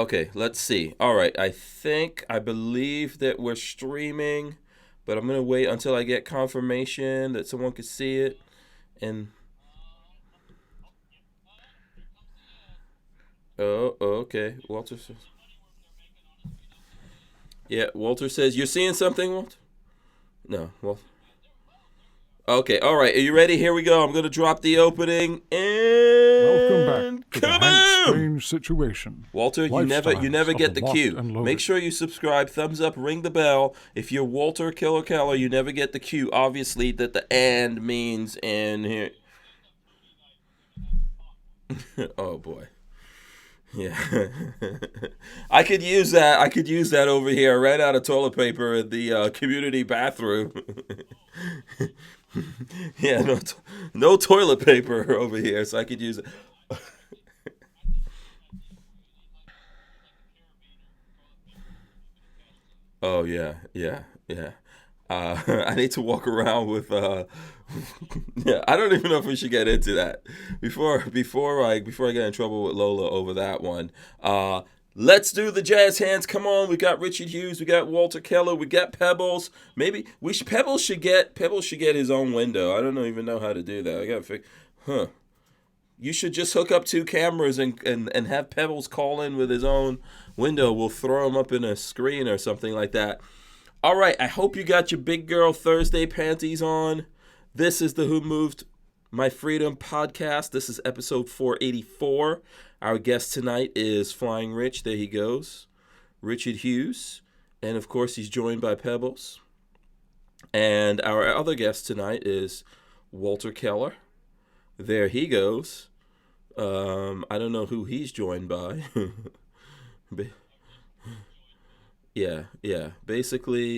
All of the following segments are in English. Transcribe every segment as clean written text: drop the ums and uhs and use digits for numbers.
Okay, let's see. All right, I believe that we're streaming, but I'm gonna wait until I get confirmation that someone could see it. And okay, Walter says. Yeah, Walter says you're seeing something, Walter. No, well. Okay, all right. Are you ready? Here we go. I'm gonna drop the opening Welcome back and to the Hank kaboom! Strange Situation. Walter, you never Lifestyles get of the locked cue. and loaded. Make sure you subscribe, thumbs up, ring the bell. If you're Walter Keller, you never get the cue. Obviously, that the and means in here. Oh boy. Yeah. I could use that. I could use that over here. I ran out of toilet paper in the community bathroom. Yeah, no toilet paper over here, so I could use it. Oh yeah, yeah, yeah. I need to walk around with. Yeah, I don't even know if we should get into that before I get in trouble with Lola over that one. Let's do the jazz hands. Come on, we got Richard Hughes, we got Walter Keller, we got Pebbles. Maybe Pebbles should get his own window. I don't even know how to do that. I gotta figure. Huh. You should just hook up two cameras and have Pebbles call in with his own window. We'll throw him up in a screen or something like that. All right, I hope you got your Big Girl Thursday panties on. This is the Who Moved My Freedom podcast. This is episode 484. Our guest tonight is FlyingRich. There he goes. Richard Hughes. And of course, he's joined by Pebbles. And our other guest tonight is Walter Keller. There he goes. I don't know who he's joined by. Yeah. Basically,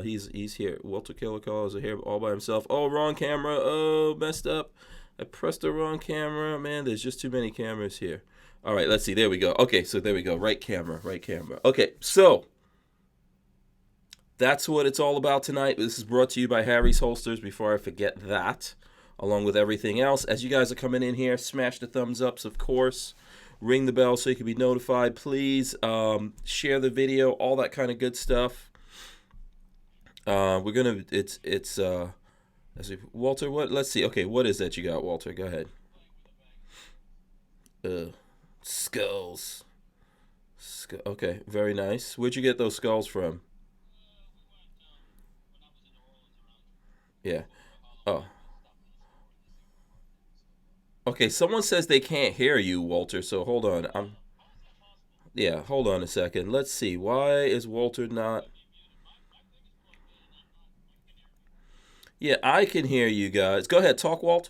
he's here. Walter Keller is here all by himself. Oh, wrong camera. Oh, messed up. I pressed the wrong camera. Man, there's just too many cameras here. All right, let's see. There we go. Okay, so there we go. Right camera. Okay, so that's what it's all about tonight. This is brought to you by Harry's Holsters. Before I forget that, along with everything else, as you guys are coming in here, smash the thumbs ups, of course. Ring the bell so you can be notified. Please share the video, all that kind of good stuff. We're gonna. Walter. What? Let's see. Okay, what is that you got, Walter? Go ahead. Skulls. Okay, very nice. Where'd you get those skulls from? Yeah. Oh. Okay, someone says they can't hear you, Walter. So hold on. Yeah, hold on a second. Let's see. Why is Walter not? Yeah, I can hear you guys. Go ahead, talk, Walt.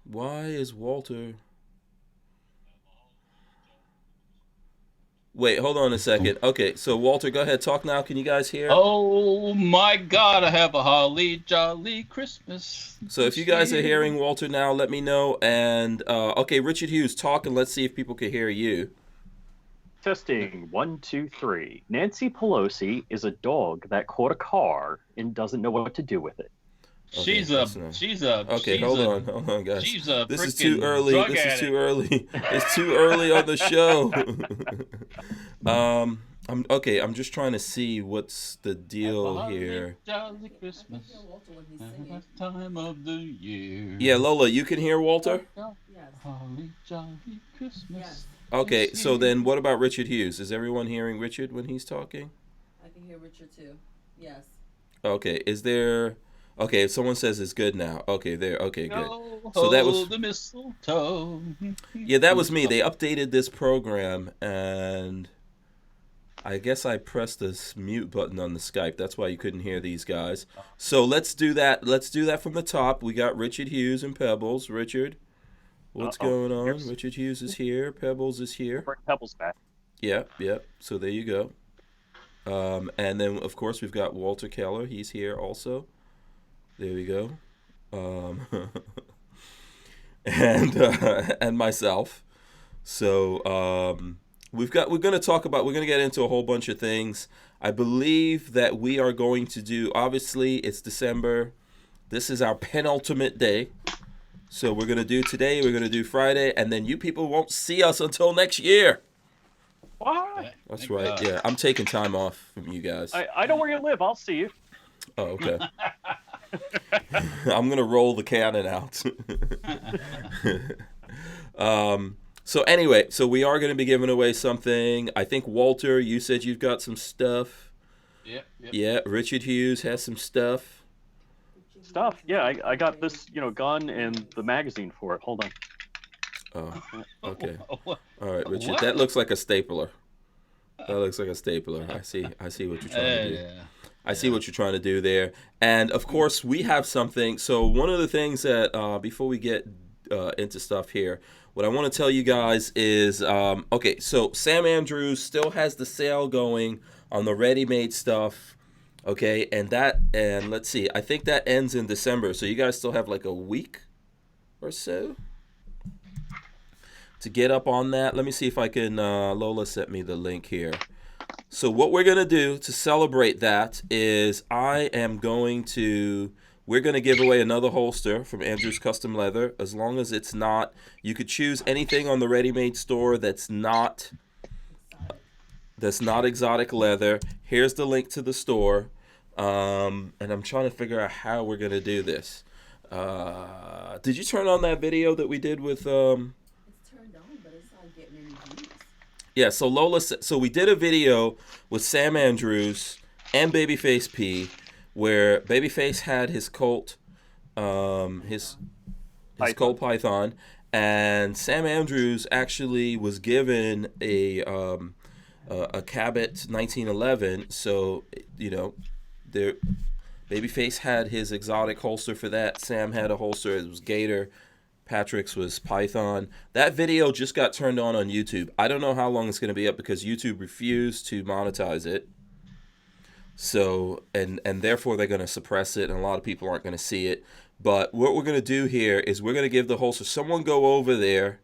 Why is Walter? Wait, hold on a second. Okay, so Walter, go ahead, talk now. Can you guys hear? Oh my God, I have a holly jolly Christmas. So if you guys are hearing Walter now, let me know. And okay, Richard Hughes, talk and let's see if people can hear you. Testing 1, 2, 3. Nancy Pelosi is a dog that caught a car and doesn't know what to do with it. Okay, hold on, guys. She's a this is too early. Drug This addict. is too early. It's too early on the show. I'm just trying to see what's the deal here. Jolly Christmas. Time of the year. Yeah, Lola, you can hear Walter? Holly jolly Christmas. Yes. Okay, so then what about Richard Hughes? Is everyone hearing Richard when he's talking? I can hear Richard too. Yes. Okay, is there... Okay, if someone says it's good now. Okay, there. Okay, good. Go So that was... hold the mistletoe. Yeah, that was me. They updated this program, and I guess I pressed this mute button on the Skype. That's why you couldn't hear these guys. So let's do that. Let's do that from the top. We got Richard Hughes and Pebbles. Richard, what's going on? Richard Hughes is here. Pebbles is here. Bring Pebbles back. Yep. So there you go. And then, of course, we've got Walter Keller. He's here also. There we go. And myself. So we're going to get into a whole bunch of things. I believe that we are going to do, obviously it's December. This is our penultimate day. So we're gonna do today. We're gonna do Friday, and then you people won't see us until next year. What? That's Thank right. God. Yeah, I'm taking time off from you guys. I know where you live. I'll see you. Oh, okay. I'm gonna roll the cannon out. So anyway, so we are gonna be giving away something. I think Walter, you said you've got some stuff. Yep. Yeah, Richard Hughes has some stuff. Stuff. Yeah, I got this, gun and the magazine for it. Hold on. Oh, okay. What? All right, Richard. What? That looks like a stapler. That looks like a stapler. I see what you're trying to do. Yeah. I see what you're trying to do there. And of course, we have something. So one of the things that before we get into stuff here, what I want to tell you guys is, okay, so Sam Andrews still has the sale going on the ready-made stuff. Okay, and let's see, I think that ends in December. So you guys still have like a week or so to get up on that. Let me see if I can, Lola sent me the link here. So what we're going to do to celebrate that is we're going to give away another holster from Andrew's Custom Leather, as long as it's not, you could choose anything on the ready-made store that's not exotic leather. Here's the link to the store. And I'm trying to figure out how we're going to do this. Did you turn on that video that we did with... It's turned on, but it's not getting any views. Yeah, so Lola, so we did a video with Sam Andrews and Babyface P, where Babyface had his Colt, his Colt Python, and Sam Andrews actually was given a Cabot 1911. So Babyface had his exotic holster for that. Sam had a holster. It was Gator. Patrick's was Python. That video just got turned on YouTube. I don't know how long it's going to be up because YouTube refused to monetize it. So, and therefore they're going to suppress it, and a lot of people aren't going to see it. But what we're going to do here is we're going to give the holster. Someone go over there,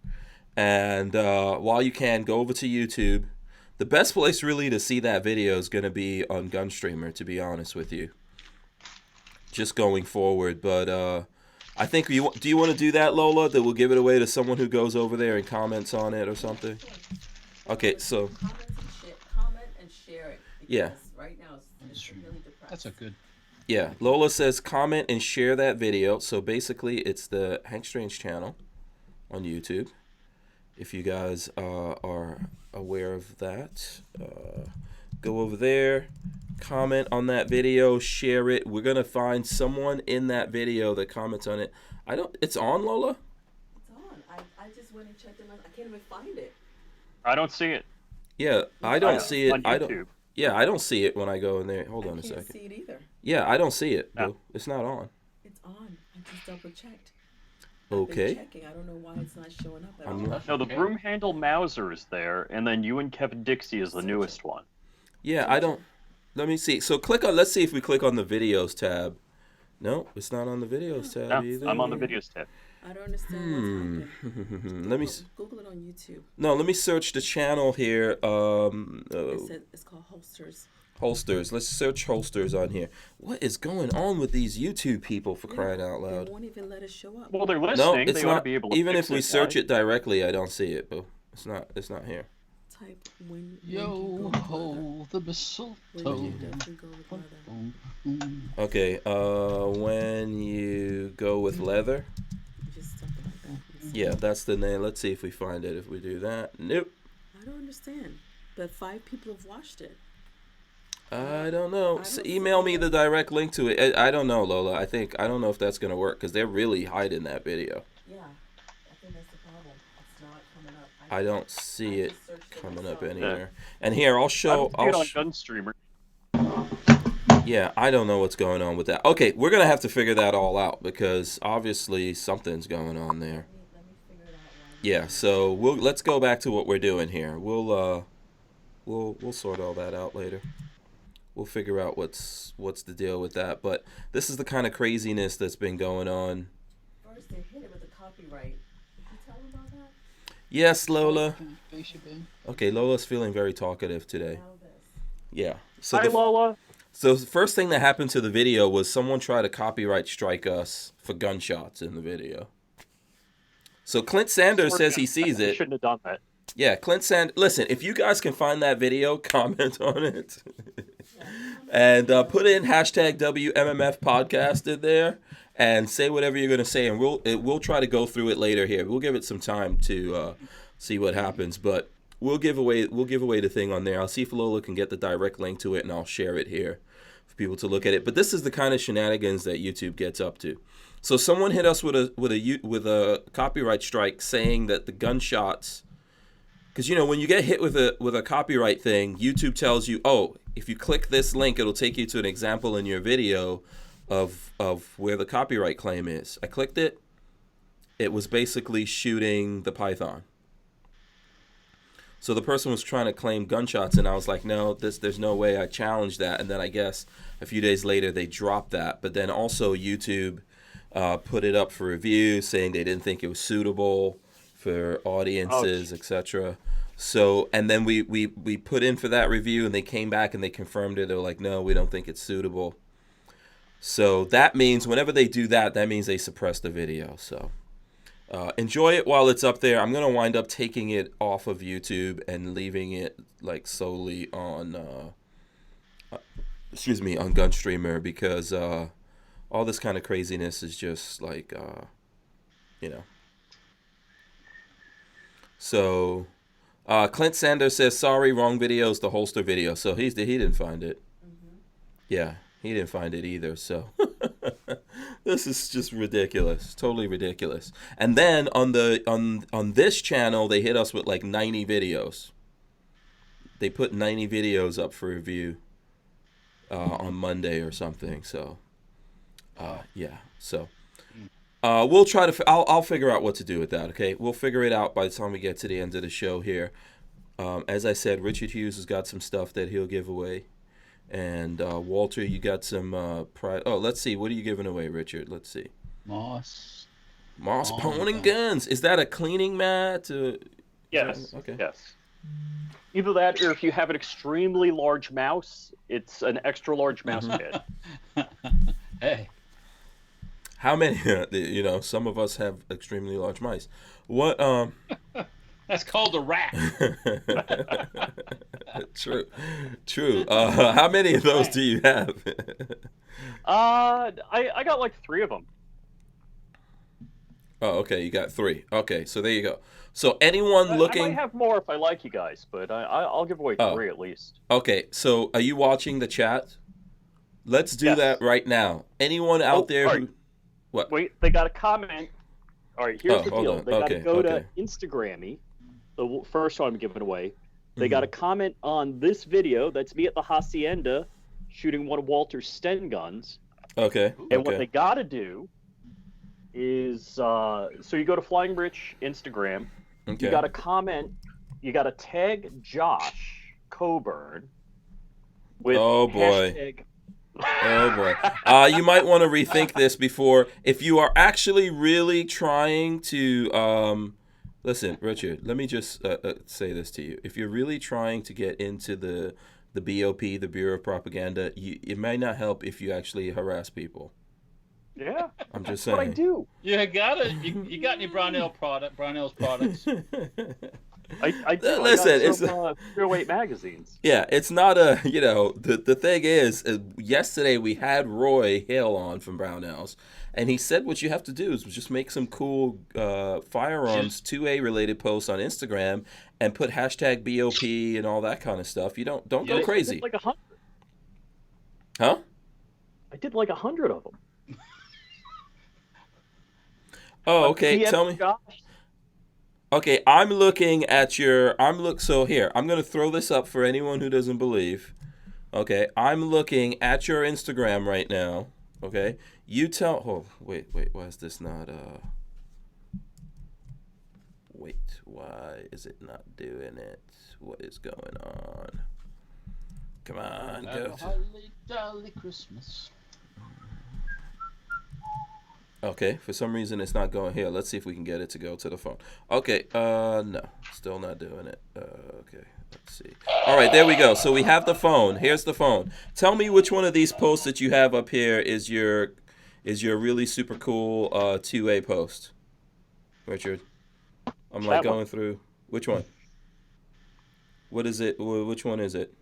and while you can, go over to YouTube. The best place really to see that video is going to be on Gunstreamer, to be honest with you. Just going forward, but I think do you want to do that, Lola? That we'll give it away to someone who goes over there and comments on it or something. Okay, so Comment and share it. Yeah. Right now it's really depressed. That's a good. Yeah, Lola says comment and share that video. So basically, it's the Hank Strange channel on YouTube. If you guys are aware of that, go over there, comment on that video, share it. We're gonna find someone in that video that comments on it. It's on, Lola? It's on. I just went and checked it out. I can't even find it. I don't see it. Yeah, I don't see it. On I don't. YouTube. Yeah, I don't see it when I go in there. Hold on a I can't second. see it either. Yeah, I don't see it. No. Boo. It's not on. It's on. I just double checked. Okay. Checking. I don't know why it's not showing up at I'm all. not- No, the broom handle Mauser is there, and then you and Kevin Dixie is the newest one. Yeah, I don't. Let me see. So click on. Let's see if we click on the videos tab. No, it's not on the videos tab No, either. I'm on the videos tab. I don't understand what's happening. Let me. Google it on YouTube. No, let me search the channel here. It's called Holsters. Holsters. Let's search holsters on here. What is going on with these YouTube people for crying out They loud? won't even let us show up. Well, they're No, listening. it's They ought to not. be able to Even fix if we it, search right? it directly, I don't see it, boo. It's not here. Type when Yo you go with ho, leather. the When mistletoe. you definitely go with leather. Okay. When you go with leather. Just something like that. Yeah, that's the name. Let's see if we find it. If we do that, nope. I don't understand. But 5 people have watched it. I don't know. I don't Email see me it. the direct link to it. I don't know, Lola. I don't know if that's gonna work because they're really hiding that video. Yeah. I think that's the problem. It's not coming up. I don't see I it just searched it coming up myself. anywhere. And here, I'll I show. don't see it on Gunstreamer. Yeah, I don't know what's going on with that. Okay, we're gonna have to figure that all out because obviously something's going on there. Let me figure it out. Yeah. So let's go back to what we're doing here. We'll sort all that out later. We'll figure out what's the deal with that. But this is the kind of craziness that's been going on. First, they hit it with the copyright. Did you tell them about that? Yes, Lola. Face you, babe. Okay, Lola's feeling very talkative today. Now this. Yeah. So Hi, Lola. So the first thing that happened to the video was someone tried to copyright strike us for gunshots in the video. So Clint Sanders says he sees I it. shouldn't have done that. Yeah, Clint Sanders. Listen, if you guys can find that video, comment on it. And put in hashtag WMMF podcast in there and say whatever you're going to say. And we'll try to go through it later here. We'll give it some time to see what happens. But we'll give away the thing on there. I'll see if Lola can get the direct link to it, and I'll share it here for people to look at it. But this is the kind of shenanigans that YouTube gets up to. So someone hit us with a copyright strike saying that the gunshots, because when you get hit with a copyright thing, YouTube tells you, oh, if you click this link, it'll take you to an example in your video of where the copyright claim is. I clicked it. It was basically shooting the python. So the person was trying to claim gunshots, and I was like, no, there's no way. I challenged that, and then I guess a few days later they dropped that. But then also YouTube put it up for review, saying they didn't think it was suitable for audiences, etc. So, and then we put in for that review, and they came back and they confirmed it. They were like, no, we don't think it's suitable. So that means whenever they do that, that means they suppress the video. So enjoy it while it's up there. I'm going to wind up taking it off of YouTube and leaving it like solely on, on Gunstreamer, because all this kind of craziness is just like, So Clint Sanders says, sorry, wrong video is the holster video. So he didn't find it. Mm-hmm. Yeah, he didn't find it either. So this is just ridiculous, totally ridiculous. And then on this channel, they hit us with like 90 videos. They put 90 videos up for review on Monday or something. So yeah, so. We'll try to. I'll figure out what to do with that. Okay, we'll figure it out by the time we get to the end of the show here. As I said, Richard Hughes has got some stuff that he'll give away, and Walter, you got some. Let's see. What are you giving away, Richard? Let's see. Moss Pawn and Guns. Is that a cleaning mat? Yes. Okay. Yes. Either that, or if you have an extremely large mouse, it's an extra large mouse pit. Hey. How many? Some of us have extremely large mice. What? That's called a rat. True. How many of those do you have? I got like 3 of them. Oh, okay. You got 3. Okay, so there you go. So anyone looking, I might have more if I like you guys, but I'll give away 3 at least. Okay, so are you watching the chat? Let's do that right now. Anyone out there who? What? Wait, they got a comment. All right, here's the deal. On. They got to go to Instagram-y, the first one I'm giving away. They got a comment on this video. That's me at the Hacienda shooting one of Walter's Sten guns. Okay. And what they got to do is, so you go to FlyingRich Instagram. Okay. You got to comment. You got to tag Josh Coburn with hashtag. Oh boy. You might want to rethink this before. If you are actually really trying to listen, Richard, let me just say this to you. If you're really trying to get into the BOP, the Bureau of Propaganda, it might not help if you actually harass people. Yeah. I'm just saying. That's what I do. You got it. You got any Brownells products? I do. Listen, I got some Fairweight magazines. Yeah, it's not a, the thing is, yesterday we had Roy Hale on from Barnauls, and he said what you have to do is just make some cool firearms 2A related posts on Instagram and put hashtag BOP and all that kind of stuff. You don't go crazy. I did like 100. Huh? I did like 100 of them. Oh, okay. Tell me. Josh. Okay, I'm looking at your. So here, I'm gonna throw this up for anyone who doesn't believe. Okay, I'm looking at your Instagram right now. Okay, you tell. Oh, wait. Why is this not? Wait, why is it not doing it? What is going on? Come on, go. Holly jolly Christmas. Okay, for some reason it's not going here. Let's see if we can get it to go to the phone. Okay, no, still not doing it. Okay, let's see. All right, there we go. So we have the phone. Here's the phone. Tell me which one of these posts that you have up here is your really super cool 2A post, Richard. I'm That like one. going through. Which one? What is it? Which one is it?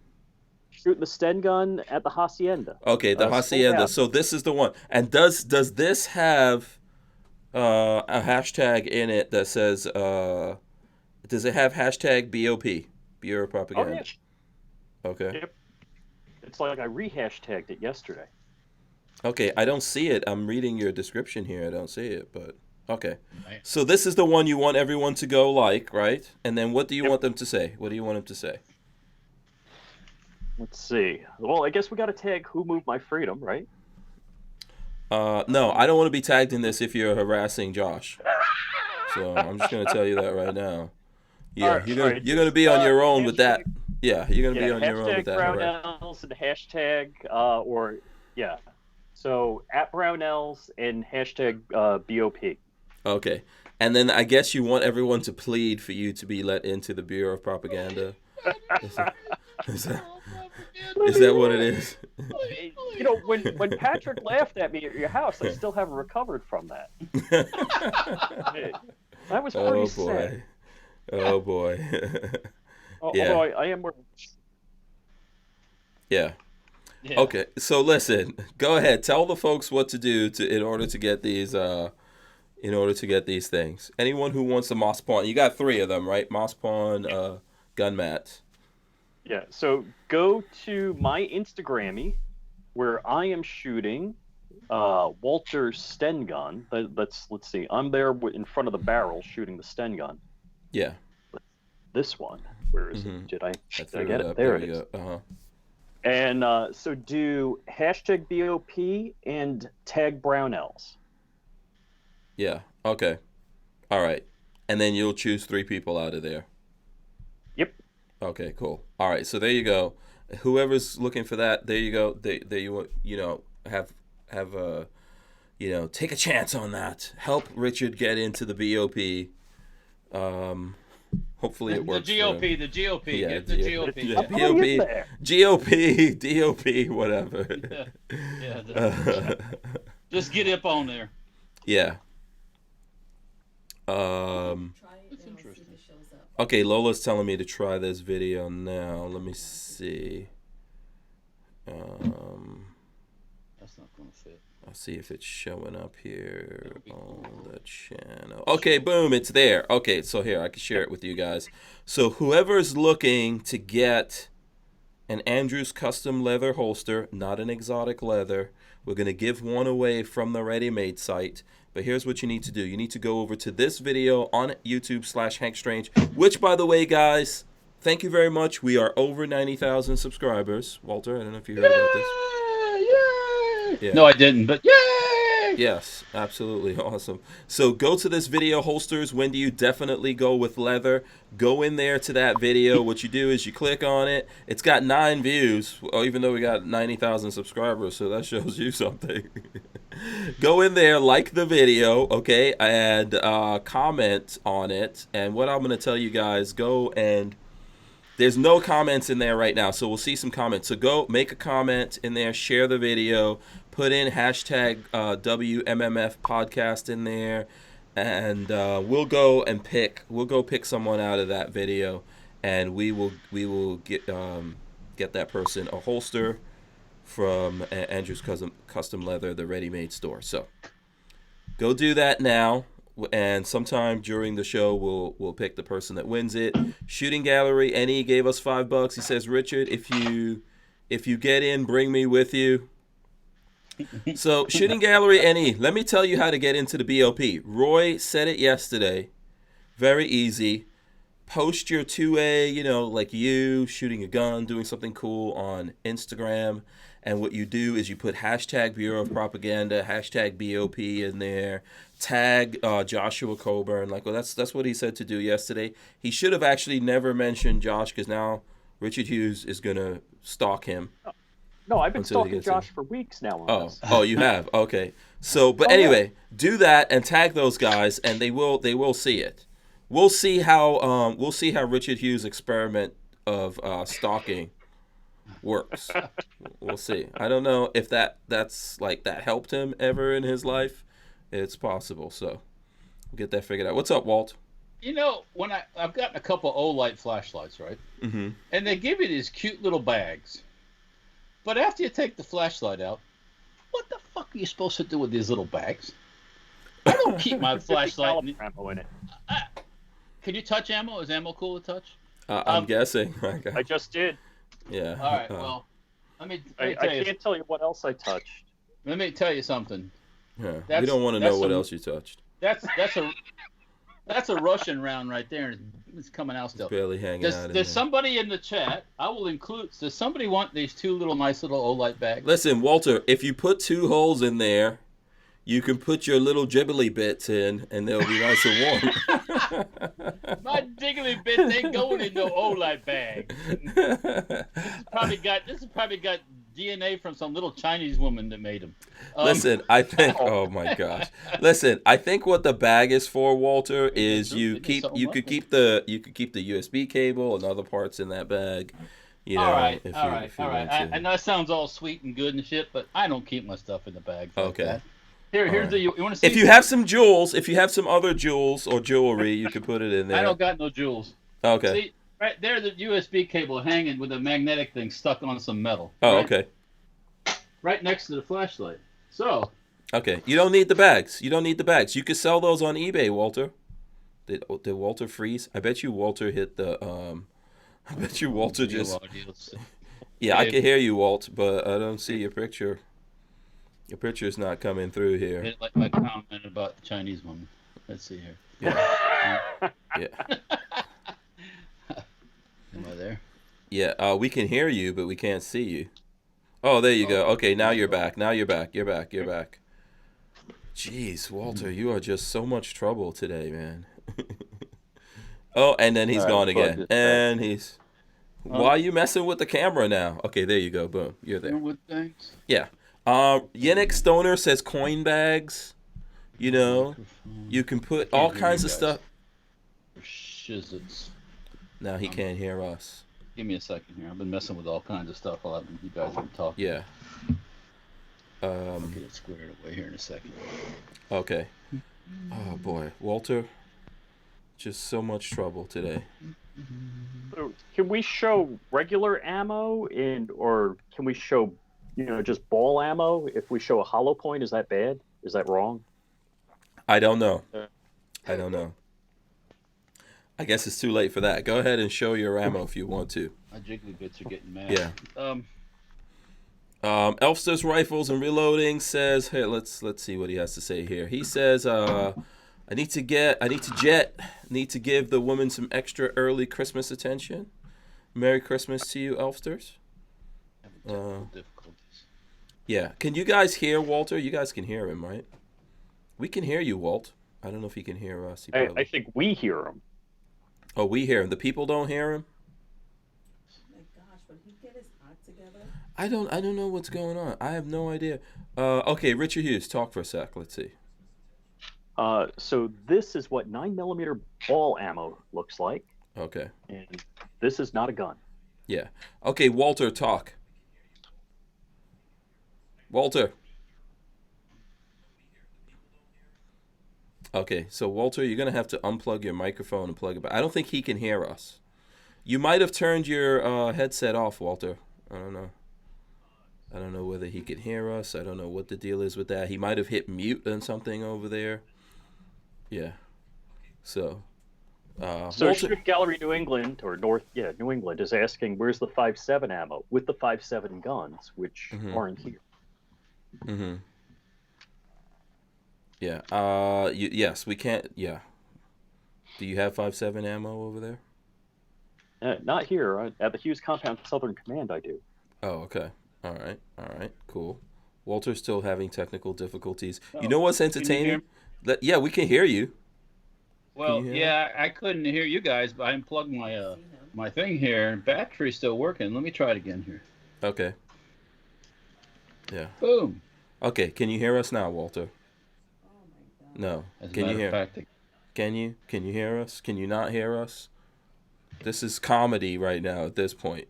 Shooting the Sten gun at the Hacienda. Okay, the Sold Hacienda. out. So this is the one. And does this have a hashtag in it that says does it have hashtag BOP, Bureau of Oh yeah. Propaganda? Okay. Yep. It's like I re-hashtagged it yesterday. Okay, I don't see it. I'm reading your description here. I don't see it, but okay. Right. So this is the one you want everyone to go like, right? And then what do you Yep. want them to say? What do you want them to say? Let's see. Well, I guess we got to tag Who Moved My Freedom, right? No, I don't want to be tagged in this if you're harassing Josh. So I'm just gonna tell you that right now. Yeah, Alright, you're gonna be on your own with that. hashtag- Yeah, you're gonna Yeah, be on your own hashtag with that. harass- Brownells and hashtag or yeah. So at Brownells and hashtag BOP. Okay, and then I guess you want everyone to plead for you to be let into the Bureau of Propaganda. Is that what it is? You know, when Patrick laughed at me at your house, I still haven't recovered from that. That was pretty Oh sad. boy. Oh boy. Yeah. Although I am wearing. Yeah. Yeah. Okay. So listen, go ahead. Tell the folks what to do in order to get these things. Anyone who wants a Moss Pawn, you got 3 of them, right? Moss Pawn, gun mats. Yeah, so go to my Instagrammy, where I am shooting Walter Sten gun. Let's see. I'm there in front of the barrel shooting the Sten gun. Yeah. This one. Where is it? Did I threw get it it? up. There it you is. go. Uh-huh. And so do hashtag BOP and tag Brownells. Yeah. Okay. All right. And then you'll choose 3 people out of there. Yep. Okay, cool. All right, so there you go. Whoever's looking for that, there you go. There you know have take a chance on that. Help Richard get into the BOP. Hopefully it works. The GOP, the GOP, Yeah, get the GOP. Yeah, I'm already in BOP, there. GOP, DOP, whatever. Yeah, just get up on there. Yeah. Try it and That's I'll see interesting. if it shows up. Okay, Lola's telling me to try this video now. Let me see. That's not gonna fit. I'll see if it's showing up here on the channel. Okay, boom, it's there. Okay, so here, I can share it with you guys. So whoever's looking to get an Andrews custom leather holster, not an exotic leather, we're going to give one away from the ready-made site. But here's what you need to do. You need to go over to this video on YouTube/HankStrange, which, by the way, guys, thank you very much. We are over 90,000 subscribers. Walter, I don't know if you heard about this. Yay! Yeah. No, I didn't, but yay! Yes, absolutely awesome. So go to this video, holsters. When do you definitely go with leather? Go in there to that video. What you do is you click on it. It's got 9 views, even though we got 90,000 subscribers, so that shows you something. Go in there, like the video, okay, and comment on it. And what I'm going to tell you guys, go and there's no comments in there right now, so we'll see some comments. So go make a comment in there, share the video, put in hashtag WMMF podcast in there, and we'll go pick someone out of that video, and we will get that person a holster from Andrew's Custom Leather, the ready-made store. So go do that now. And sometime during the show, we'll pick the person that wins it. Shooting Gallery, Annie gave us $5. He says, Richard, if you get in, bring me with you. So Shooting Gallery, Annie, let me tell you how to get into the BOP. Roy said it yesterday. Very easy. Post your 2A, like you shooting a gun, doing something cool on Instagram. And what you do is you put hashtag Bureau of Propaganda, hashtag BOP in there, tag Joshua Coburn. Well, that's what he said to do yesterday. He should have actually never mentioned Josh, because now Richard Hughes is going to stalk him. No, I've been Until he stalking gets Josh in. for weeks now on this. Oh, you have? Okay. So, but anyway, do that and tag those guys, and they will see it. We'll see how Richard Hughes' experiment of stalking works. We'll see. I don't know if that's that helped him ever in his life. It's possible. So we'll get that figured out. What's up, Walt? You know, when I've gotten a couple Olight flashlights, right? Mm-hmm. And they give you these cute little bags. But after you take the flashlight out, what the fuck are you supposed to do with these little bags? I don't keep my flashlight. Ammo in it. Can you touch ammo? Is ammo cool to touch? I'm guessing. I just did. Yeah. All right. Well, let me I tell you. can't tell you what else I touched. Let me tell you something. Yeah. We don't want to know what else you touched. That's a Russian round right there, and it's coming out still. It's barely hanging out. There's somebody in the chat. I will include. Does somebody want these two little nice little Olight bags? Listen, Walter, if you put 2 holes in there, you can put your little jibbly bits in, and they'll be nice and warm. My jiggly bits ain't going in no Olight bag. This has probably got DNA from some little Chinese woman that made them. Listen, I think. Oh my gosh! Listen, I think what the bag is for, Walter, is you could keep the USB cable and other parts in that bag. You know, all right. if I know that sounds all sweet and good and shit, but I don't keep my stuff in the bag. Like that. Here's the. You want to see? If you have some jewels, if you have some other jewels or jewelry, you can put it in there. I don't got no jewels. Okay. See, right there, the USB cable hanging with a magnetic thing stuck on some metal. Oh, right? okay. Right next to the flashlight. So. Okay. You don't need the bags. You could sell those on eBay, Walter. Did Walter freeze? I bet you Walter hit the. I bet you Walter just. Yeah, I can hear you, Walt, but I don't see your picture. Your picture's not coming through here. Like my comment about the Chinese woman. Let's see here. Yeah. Yeah. Am I there? Yeah, we can hear you, but we can't see you. Oh, there you go. Okay, now you're back. You're back. Jeez, Walter, you are just so much trouble today, man. Oh, and then he's gone again. And he's... Why are you messing with the camera now? Okay, there you go. Boom. You're there. Yeah. Yannick Stoner says coin bags. You know, you can put all kinds of stuff. Shizzits. Now he can't hear us. Give me a second here. I've been messing with all kinds of stuff while you guys have been talking. Yeah. I'll get it squared away here in a second. Okay. Oh boy, Walter. Just so much trouble today. So can we show regular ammo or can we show, just ball ammo? If we show a hollow point, is that bad? Is that wrong? I don't know. I guess it's too late for that. Go ahead and show your ammo if you want to. My jiggly bits are getting mad. Yeah. Elfster's Rifles and Reloading says, hey, let's see what he has to say here. He says, I need to give the woman some extra early Christmas attention. Merry Christmas to you, Elfsters. Difficulties. Yeah. Can you guys hear Walter? You guys can hear him, right? We can hear you, Walt. I don't know if he can hear us. I think we hear him. Oh, we hear him. The people don't hear him? Oh my gosh, when he get his act together. I don't know what's going on. I have no idea. Okay, Richard Hughes, talk for a sec. Let's see. So this is what 9mm ball ammo looks like. Okay. And this is not a gun. Yeah. Okay, Walter, talk. Walter. Okay, so Walter, you're going to have to unplug your microphone and plug it back. I don't think he can hear us. You might have turned your headset off, Walter. I don't know. I don't know whether he can hear us. I don't know what the deal is with that. He might have hit mute and something over there. Yeah. So Walter... Strip Gallery New England, or New England, is asking, where's the 5.7 ammo with the 5.7 guns, which aren't here. Mm-hmm. Yeah. Yes, we can't. Yeah. Do you have 5.7 ammo over there? Not here. At the Hughes Compound Southern Command, I do. Oh, okay. All right. Cool. Walter's still having technical difficulties. You know what's entertaining? Yeah, we can hear you. Well, yeah, I couldn't hear you guys, but I unplugged my thing here. Battery's still working. Let me try it again here. Okay. Yeah. Boom. Okay, can you hear us now, Walter? No. Can you hear? Can you hear us? Can you not hear us? This is comedy right now at this point.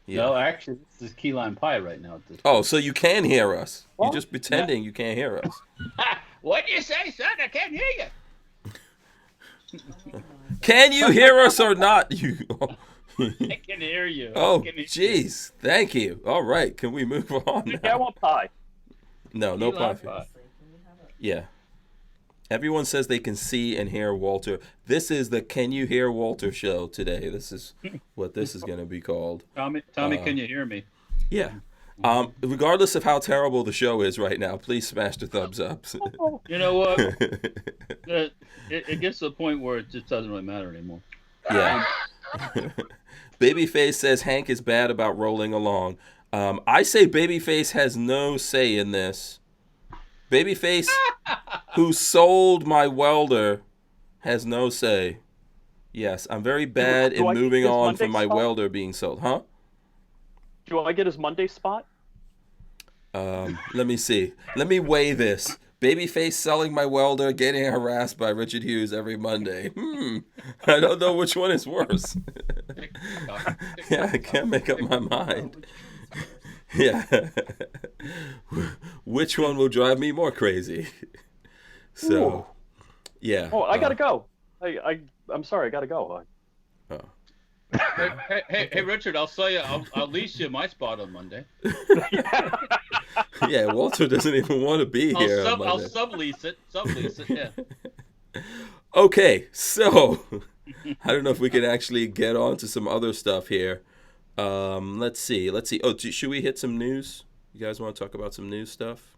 Yeah. No, actually, this is key lime pie right now. At this point. Oh, so you can hear us? You're just pretending you can't hear us. What do you say, son? I can't hear you. Can you hear us or not? I can hear you. Oh, jeez. Thank you. All right. Can we move on now? Yeah, I want pie. No You pie. like pie. Yeah. Everyone says they can see and hear Walter. This is the Can You Hear Walter show today. This is what this is going to be called. Tommy, can you hear me? Yeah. Regardless of how terrible the show is right now, please smash the thumbs up. You know what? It gets to the point where it just doesn't really matter anymore. Yeah. Babyface says Hank is bad about rolling along. I say Babyface has no say in this. Babyface, who sold my welder, has no say. Yes, I'm very bad in moving on from my welder being sold. Huh? Do I get his Monday spot? Let me see. Let me weigh this. Babyface selling my welder, getting harassed by Richard Hughes every Monday. I don't know which one is worse. Yeah, I can't make up my mind. Yeah. Which one will drive me more crazy? So, yeah. Oh, I gotta go. I'm sorry, I gotta go. Hey, Richard, I'll sell you. I'll lease you my spot on Monday. Yeah, Walter doesn't even want to be here. I'll sublease it. Yeah. Okay, so I don't know if we can actually get on to some other stuff here. Let's see. Oh, should we hit some news? You guys want to talk about some news stuff?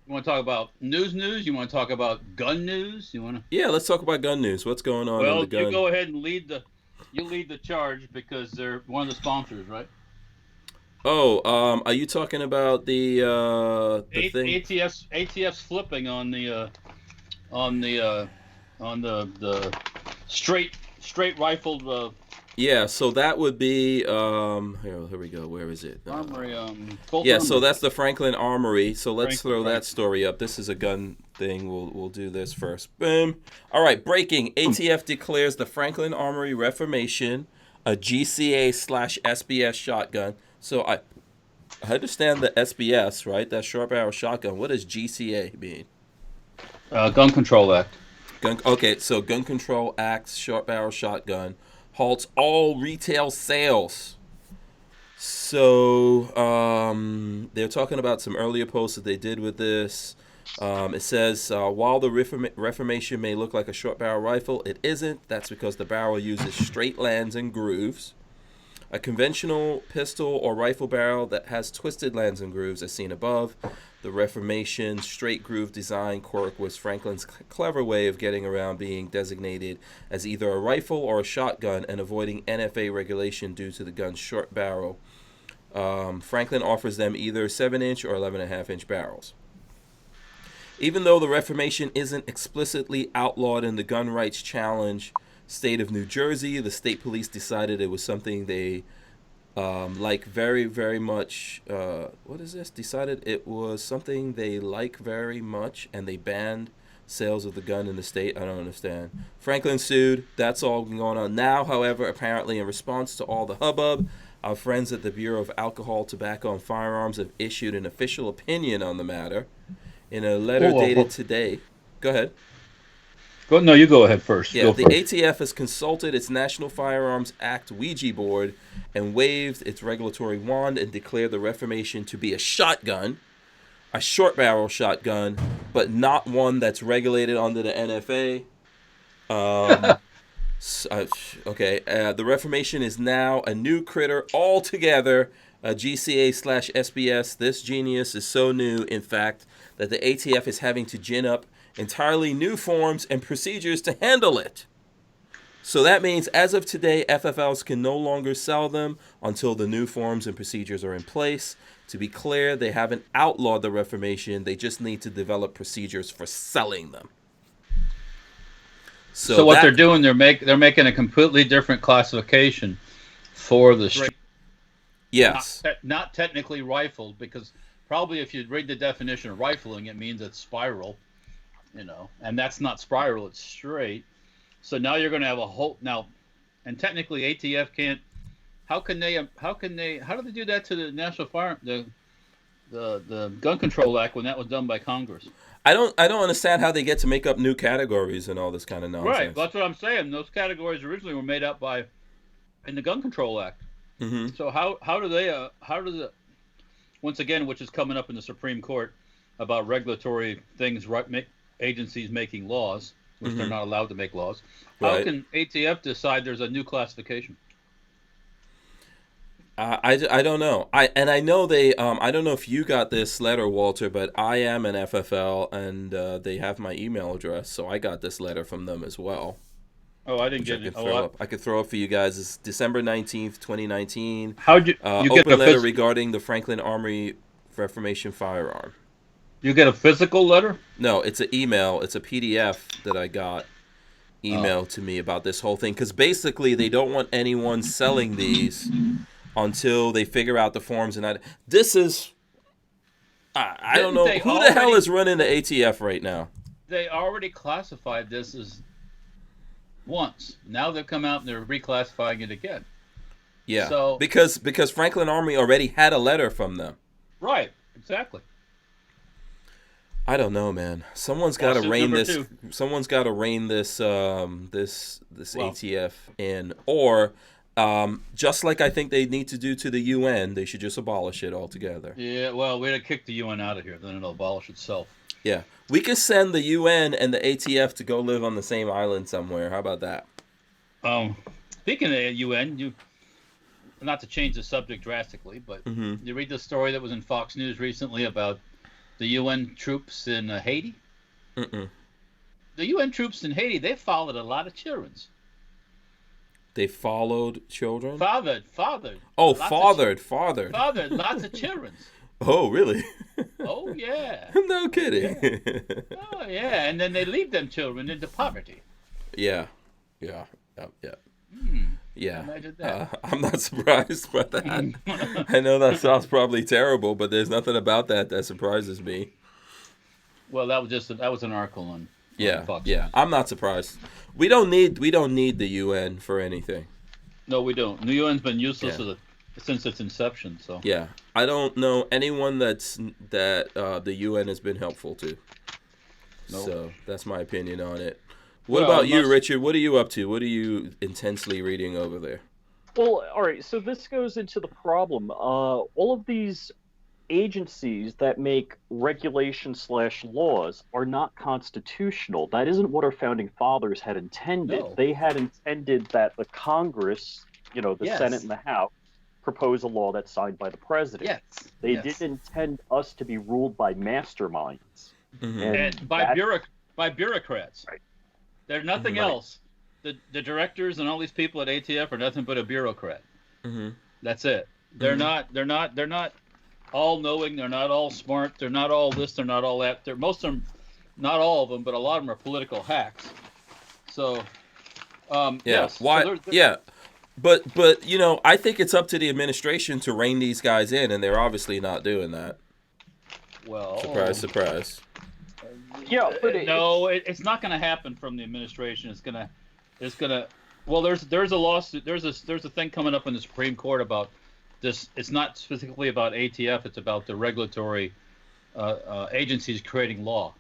You want to talk about news? You want to talk about gun news? Yeah, let's talk about gun news. What's going on in the gun? Well, you go ahead and lead the charge because they're one of the sponsors, right? Oh, are you talking about the thing? ATF's flipping on the straight rifled. Yeah, so that would be here we go. Where is it? Armory. Yeah, so that's the Franklin Armory. So let's throw that story up. This is a gun thing. We'll do this first. Boom. All right, breaking. ATF declares the Franklin Armory Reformation a GCA/SBS shotgun. So I understand the SBS, right? That short barrel shotgun. What does GCA mean? Gun Control Act. Okay, so Gun Control Act short barrel shotgun halts all retail sales. So they're talking about some earlier posts that they did with this. It says, while the Reformation may look like a short barrel rifle, it isn't. That's because the barrel uses straight lands and grooves. A conventional pistol or rifle barrel that has twisted lands and grooves, as seen above. The Reformation straight groove design quirk was Franklin's clever way of getting around being designated as either a rifle or a shotgun and avoiding NFA regulation due to the gun's short barrel. Franklin offers them either 7-inch or 11.5-inch barrels. Even though the Reformation isn't explicitly outlawed in the gun rights challenge state of New Jersey, the state police decided it was something they like very, very much. What is this? Decided it was something they like very much, and they banned sales of the gun in the state. I don't understand. Franklin sued. That's all going on now. However, apparently in response to all the hubbub, our friends at the Bureau of Alcohol, Tobacco, and Firearms have issued an official opinion on the matter. In a letter dated today. Go ahead. No, you go ahead first. Yeah, the ATF has consulted its National Firearms Act Ouija board and waved its regulatory wand and declared the Reformation to be a shotgun, a short barrel shotgun, but not one that's regulated under the NFA. The Reformation is now a new critter altogether, a GCA/SBS. This genius is so new, in fact, that the ATF is having to gin up entirely new forms and procedures to handle it. So that means as of today, FFLs can no longer sell them until the new forms and procedures are in place. To be clear, they haven't outlawed the Reformation. They just need to develop procedures for selling them. So what they're doing, they're making a completely different classification for the straight. Yes. Not technically rifled, because probably if you read the definition of rifling, it means it's spiral, and that's not spiral, it's straight. So now you're going to have a whole and technically ATF can't. How do they do that to the National Fire the Gun Control Act when that was done by Congress? I don't understand how they get to make up new categories and all this kind of nonsense. Right, that's what I'm saying. Those categories originally were made up in the Gun Control Act. Mm-hmm. So how do they once again, which is coming up in the Supreme Court about regulatory things, agencies making laws, which they're not allowed to make laws. How can ATF decide there's a new classification? I don't know. I know they I don't know if you got this letter, Walter, but I am an FFL and they have my email address, so I got this letter from them as well. Oh, I didn't get it. I could throw up for you guys. It's December 19th, 2019. How'd you open get letter regarding the Franklin Armory Reformation firearm. You get a physical letter? No, it's an email. It's a PDF that I got emailed to me about this whole thing. Because basically, they don't want anyone selling these until they figure out the forms. And this is... I don't know. Who the hell is running the ATF right now? They already classified this as once. Now they've come out and they're reclassifying it again. Yeah, so, because Franklin Armory already had a letter from them. Right, exactly. I don't know, man. Someone's got to rein this. Someone's got to rein this ATF in, or just like I think they need to do to the UN, they should just abolish it altogether. Yeah, well, we had to kick the UN out of here, then it'll abolish itself. Yeah, we could send the UN and the ATF to go live on the same island somewhere. How about that? Speaking of the UN, not to change the subject drastically, but you read the story that was in Fox News recently about the UN troops in Haiti? Mm-mm. The UN troops in Haiti, they followed a lot of children's. They followed children? Fathered. Oh, fathered. Fathered lots of children's. Oh, really? Oh, yeah. No kidding. Yeah. Oh, yeah, and then they leave them children into poverty. Yeah. Yeah. Imagine that. I'm not surprised by that. I know that sounds probably terrible, but there's nothing about that surprises me. Well, that was an article on Fox News. I'm not surprised. We don't need the UN for anything. No, we don't. The UN's been useless since its inception. So yeah, I don't know anyone that the UN has been helpful to. Nope. So that's my opinion on it. What about you, Richard? What are you up to? What are you intensely reading over there? Well, all right. So this goes into the problem. All of these agencies that make regulation/laws are not constitutional. That isn't what our founding fathers had intended. No. They had intended that the Congress, the Senate and the House, propose a law that's signed by the president. Yes. They didn't intend us to be ruled by masterminds. Mm-hmm. And by bureaucrats. Right. They're nothing else. The directors and all these people at ATF are nothing but a bureaucrat. Mm-hmm. That's it. They're not all knowing. They're not all smart. They're not all this. They're not all that. Most of them, not all of them, but a lot of them are political hacks. So, yes. Why? So yeah. But I think it's up to the administration to rein these guys in, and they're obviously not doing that. Well, surprise. Yeah, but it's not going to happen from the administration. It's gonna. Well, there's a lawsuit. There's a thing coming up in the Supreme Court about this. It's not specifically about ATF. It's about the regulatory agencies creating law.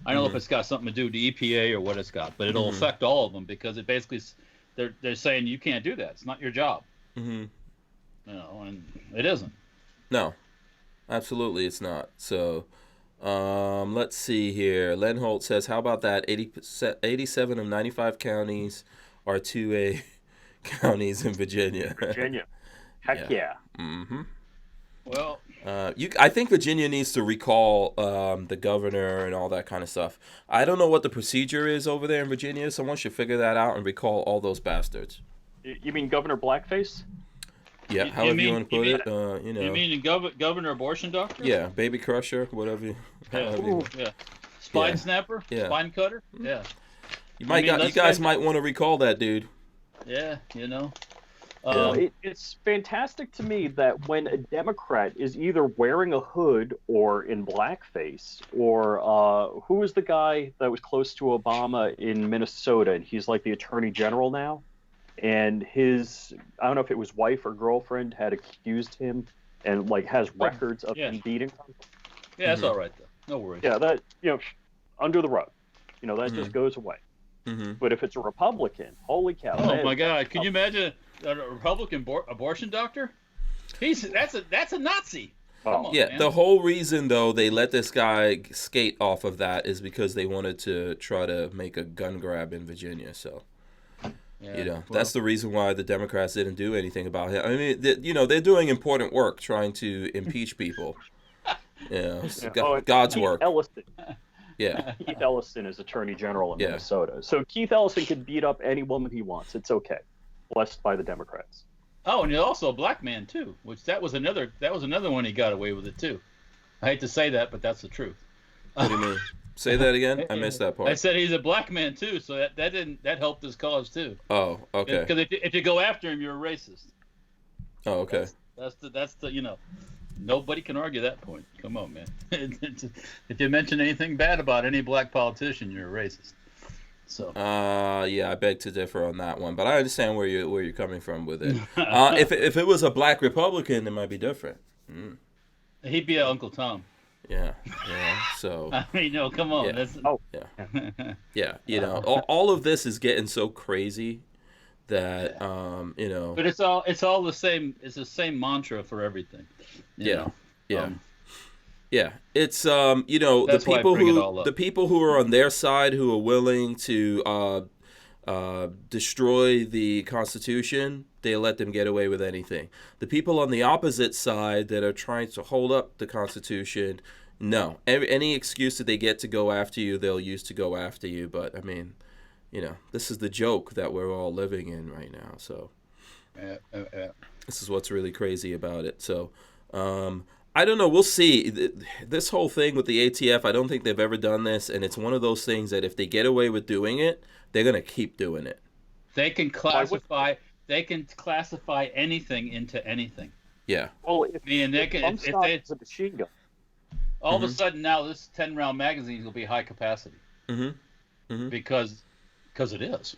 I don't know if it's got something to do with the EPA or what it's got, but it'll affect all of them because it basically they're saying you can't do that. It's not your job. Mm-hmm. And it isn't. No, absolutely, it's not. So. Let's see here. Len Holt says, how about that? 87 of 95 counties are 2A counties in Virginia. Heck yeah. Mm-hmm. Well, I think Virginia needs to recall the governor and all that kind of stuff. I don't know what the procedure is over there in Virginia. Someone should figure that out and recall all those bastards. You mean Governor Blackface? Yeah, however you want to put it, You mean Governor Abortion Doctor? Yeah, Baby Crusher, whatever. Spine Snapper? Yeah. Spine Cutter? Yeah. You guys might want to recall that, dude. Yeah, It's fantastic to me that when a Democrat is either wearing a hood or in blackface, or who was the guy that was close to Obama in Minnesota, and he's like the Attorney General now? And his, I don't know if it was wife or girlfriend, had accused him and has records of him beating her. Yeah, that's all right though. No worries. Yeah, that under the rug. That just goes away. Mm-hmm. But if it's a Republican, holy cow! Oh my God! Can you imagine a Republican abortion doctor? That's a Nazi. Come on, yeah, man. the whole reason though they let this guy skate off of that is because they wanted to try to make a gun grab in Virginia. So. Yeah, that's the reason why the Democrats didn't do anything about it. I mean, they're doing important work trying to impeach people. God's Keith work. Ellison. Yeah. Keith Ellison is Attorney General in Minnesota. So Keith Ellison can beat up any woman he wants. It's okay. Blessed by the Democrats. Oh, and he's also a black man too, which that was another one he got away with it too. I hate to say that, but that's the truth. What do you mean? Say that again. I missed that part. I said he's a black man too, so that helped his cause too. Oh, okay. Because if you go after him, you're a racist. Oh, okay. That's the nobody can argue that point. Come on, man. If you mention anything bad about any black politician, you're a racist. So. Yeah, I beg to differ on that one, but I understand where you're coming from with it. If it was a black Republican, it might be different. Mm. He'd be Uncle Tom. Yeah. So. I mean, no, come on. Yeah. Yeah. All of this is getting so crazy that But it's all the same. It's the same mantra for everything. Yeah. It's the people who are on their side who are willing to destroy the Constitution, they let them get away with anything. The people on the opposite side that are trying to hold up the Constitution, no. Any excuse that they get to go after you, they'll use to go after you. But, I mean, this is the joke that we're all living in right now. So this is what's really crazy about it. So I don't know. We'll see. This whole thing with the ATF, I don't think they've ever done this. And it's one of those things that if they get away with doing it, they're going to keep doing it. They can classify anything into anything. Yeah. Well, if they a machine gun. All of a sudden now this 10-round magazine will be high capacity. Because it is.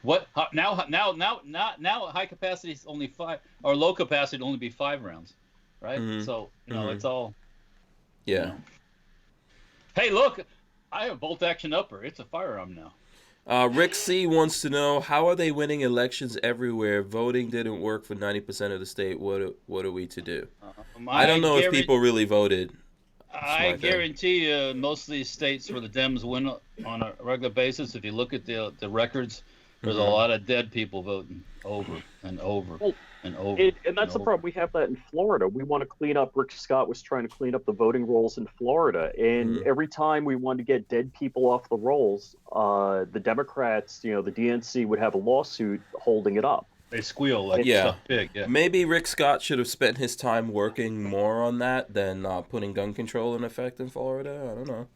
What now high capacity is only 5, or low capacity would only be 5 rounds, right? So it's all. Yeah. Hey, look, I have a bolt action upper. It's a firearm now. Rick C wants to know, how are they winning elections everywhere? Voting didn't work for 90% of the state. What are we to do? I don't know if people really voted. I guarantee you, most of these states where the Dems win on a regular basis, if you look at the records, there's a lot of dead people voting over and over and over. And that's the problem. We have that in Florida. We want to clean up. Rick Scott was trying to clean up the voting rolls in Florida. And every time we wanted to get dead people off the rolls, the Democrats, the DNC would have a lawsuit holding it up. They squeal like something big. Yeah. Maybe Rick Scott should have spent his time working more on that than putting gun control in effect in Florida. I don't know.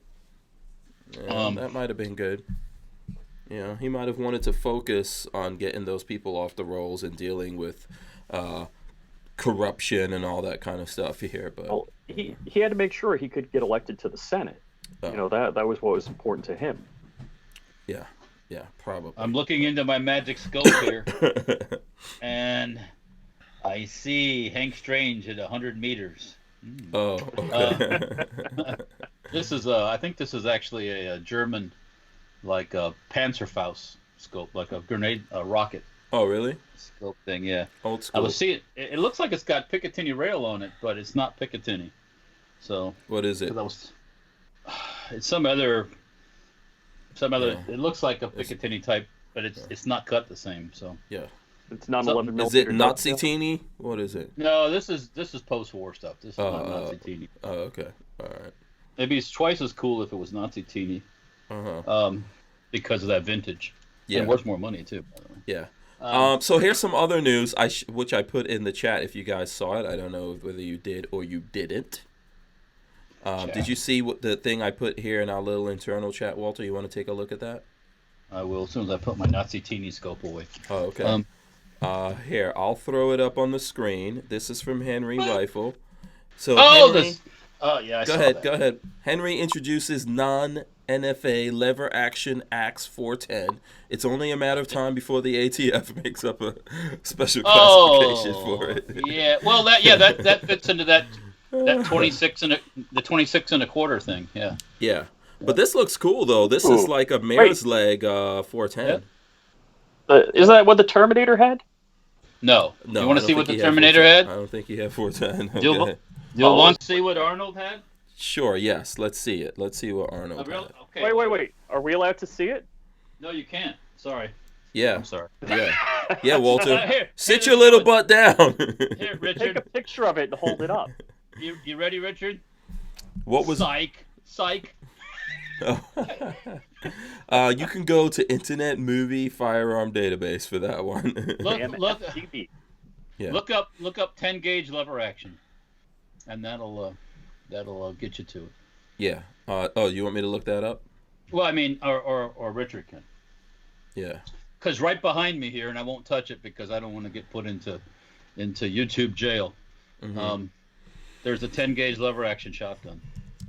Yeah, that might have been good. He might have wanted to focus on getting those people off the rolls and dealing with corruption and all that kind of stuff here. But he had to make sure he could get elected to the Senate. That was what was important to him. Yeah, probably. I'm looking into my magic scope here, and I see Hank Strange at 100 meters. Oh, okay. I think this is actually a German, like a Panzerfaust scope, like a grenade, rocket. Oh, really? Scope thing, yeah. Old school. I was seeing it. It looks like it's got Picatinny rail on it, but it's not Picatinny. So. What is it? It's some other. It looks like a Picatinny type, but it's not cut the same. So yeah, it's not 11 millimeter. Is it Nazi teeny? What is it? No, this is post-war stuff. This is not Nazi teeny. Oh, okay, all right. Maybe it's twice as cool if it was Nazi teeny. Because of that vintage. Yeah, and worth more money too. By the way. Yeah. So here's some other news which I put in the chat. If you guys saw it, I don't know whether you did or you didn't. Did you see what the thing I put here in our little internal chat, Walter? You want to take a look at that? I will, as soon as I put my Nazi teeny scope away. Oh, okay. Here, I'll throw it up on the screen. This is from Henry Rifle. So Henry, yeah. Go ahead. Henry introduces non-NFA lever action Axe 410. It's only a matter of time before the ATF makes up a special classification for it. Yeah. Well, that fits into that 26 and a quarter thing. Yeah. Yeah. But this looks cool though. This is like a mare's leg 410. Is that what the Terminator had? No. No, You want I to don't see think what the he had Terminator 410. had? I don't think he had 410. You'll, Okay. you'll want to see what Arnold had? Sure, yes. Let's see it. Let's see what Arnold had. Okay. Wait. Are we allowed to see it? No, you can't. Sorry. Yeah. I'm sorry. Yeah. Yeah, Walter. Here, Sit here, your little let's butt down. Here, Take Richard. a picture of it and hold it up. You ready, Richard? What was Psych. you can go to Internet Movie Firearm Database for that one. Look up 10 gauge lever action, and that'll get you to it. Yeah. You want me to look that up? Well, I mean, or Richard can. Yeah. Because right behind me here, and I won't touch it because I don't want to get put into YouTube jail. Mm-hmm. There's a 10 gauge lever action shotgun.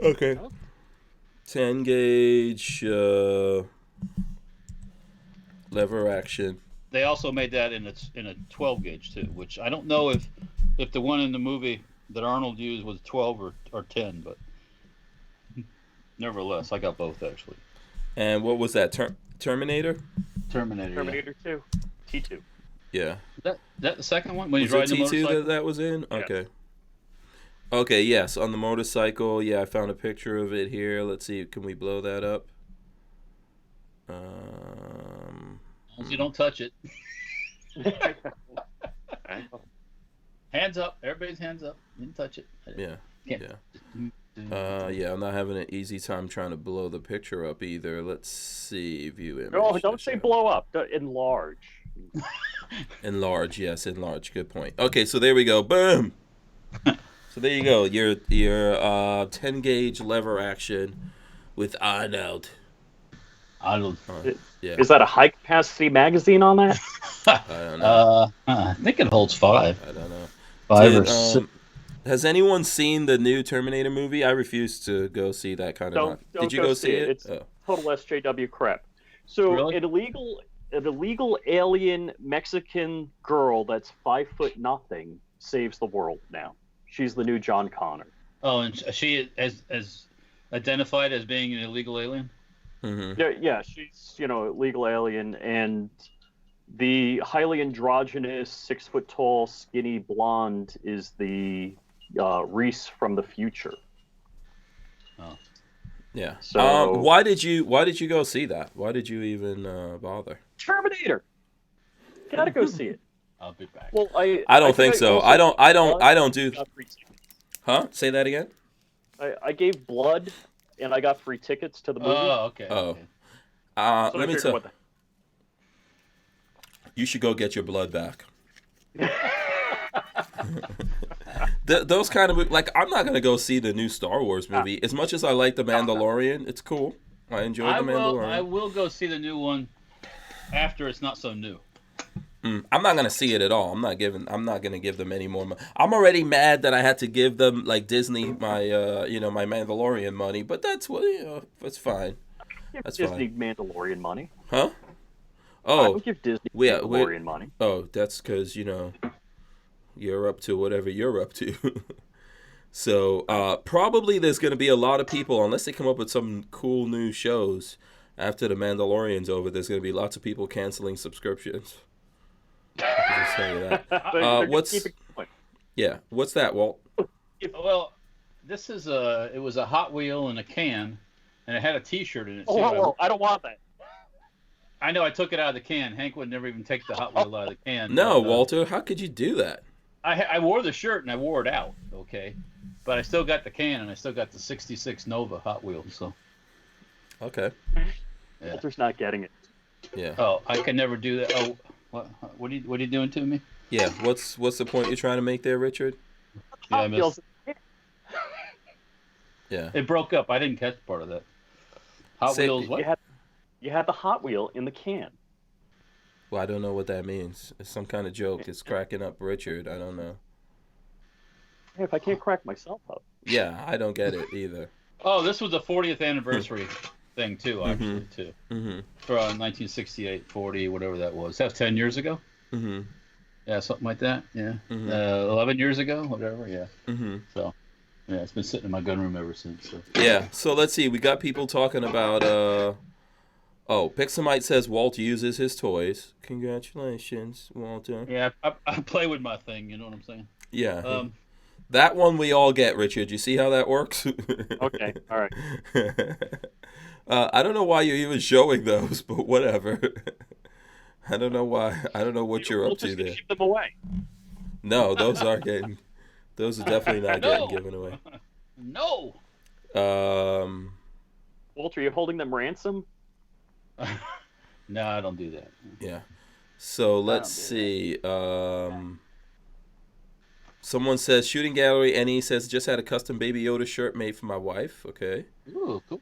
Okay. 10 gauge lever action. They also made that in a 12 gauge too, which I don't know if the one in the movie that Arnold used was 12 or 10, but nevertheless, I got both actually. And what was that? Terminator? Terminator 2. T2. Yeah. That the second one when Was he's it riding the T2 motorcycle? that was in? Yes. Okay. Okay, yes, on the motorcycle. Yeah, I found a picture of it here. Let's see, can we blow that up? As long as you don't touch it. Hands up. Everybody's hands up. You didn't touch it. Yeah. Can't. Yeah, I'm not having an easy time trying to blow the picture up either. Let's see, view image. Oh, don't say blow up. Enlarge. Enlarge, yes, enlarge. Good point. Okay, so there we go. Boom. So there you go. Your 10 gauge lever action with Arnold. Yeah. Is that a high capacity magazine on that? I don't know. I think it holds 5. I don't know. 5 or 6. Has anyone seen the new Terminator movie? I refuse to go see that kind of. Did you go see it? It's total SJW crap. So Really? an illegal alien Mexican girl that's 5'0" saves the world now. She's the new John Connor. Oh, and she is as identified as being an illegal alien? Mm-hmm. Yeah, she's illegal alien, and the highly androgynous, 6-foot-tall, skinny blonde is the Reese from the future. Oh. Yeah. So why did you go see that? Why did you even bother? Terminator. Gotta go see it. I'll be back. Well, I don't think so. I don't do. Huh? Say that again. I gave blood, and I got free tickets to the movie. Oh, okay. Oh. Okay. So Let me tell. You should go get your blood back. Those kind of like, I'm not gonna go see the new Star Wars movie. As much as I like The Mandalorian, it's cool. I enjoy The Mandalorian. I will go see the new one after it's not so new. I'm not gonna see it at all. I'm not gonna give them any more money. I'm already mad that I had to give them, like, Disney, my my Mandalorian money. But that's that's fine. That's Disney fine. Mandalorian money. Huh? I Oh, don't give Disney yeah, Mandalorian money. oh, that's because you're up to whatever you're up to. So probably there's gonna be a lot of people, unless they come up with some cool new shows after The Mandalorian's over. There's gonna be lots of people canceling subscriptions. I can just tell you that. What's that, Walt? Well, this is it was a Hot Wheel in a can, and it had a T-shirt in it too. Oh, I don't want that. I know I took it out of the can. Hank would never even take the Hot Wheel out of the can. No, but, Walter, how could you do that? I wore the shirt and I wore it out, okay, but I still got the can and I still got the '66 Nova Hot Wheel. So. Okay. Yeah. Walter's not getting it. Yeah. Oh, I can never do that. Oh, what are you doing to me? Yeah. What's the point you're trying to make there, Richard? Yeah, I Hot missed. Wheels. Yeah. It broke up. I didn't catch part of that. Hot Wheels. What? You had the Hot Wheel in the can. Well, I don't know what that means. It's some kind of joke. It's cracking up Richard. I don't know. Hey, if I can't crack myself up. Yeah, I don't get it either. Oh, this was the 40th anniversary thing too, actually, too. Mm-hmm. For 1968, 40, whatever that was. That's 10 years ago. Mm-hmm. Yeah, something like that. Yeah. Mm-hmm. 11 years ago, whatever. Yeah. Mm-hmm. So, Yeah, it's been sitting in my gun room ever since. So. Yeah. So let's see. We got people talking about. Pixamite says Walt uses his toys. Congratulations, Walter. Yeah, I play with my thing. You know what I'm saying? Yeah. That one we all get, Richard. You see how that works? Okay. All right. I don't know why you're even showing those, but whatever. I don't know why. I don't know what you're up to there. Keep them away. No, those are getting. Those are definitely not getting given away. No. Walter, you're holding them ransom? No, I don't do that. Yeah. So let's see. Someone says Shooting Gallery NE says just had a custom Baby Yoda shirt made for my wife. Okay. Ooh, cool.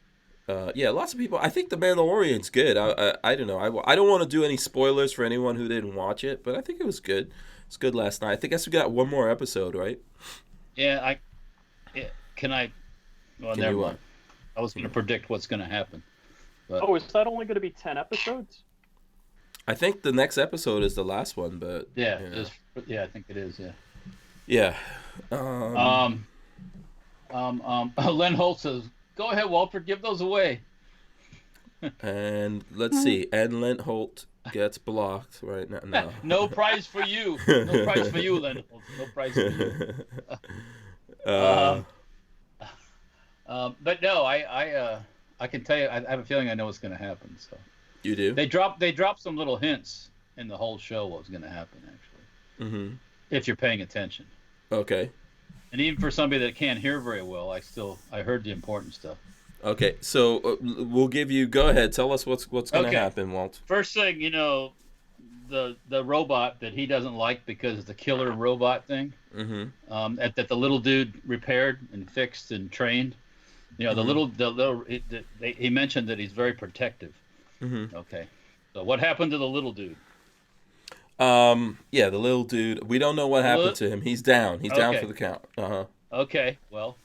Yeah, lots of people. I think The Mandalorian's good. I don't know. I don't want to do any spoilers for anyone who didn't watch it, but I think it was good. It's good last night. I guess we got one more episode, right? Yeah, can I? Well, Can never you, mind. I was going to predict what's going to happen. But, Oh, is that only going to be 10 episodes? I think the next episode is the last one, but yeah, I think it is. Yeah. yeah. Len Holt says, "Go ahead, Walter, give those away." And let's see. And Lent Holt gets blocked right now. No. No prize for you. No prize for you, Len Holt. No prize for you. But no, I can tell you, I have a feeling I know what's going to happen. So You do? they dropped some little hints in the whole show what was going to happen actually, Mm-hmm. if you're paying attention. Okay. And even for somebody that can't hear very well, I heard the important stuff. Okay. So we'll give you. Go ahead. Tell us what's going to happen, Walt. First thing, the robot that he doesn't like because it's the killer robot thing. Mm-hmm. That the little dude repaired and fixed and trained. He mentioned that he's very protective. Mm-hmm. Okay. So what happened to the little dude? Yeah, the little dude. We don't know what happened to him. He's down. He's down Okay. for the count. Uh-huh. Okay. Well,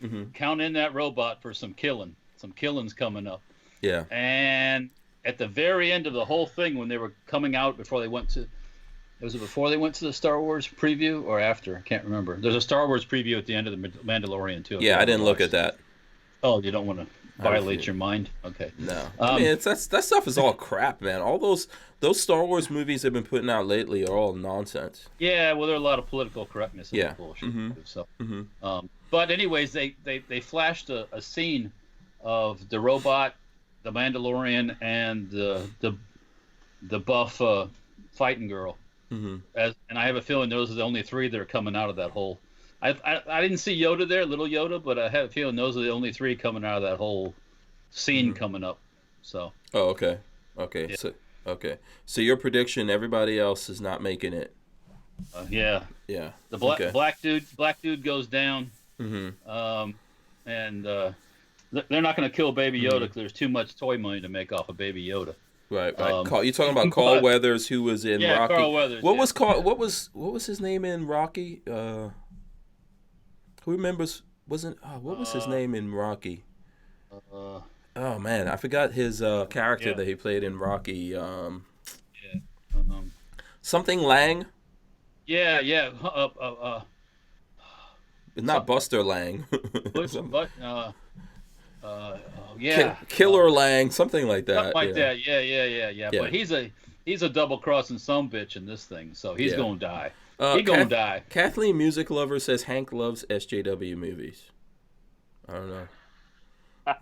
Mm-hmm. count in that robot for some killing. Some killing's coming up. Yeah. And at the very end of the whole thing, when they were coming out before they went to the Star Wars preview or after? I can't remember. There's a Star Wars preview at the end of the Mandalorian too. Yeah, I didn't look at that. Oh, you don't want to violate your mind? Okay. No. I mean, that stuff is all crap, man. All those Star Wars movies they've been putting out lately are all nonsense. Yeah, well, there are a lot of political correctness in Yeah. bullshit. Mm-hmm. So, Mm-hmm. but anyways, they flashed a scene of the robot, the Mandalorian, and the buff fighting girl. Mm-hmm. And I have a feeling those are the only three that are coming out of that whole. I didn't see Yoda there, little Yoda, but I have a feeling those are the only three coming out of that whole scene coming up. So. Oh, okay. Okay. Yeah. So your prediction, everybody else is not making it. Yeah. Yeah. The black dude goes down. Mm-hmm. And they're not going to kill Baby Yoda because there's too much toy money to make off of Baby Yoda. Right. You're talking about Carl Weathers, who was in Rocky. Carl Weathers. What was his name in Rocky? Who remembers? What was his name in Rocky? Oh man, I forgot his character that he played in Rocky. Something Lang. Yeah. Not Buster Lang. Killer Lang, something like that. Something like that. Yeah. But he's a double crossing sumbitch in this thing, so he's gonna die. He's gonna die. Kathleen Music Lover says Hank loves SJW movies. I don't know.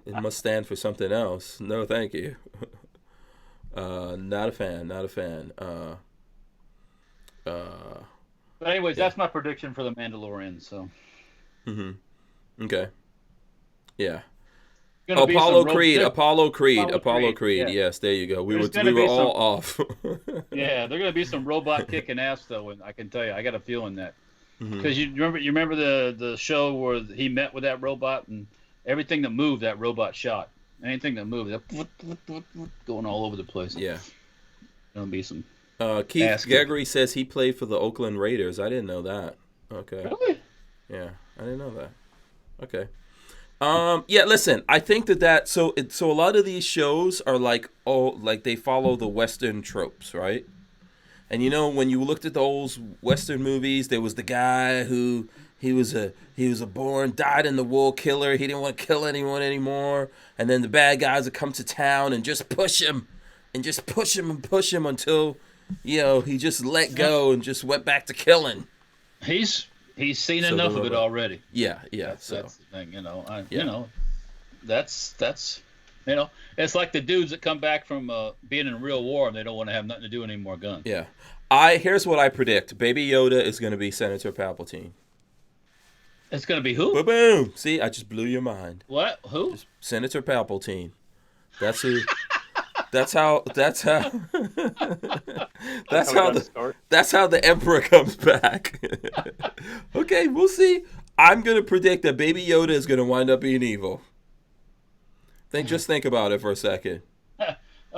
It must stand for something else. No, thank you. Not a fan. But anyways, that's my prediction for the Mandalorian. So. Okay. Yeah. Apollo Creed. Yeah. Yes, there you go. We were all off. Yeah, they're gonna be some robot kicking ass though, and I can tell you, I got a feeling that because you remember the show where he met with that robot and everything that moved, that robot shot. Anything that moved, going all over the place. Yeah. Gonna be some. Keith Gregory says he played for the Oakland Raiders. I didn't know that. Okay. Really? Yeah, I didn't know that. Okay. Yeah, listen, I think so a lot of these shows are like they follow the Western tropes, right? And when you looked at the old Western movies, there was the guy who he was a born dyed in the wool killer. He didn't want to kill anyone anymore. And then the bad guys would come to town and just push him until, he just let go and just went back to killing. He's seen enough of it already. Yeah. That's the thing, that's it's like the dudes that come back from being in real war and they don't want to have nothing to do anymore guns. Yeah. Here's what I predict. Baby Yoda is going to be Senator Palpatine. It's going to be who? Boom, boom. See, I just blew your mind. What? Who? Senator Palpatine. That's who. That's how that's how the Emperor comes back. Okay, we'll see. I'm going to predict that Baby Yoda is going to wind up being evil. Just think about it for a second.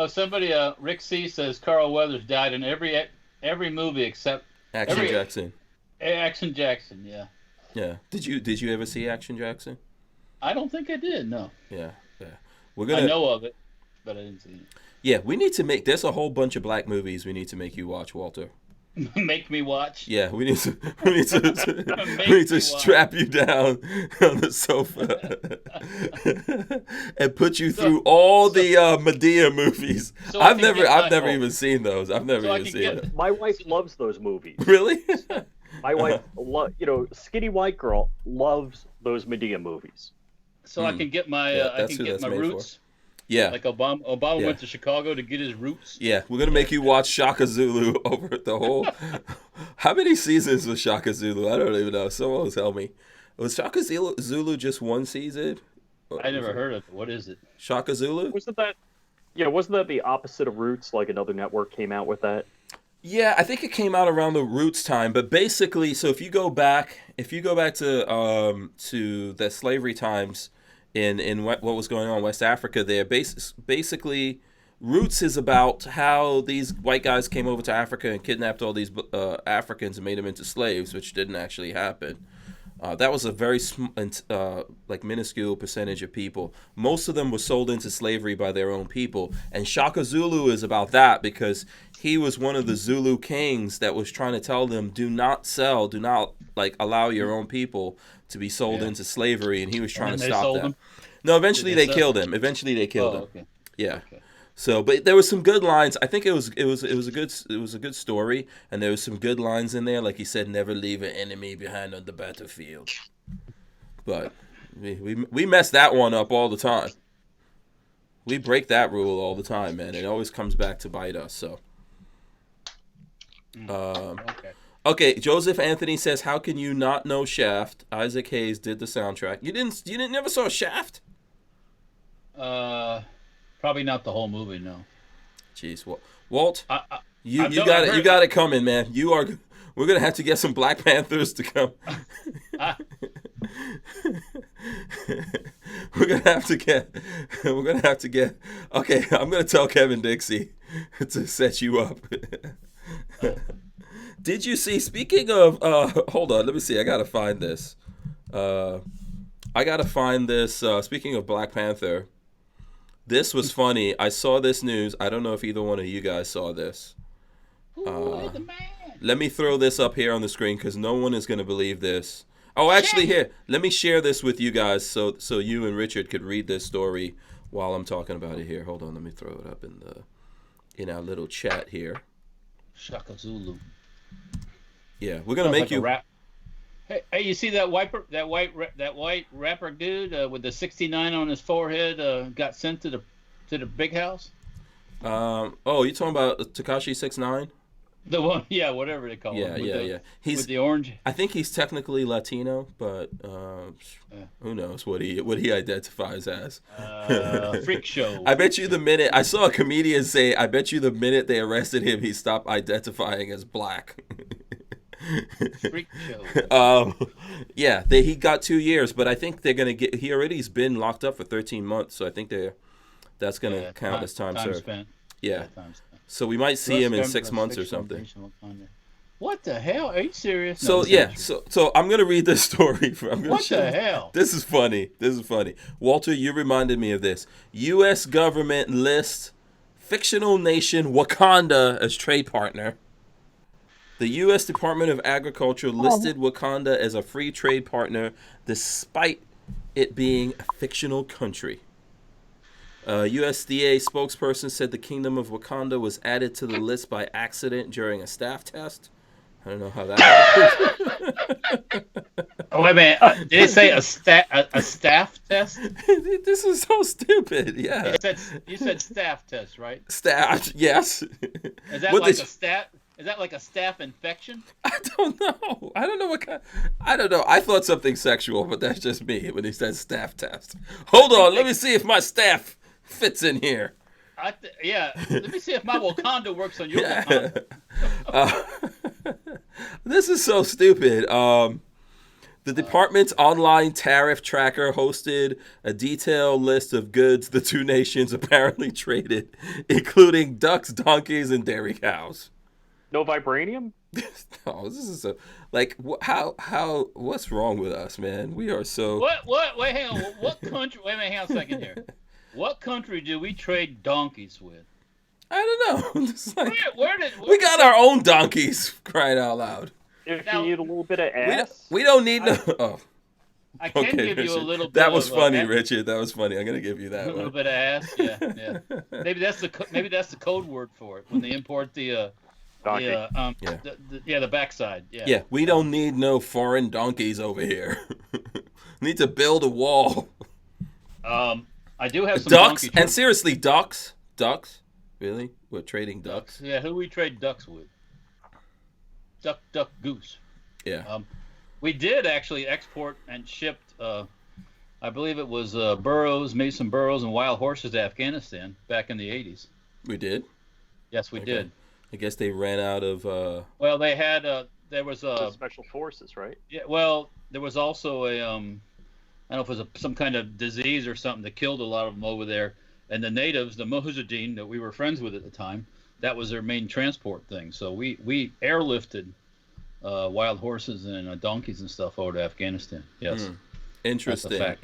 Somebody, Rick C says Carl Weathers died in every movie except Action Jackson. Action Jackson, yeah. Yeah. Did you ever see Action Jackson? I don't think I did. No. Yeah. I know of it, but I didn't see it. Yeah, we need to make. There's a whole bunch of black movies we need to make you watch, Walter. Make me watch. Yeah, we need to strap you down on the sofa and put you through all the Medea movies. I've never even seen those. I've never even seen them. My wife loves those movies. Really? My wife, skinny white girl loves those Medea movies. So I can get my my roots. Yeah. Like Obama went to Chicago to get his roots. Yeah, we're going to make you watch Shaka Zulu over the whole... How many seasons was Shaka Zulu? I don't even know. Someone will tell me. Was Shaka Zulu just one season? I never heard of it. What is it? Shaka Zulu? Wasn't that the opposite of Roots? Like another network came out with that? Yeah, I think it came out around the Roots time. But basically, so if you go back to the slavery times... In what was going on in West Africa there. Basically, Roots is about how these white guys came over to Africa and kidnapped all these Africans and made them into slaves, which didn't actually happen. That was a very minuscule percentage of people. Most of them were sold into slavery by their own people. And Shaka Zulu is about that because he was one of the Zulu kings that was trying to tell them, do not allow your own people to be sold into slavery, and he was trying to stop that. Him? No, eventually they killed him. Okay. Yeah. Okay. So, but there was some good lines. I think it was a good story, and there was some good lines in there. Like he said, "Never leave an enemy behind on the battlefield." But we mess that one up all the time. We break that rule all the time, man. It always comes back to bite us. So. Okay, Joseph Anthony says, "How can you not know Shaft? Isaac Hayes did the soundtrack. You never saw Shaft? Probably not the whole movie, no. Jeez, Walt, you got it coming, man. We're gonna have to get some Black Panthers to come. We're gonna have to get. Okay, I'm gonna tell Kevin Dixie to set you up. Did you see, speaking of, hold on, let me see, I gotta find this. Speaking of Black Panther, this was funny. I saw this news. I don't know if either one of you guys saw this. The man. Let me throw this up here on the screen because no one is gonna believe this. Oh, actually, here, let me share this with you guys so you and Richard could read this story while I'm talking about it here. Hold on, let me throw it up in our little chat here. Shaka Zulu. Yeah, we're gonna make you. Hey, you see that white rapper dude with the 69 on his forehead got sent to the big house? You talking about Tekashi 6ix9ine? The one, yeah, whatever they call him. Yeah. He's with the orange. I think he's technically Latino, but who knows what he identifies as? Freak show. I bet you I saw a comedian say, I bet you the minute they arrested him, he stopped identifying as black. Freak show. He got 2 years, but I think they're gonna get. He's been locked up for 13 months, so I think that's gonna count as time served. Spent. Yeah. So we might see him in 6 months or something. What the hell? Are you serious? So I'm gonna read this story. What the hell? This is funny. Walter, you reminded me of this. U.S. government lists fictional nation Wakanda as trade partner. The U.S. Department of Agriculture listed Wakanda as a free trade partner despite it being a fictional country. USDA spokesperson said the Kingdom of Wakanda was added to the list by accident during a staff test. I don't know how that happened. Oh, wait a minute. Did it say a staff test? This is so stupid. Yeah. You said staff test, right? Staff, yes. Is that like a staff? Is that like a staph infection? I don't know. I don't know what kind. I don't know. I thought something sexual, but that's just me when he said staff test. Hold on, let me see if my staff fits in here. Yeah, let me see if my Wakanda works on your Wakanda. This is so stupid. The department's online tariff tracker hosted a detailed list of goods the two nations apparently traded, including ducks, donkeys, and dairy cows. No vibranium? No, this is how what's wrong with us, man? We are so What wait, hang on. What country hang on a second here. What country do we trade donkeys with? I don't know. It's like, where we got our own donkeys, crying out loud. If you need a little bit of ass. We don't need no oh. I can give Richard. you a little bit. That was of, funny, Richard. That was funny. I'm gonna give you that a little one. bit of ass. Yeah. Maybe that's the code word for it when they import the Donkey. the backside. Yeah. Yeah, we don't need no foreign donkeys over here. We need to build a wall. I do have some Ducks donkey and seriously, ducks. Really? We're trading ducks. Yeah, who we trade ducks with? Duck, goose. Yeah. We did actually export and shipped. I believe it was burros, maybe some burros and wild horses to Afghanistan back in the 80s. We did. Yes, we did. I guess they ran out of. Well, they had there was a special forces, right? Yeah. Well, there was also a I don't know if it was some kind of disease or something that killed a lot of them over there. And the natives, the Mujahideen that we were friends with at the time, that was their main transport thing. So we airlifted wild horses and donkeys and stuff over to Afghanistan. Yes. Interesting.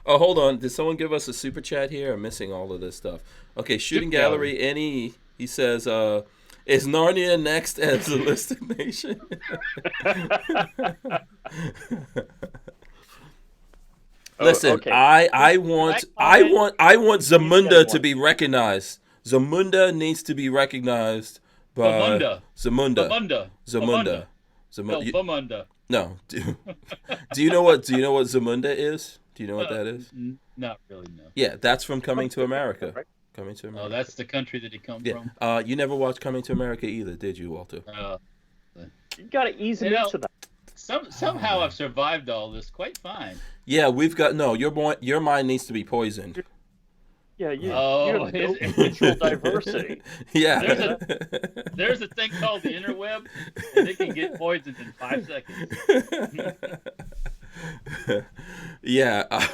Oh, hold on. Did someone give us a super chat here? I'm missing all of this stuff. Okay, Shooting Gallery. He says, is Narnia next as a listed nation? Listen, okay. I want Zamunda to be recognized. Zamunda needs to be recognized by Zamunda. No. Do you know what Zamunda is? Do you know what that is? Not really, no. Yeah, that's from Coming to America. Coming to America. Oh, that's the country that he come from? You never watched Coming to America either, did you, Walter? You got to ease into that. Somehow I've survived all this quite fine. Yeah, we've got your mind needs to be poisoned. Yeah, you have no cultural diversity. Yeah. There's a thing called the interweb, and it can get poisoned in 5 seconds. Yeah.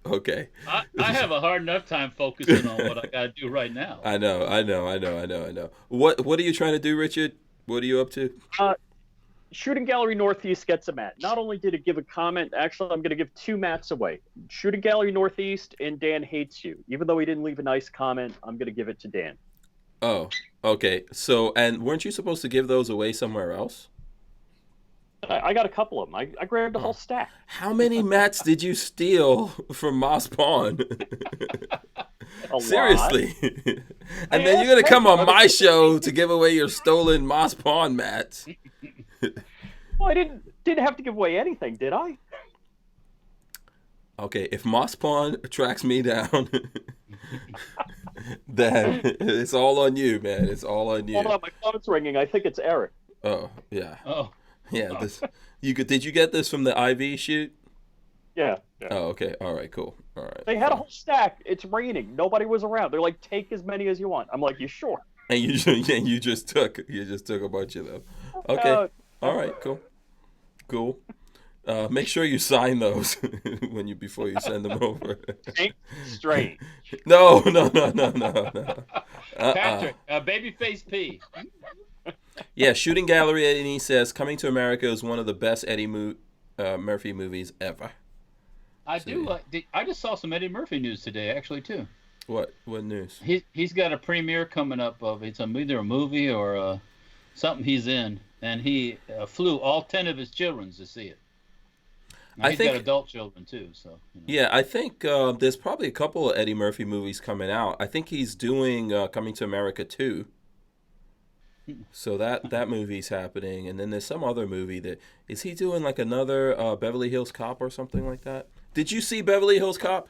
Okay. I have a hard enough time focusing on what I got to do right now. I know. What are you trying to do, Richard? What are you up to? Shooting Gallery Northeast gets a mat. Not only did it give a comment, actually, I'm going to give 2 mats away. Shooting Gallery Northeast and Dan Hates You. Even though he didn't leave a nice comment, I'm going to give it to Dan. Oh, okay. So, and weren't you supposed to give those away somewhere else? I got a couple of them. I grabbed a whole stack. How many mats did you steal from Moss Pawn? Seriously. And then you're going to come on my show to give away your stolen Moss Pawn mats. Well, I didn't have to give away anything, did I? Okay, if Moss Pawn tracks me down, then it's all on you, man. It's all on you. Hold on, my phone's ringing. I think it's Eric. Oh, yeah. Oh. Yeah, did you get this from the IV shoot? Yeah. Oh, okay. All right, cool. All right. They had a whole stack. It's raining. Nobody was around. They're like, take as many as you want. I'm like, you sure? And you just took a bunch of them. Okay. All right, cool. Make sure you sign those before you send them over. Strange. No. Patrick, Babyface P. Yeah, Shooting Gallery, and he says, Coming to America is one of the best Eddie Murphy movies ever. I just saw some Eddie Murphy news today, actually, too. What news? He's got a premiere coming up of it's either a movie or something he's in, and he flew all 10 of his children to see it. Now, he's got adult children too, so. Yeah, I think there's probably a couple of Eddie Murphy movies coming out. I think he's doing Coming to America 2. So that movie's happening, and then there's some other movie that is he doing like another Beverly Hills Cop or something like that. Did you see Beverly Hills Cop?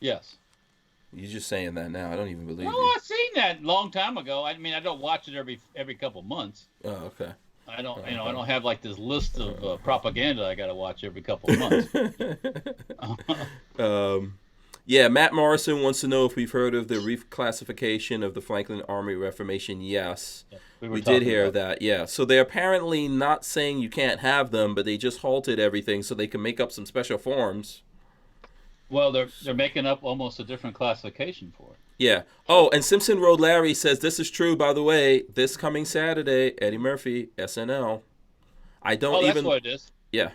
Yes. You're just saying that now. I don't even believe No, you. I've seen that a long time ago. I mean, I don't watch it every couple months. Oh, okay. I don't, I don't have like this list of propaganda I got to watch every couple of months. Yeah, Matt Morrison wants to know if we've heard of the reclassification of the Franklin Armory Reformation. Yes, we did hear that. Yeah, so they're apparently not saying you can't have them, but they just halted everything so they can make up some special forms. Well, they're making up almost a different classification for it. Yeah. Oh, and Simpson Road Larry says this is true. By the way, this coming Saturday, Eddie Murphy, SNL. That's what it is. Yeah.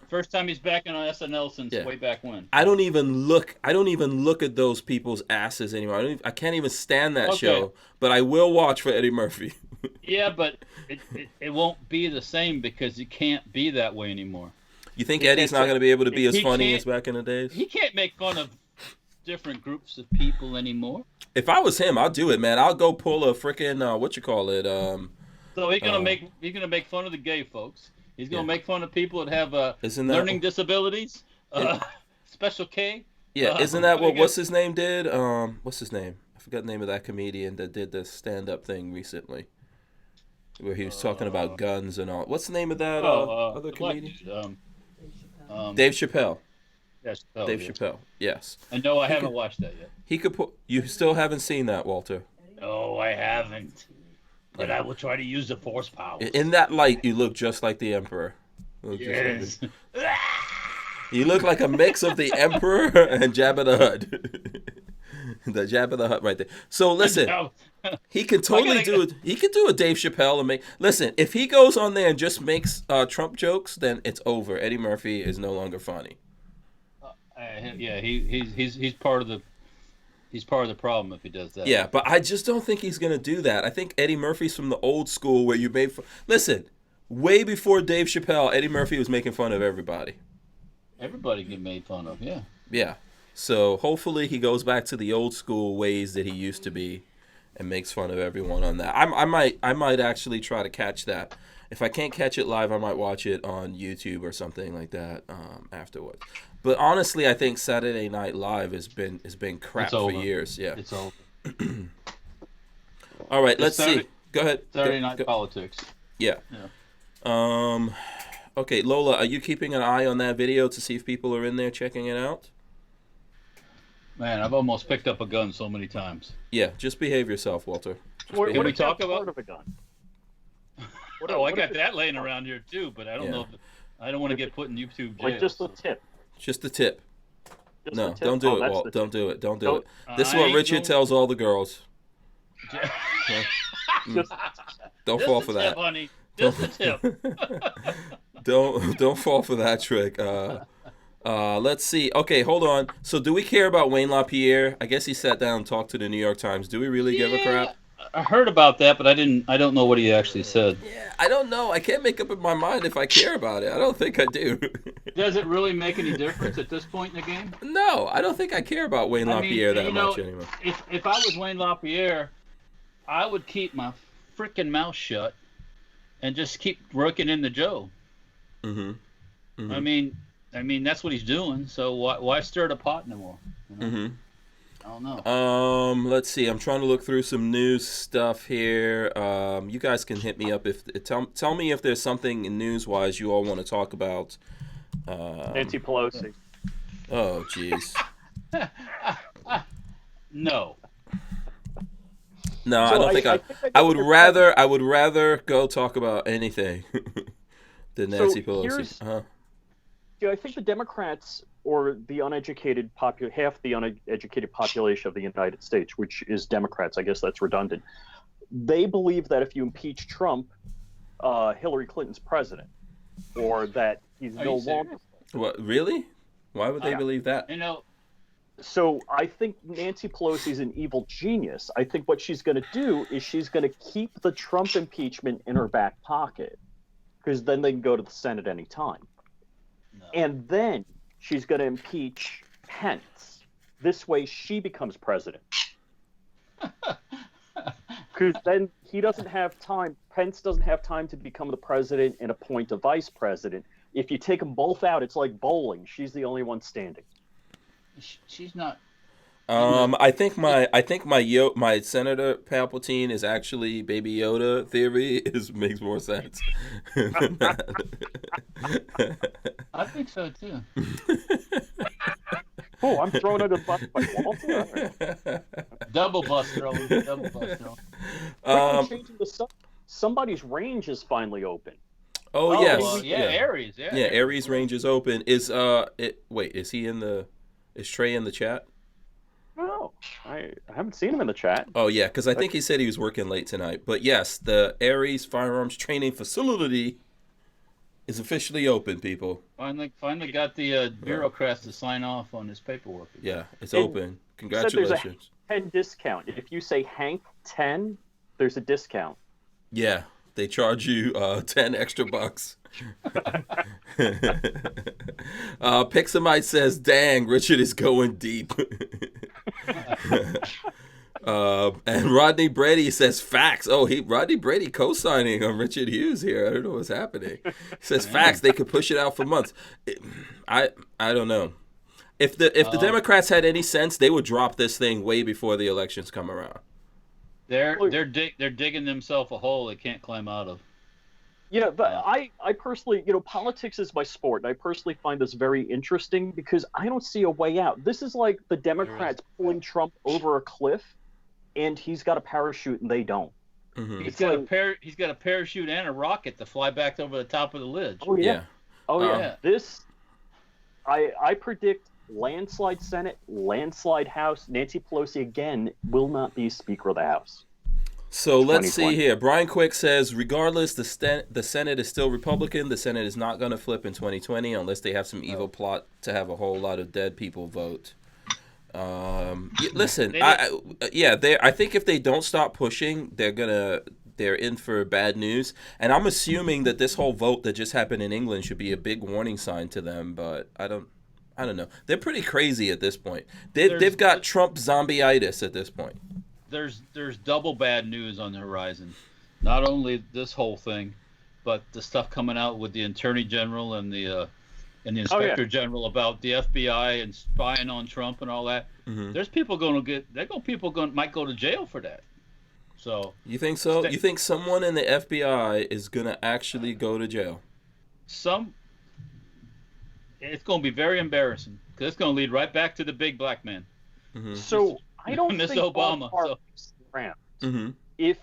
First time he's back on SNL since way back when. I don't even look at those people's asses anymore. I can't even stand that show. But I will watch for Eddie Murphy. Yeah, but it won't be the same because you can't be that way anymore. You think Eddie's not going to be able to be as funny as back in the days? He can't make fun of different groups of people anymore. If I was him, I'll do it, man. I'll go pull a freaking So he's gonna make fun of the gay folks. He's gonna make fun of people that have learning disabilities, special K. Yeah, isn't that what's his name did? What's his name? I forgot the name of that comedian that did the stand-up thing recently, where he was talking about guns and all. What's the name of that other comedian? Dave Chappelle. Yes, Dave Chappelle. Yes. And no, I haven't watched that yet. He could put. You still haven't seen that, Walter? No, I haven't. But I will try to use the force power. In that light, you look just like the Emperor. Yes. You look like a mix of the Emperor and Jabba the Hutt. The Jabba the Hutt right there. So listen, he can totally do it. He can do a Dave Chappelle and make. Listen, if he goes on there and just makes Trump jokes, then it's over. Eddie Murphy is no longer funny. Yeah, he's part of the. He's part of the problem if he does that. Yeah, but I just don't think he's going to do that. I think Eddie Murphy's from the old school where you made fun. Listen, way before Dave Chappelle, Eddie Murphy was making fun of everybody. Everybody get made fun of, yeah. Yeah. So hopefully he goes back to the old school ways that he used to be and makes fun of everyone on that. I might actually try to catch that. If I can't catch it live, I might watch it on YouTube or something like that afterwards. But honestly, I think Saturday Night Live has been crap for years. Yeah, it's over. All right, let's see. Go ahead. Saturday Night Politics. Yeah. Okay, Lola, are you keeping an eye on that video to see if people are in there checking it out? Man, I've almost picked up a gun so many times. Yeah, just behave yourself, Walter. What Can we talk about part of a gun? I got that laying around here too, but I don't know. I don't want to get put in YouTube jail. Like just the tip. Just the tip. Just No, the tip? don't do Oh, it, Walt. Don't do it. Don't do it. Don't- This is I what ain't Richard going- tells all the girls. Just- Don't Just fall the for tip, that. honey. Just the tip. Don't fall for that trick. Let's see. Okay, hold on. So do we care about Wayne LaPierre? I guess he sat down and talked to the New York Times. Do we really give a crap? I heard about that, but I don't know what he actually said. Yeah, I don't know. I can't make up in my mind if I care about it. I don't think I do. Does it really make any difference at this point in the game? No, I don't think I care about Wayne LaPierre that much anymore. If I was Wayne LaPierre, I would keep my freaking mouth shut and just keep working in the Joe. Mm-hmm. I mean that's what he's doing. So why stir the pot anymore? You know? Mm-hmm. I don't know. Let's see. I'm trying to look through some news stuff here. You guys can hit me up if tell me if there's something news-wise you all want to talk about. Nancy Pelosi. Oh, jeez. No. No, So I don't think I would rather go talk about anything than Nancy Pelosi. I think the Democrats, or the uneducated half the uneducated population of the United States, which is Democrats, I guess that's redundant, they believe that if you impeach Trump, Hillary Clinton's president, or that he's no longer. What, really? Why would they believe that? You know, So I think Nancy Pelosi's an evil genius. I think what she's going to do is she's going to keep the Trump impeachment in her back pocket, because then they can go to the Senate anytime. No. And then she's going to impeach Pence. This way she becomes president. Because then he doesn't have time, Pence doesn't have time to become the president and appoint a vice president. If you take them both out, it's like bowling. She's the only one standing. She's not. I think my Senator Palpatine is actually Baby Yoda theory makes more sense. I think so too. Oh, I'm thrown under the bus by Walther. Double bus throwing. Double bus throwing. Somebody's range is finally open. Oh yes, yeah, Aries. Yeah, Aries range is open. Is Trey in the chat? No, I haven't seen him in the chat. Oh yeah, because I think he said he was working late tonight. But yes, the Aries Firearms Training Facility is officially open, people. Finally got the bureaucrats to sign off on his paperwork. Yeah, it's open. Congratulations. There's a 10 discount. If you say Hank 10, there's a discount. Yeah, they charge you 10 extra bucks. Pixamite says, "Dang, Richard is going deep." And Rodney Brady says, "Facts." Oh, Rodney Brady co-signing on Richard Hughes here. I don't know what's happening. He says, "Facts." They could push it out for months. I don't know. If the Democrats had any sense, they would drop this thing way before the elections come around. They're digging themselves a hole they can't climb out of. Yeah, but I personally, politics is my sport, and I personally find this very interesting because I don't see a way out. This is like the Democrats pulling Trump over a cliff, and he's got a parachute and they don't. Mm-hmm. He's got a parachute and a rocket to fly back over the top of the ledge. Oh yeah. Oh yeah. I predict landslide Senate, landslide House. Nancy Pelosi again will not be Speaker of the House. So let's see here. Brian Quick says, regardless, the Senate is still Republican. The Senate is not going to flip in 2020 unless they have some evil plot to have a whole lot of dead people vote. Listen, I think if they don't stop pushing, they're in for bad news. And I'm assuming that this whole vote that just happened in England should be a big warning sign to them. But I don't know. They're pretty crazy at this point. They've got Trump zombie-itis at this point. There's double bad news on the horizon. Not only this whole thing, but the stuff coming out with the Attorney General and the Inspector General about the FBI and spying on Trump and all that. Mm-hmm. There's people might go to jail for that. So you think so? You think someone in the FBI is gonna actually go to jail? It's gonna be very embarrassing because it's gonna lead right back to the big black man. Mm-hmm. So I don't Miss think Obama. Around. Mm-hmm. If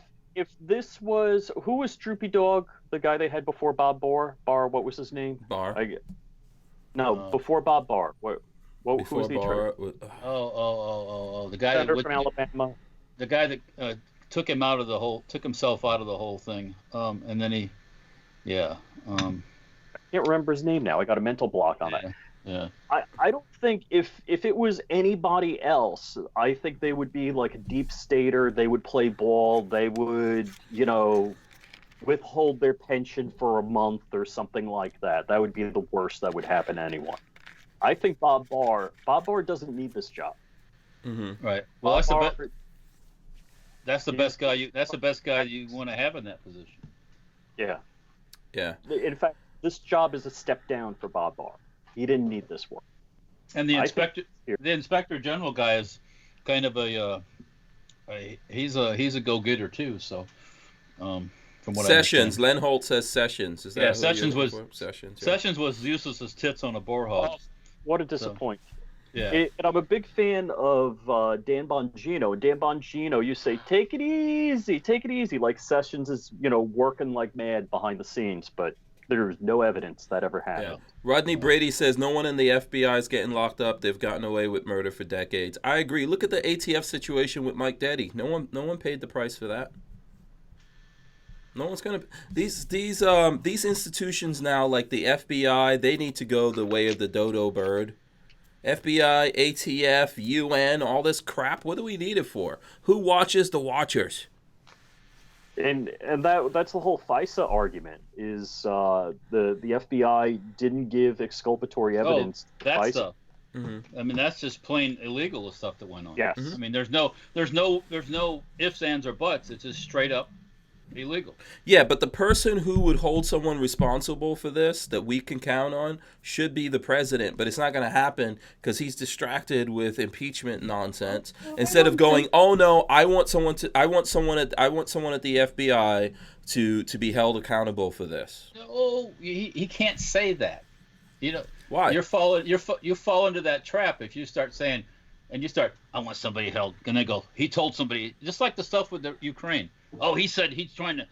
this was who was Droopy Dog, the guy they had before Bob Barr? What was his name? Barr. Before Bob Barr. Who was the attorney? The guy Senator from Alabama. The guy that took himself out of the whole thing. And then I can't remember his name now. I got a mental block on that. Yeah. I don't think if it was anybody else, I think they would be like a deep stater. They would play ball. They would, withhold their pension for a month or something like that. That would be the worst that would happen to anyone. I think Bob Barr doesn't need this job. Mm-hmm. Right. Well, that's the best guy. That's the best guy you want to have in that position. Yeah. Yeah. In fact, this job is a step down for Bob Barr. He didn't need this work. And the Inspector General guy is kind of he's a go-getter too. So, from what Sessions, Len Holt says Sessions. Is that Sessions was Sessions? Yeah. Sessions was useless as tits on a boar hog. Oh, what a disappointment. Yeah. And I'm a big fan of Dan Bongino. Dan Bongino, you say, take it easy. Like Sessions is, working like mad behind the scenes, but there's no evidence that ever happened. Yeah. Rodney Brady says no one in the FBI is getting locked up. They've gotten away with murder for decades. I agree. Look at the ATF situation with Mike Deddy. No one paid the price for that. No one's gonna. These institutions now, like the FBI, they need to go the way of the dodo bird. FBI, ATF, UN, all this crap. What do we need it for? Who watches the watchers? And that's the whole FISA argument is the FBI didn't give exculpatory evidence. That FISA. stuff. I mean, that's just plain illegal stuff that went on. Yes. I mean, there's no ifs, ands, or buts. It's just straight up illegal. Yeah, but the person who would hold someone responsible for this that we can count on should be the president, but it's not going to happen because he's distracted with impeachment nonsense instead of going, "Oh no, I want someone at the FBI to be held accountable for this." Oh, he can't say that. You know why? You fall into that trap if you start saying, and you start, "I want somebody held," and they go, "He told somebody," just like the stuff with the Ukraine. Oh, he said he's trying to,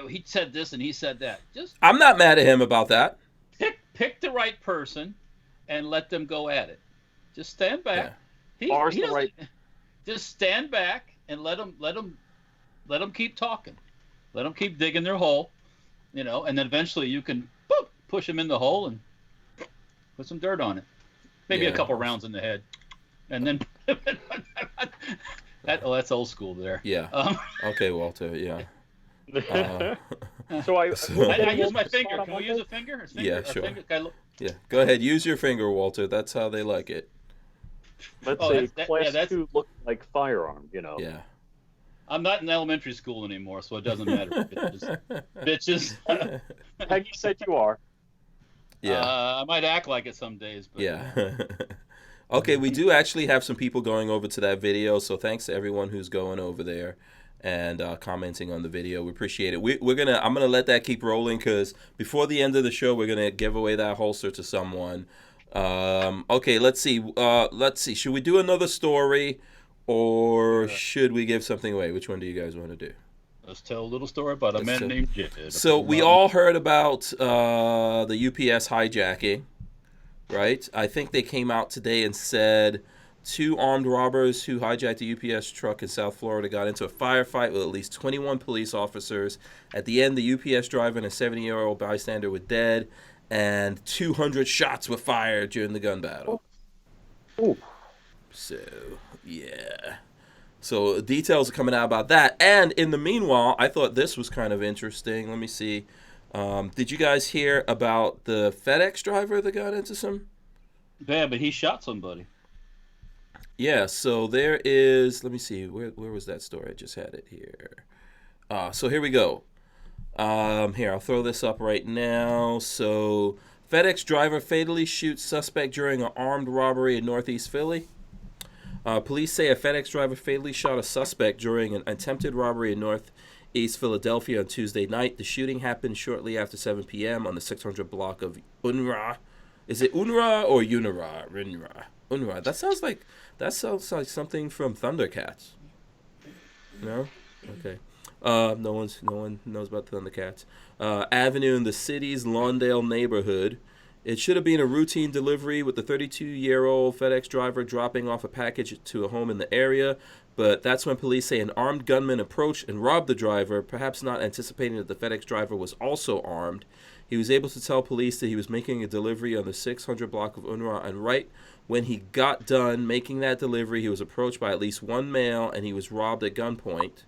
he said this and he said that. Just I'm not mad at him about that. Pick the right person and let them go at it. Just stand back. Yeah. Just stand back and let them keep talking. Let them keep digging their hole, and then eventually you can push them in the hole and put some dirt on it. Maybe a couple rounds in the head, and then that's old school there. Yeah. Okay, Walter. Yeah. So I use my finger. Can we use a finger? Yeah, sure. Yeah, go ahead. Use your finger, Walter. That's how they like it. Let's say class 2 look like firearm. Yeah. I'm not in elementary school anymore, so it doesn't matter. Bitches. Peggy said you are. Yeah. I might act like it some days. But, yeah. Okay, we do actually have some people going over to that video, so thanks to everyone who's going over there and commenting on the video. We appreciate it. I'm gonna let that keep rolling because before the end of the show, we're gonna give away that holster to someone. Okay, let's see. Should we do another story, or should we give something away? Which one do you guys want to do? Let's tell a little story about a man named Jed. So we all heard about the UPS hijacking, right? I think they came out today and said 2 armed robbers who hijacked a UPS truck in South Florida got into a firefight with at least 21 police officers. At the end, the UPS driver and a 70-year-old bystander were dead, and 200 shots were fired during the gun battle. Ooh. So, yeah. So details are coming out about that. And in the meanwhile, I thought this was kind of interesting. Let me see. Did you guys hear about the FedEx driver that got into some? Yeah, but he shot somebody. Yeah, so there is, let me see, where was that story? I just had it here. So here we go. Here, I'll throw this up right now. So FedEx driver fatally shoots suspect during an armed robbery in Northeast Philly. Police say a FedEx driver fatally shot a suspect during an attempted robbery in Northeast Philadelphia on Tuesday night. The shooting happened shortly after 7 p.m. on the 600 block of Unra. Is it Unra or Unra? Unra. That sounds like something from Thundercats. No? Okay. No one knows about Thundercats. Avenue in the city's Lawndale neighborhood. It should have been a routine delivery with the 32-year-old FedEx driver dropping off a package to a home in the area, but that's when police say an armed gunman approached and robbed the driver, perhaps not anticipating that the FedEx driver was also armed. He was able to tell police that he was making a delivery on the 600 block of Unra, and right when he got done making that delivery, he was approached by at least one male, and he was robbed at gunpoint.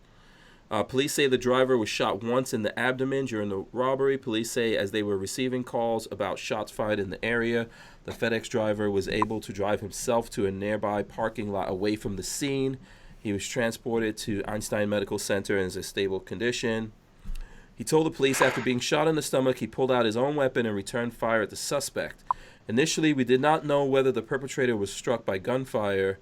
Police say the driver was shot once in the abdomen during the robbery. Police say as they were receiving calls about shots fired in the area, the FedEx driver was able to drive himself to a nearby parking lot away from the scene. He was transported to Einstein Medical Center and is in stable condition. He told the police after being shot in the stomach, he pulled out his own weapon and returned fire at the suspect. Initially, we did not know whether the perpetrator was struck by gunfire.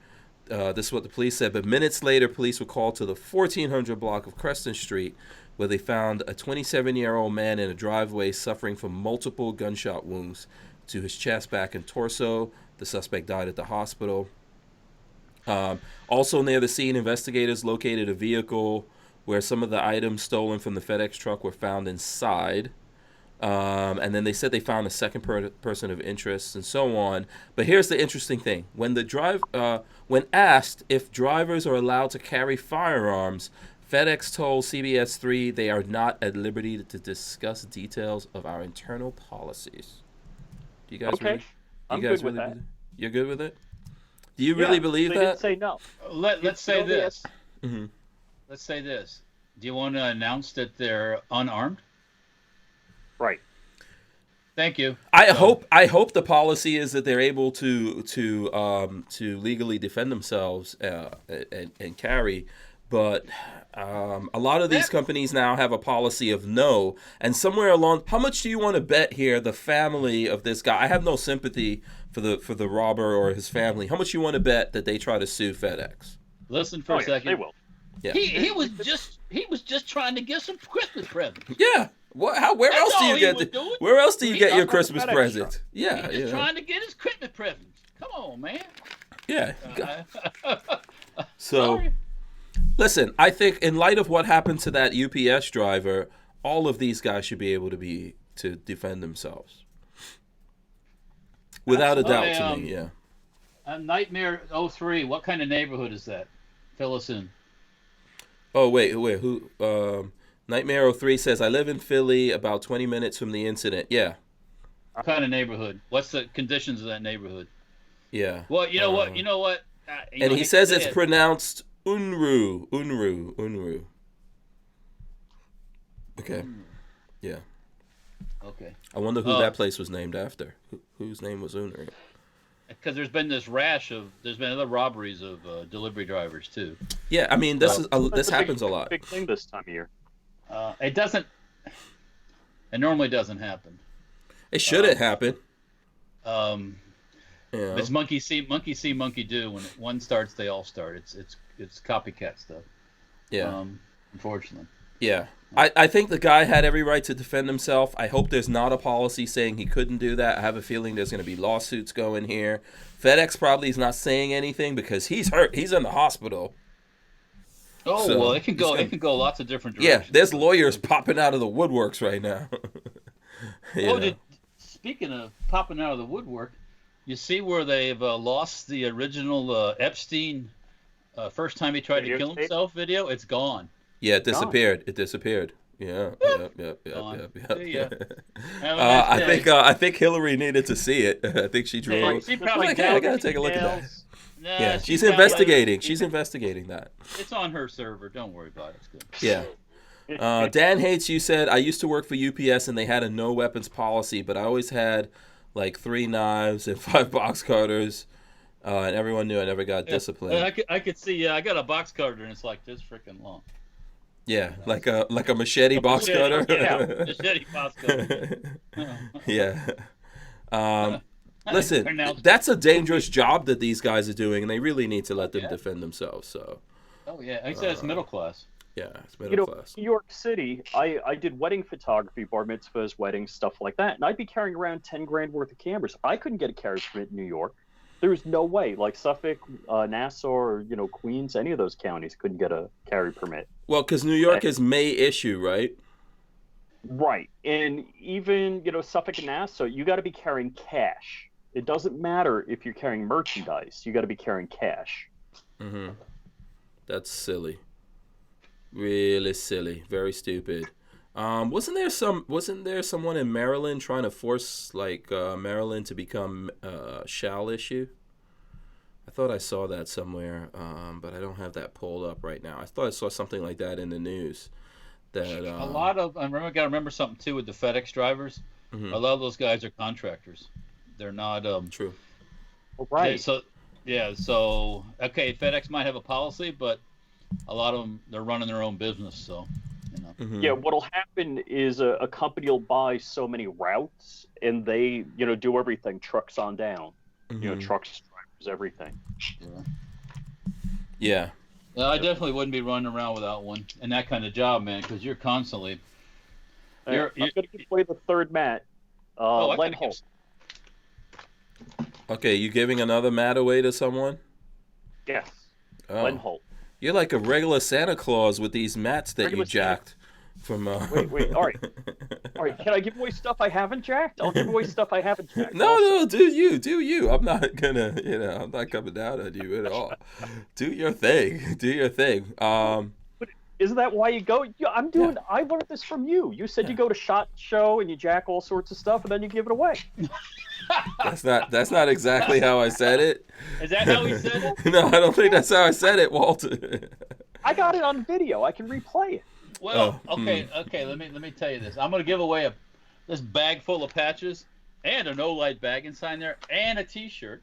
This is what the police said, but minutes later, police were called to the 1400 block of Creston Street, where they found a 27-year-old man in a driveway suffering from multiple gunshot wounds to his chest, back, and torso. The suspect died at the hospital. Also near the scene, investigators located a vehicle where some of the items stolen from the FedEx truck were found inside. And then they said they found a second person of interest and so on. But here's the interesting thing. When asked if drivers are allowed to carry firearms, FedEx told CBS 3 they are not at liberty to discuss details of our internal policies. Do you guys okay. I'm good with that. You're good with it? Do you really believe they that? didn't say no. Let's say this. Mm-hmm. Let's say this. Do you want to announce that they're unarmed? Right. Thank you. I hope the policy is that they're able to legally defend themselves and carry, but a lot of these companies now have a policy of no. And somewhere along, how much do you want to bet here? The family of this guy, I have no sympathy for the robber or his family. How much you want to bet that they try to sue FedEx? Listen for a second. They will. Yeah. He was just trying to get some Christmas presents. Yeah. What? Where else do you get? Where else do you get your Christmas present? Yeah. He's just trying to get his Christmas presents. Come on, man. Yeah. So, Sorry. listen. I think in light of what happened to that UPS driver, all of these guys should be able to defend themselves. Without a doubt, to me. Yeah. Nightmare 03. What kind of neighborhood is that? Fill us in. Oh wait. Who? Nightmare 03 says, I live in Philly, about 20 minutes from the incident. Yeah. What kind of neighborhood? What's the conditions of that neighborhood? Yeah. Well, you know what? And he says it's pronounced Unru. Okay. Yeah. Okay. I wonder who that place was named after. Whose name was Unru? Because there's been other robberies of delivery drivers too. Yeah, I mean, this happens a lot. Big thing this time of year. It normally doesn't happen. It shouldn't happen. It's monkey see, monkey do. When one starts, they all start. It's copycat stuff. Yeah. Unfortunately. Yeah. I think the guy had every right to defend himself. I hope there's not a policy saying he couldn't do that. I have a feeling there's going to be lawsuits going here. FedEx probably is not saying anything because he's hurt. He's in the hospital. Oh, So, well, it can go lots of different directions. Yeah, there's lawyers popping out of the woodworks right now. Speaking of popping out of the woodwork, you see where they've lost the original Epstein first time he tried to kill himself video? It's gone. Yeah, it disappeared. It disappeared. Yeah. Yep. I think Hillary needed to see it. I think she drove. She probably I gotta take a look at that. Nah, Yeah, she's investigating. She's investigating that. It's on her server. Don't worry about it. It's good. Yeah. Dan Hates, you said, I used to work for UPS and they had a no weapons policy, but I always had like 3 knives and 5 box cutters, and everyone knew I never got disciplined. I could see. I got a box cutter and it's like this freaking long. Yeah, like a machete box cutter. Yeah, machete box cutter. Yeah. Listen, that's a dangerous job that these guys are doing, and they really need to let them defend themselves. So. Oh yeah, I said it's middle class. Yeah, it's middle class. New York City, I did wedding photography, bar mitzvahs, weddings, stuff like that, and I'd be carrying around 10 grand worth of cameras. I couldn't get a carry permit in New York. There was no way. Like Suffolk, Nassau, or Queens, any of those counties couldn't get a carry permit. Well, because New York is May issue, right? Right, and even Suffolk and Nassau, you got to be carrying cash. It doesn't matter if you're carrying merchandise. You got to be carrying cash. Mm-hmm. That's silly. Really silly. Very stupid. Wasn't there someone in Maryland trying to force Maryland to become shall issue? I thought I saw that somewhere, but I don't have that pulled up right now. I thought I saw something like that in the news. That a lot of got to remember something too with the FedEx drivers. Mm-hmm. A lot of those guys are contractors. They're not true. Right. So okay, FedEx might have a policy, but a lot of them, they're running their own business, so Mm-hmm. Yeah, what'll happen is a company will buy so many routes, and they do everything trucks on down. Mm-hmm. Trucks, drivers, everything. Yeah. I definitely wouldn't be running around without one in that kind of job, man, because you're constantly. I'm going to give away the third mat. Len Holt. Okay, you giving another mat away to someone? Yes. Oh. Len Holt. You're like a regular Santa Claus with these mats that you jacked from. Wait. All right. Can I give away stuff I haven't jacked? I'll give away stuff I haven't jacked. No, do you. I'm not gonna, I'm not coming down on you at all. Do your thing. Isn't that why you go? Yeah, I'm doing. I learned this from you. You said you go to SHOT Show and you jack all sorts of stuff, and then you give it away. That's not exactly how I said it. Is that how he said it? No, I don't think that's how I said it, Walter. I got it on video. I can replay it. Well, okay. Let me tell you this. I'm gonna give away this bag full of patches and a no-light bag inside there and a T-shirt.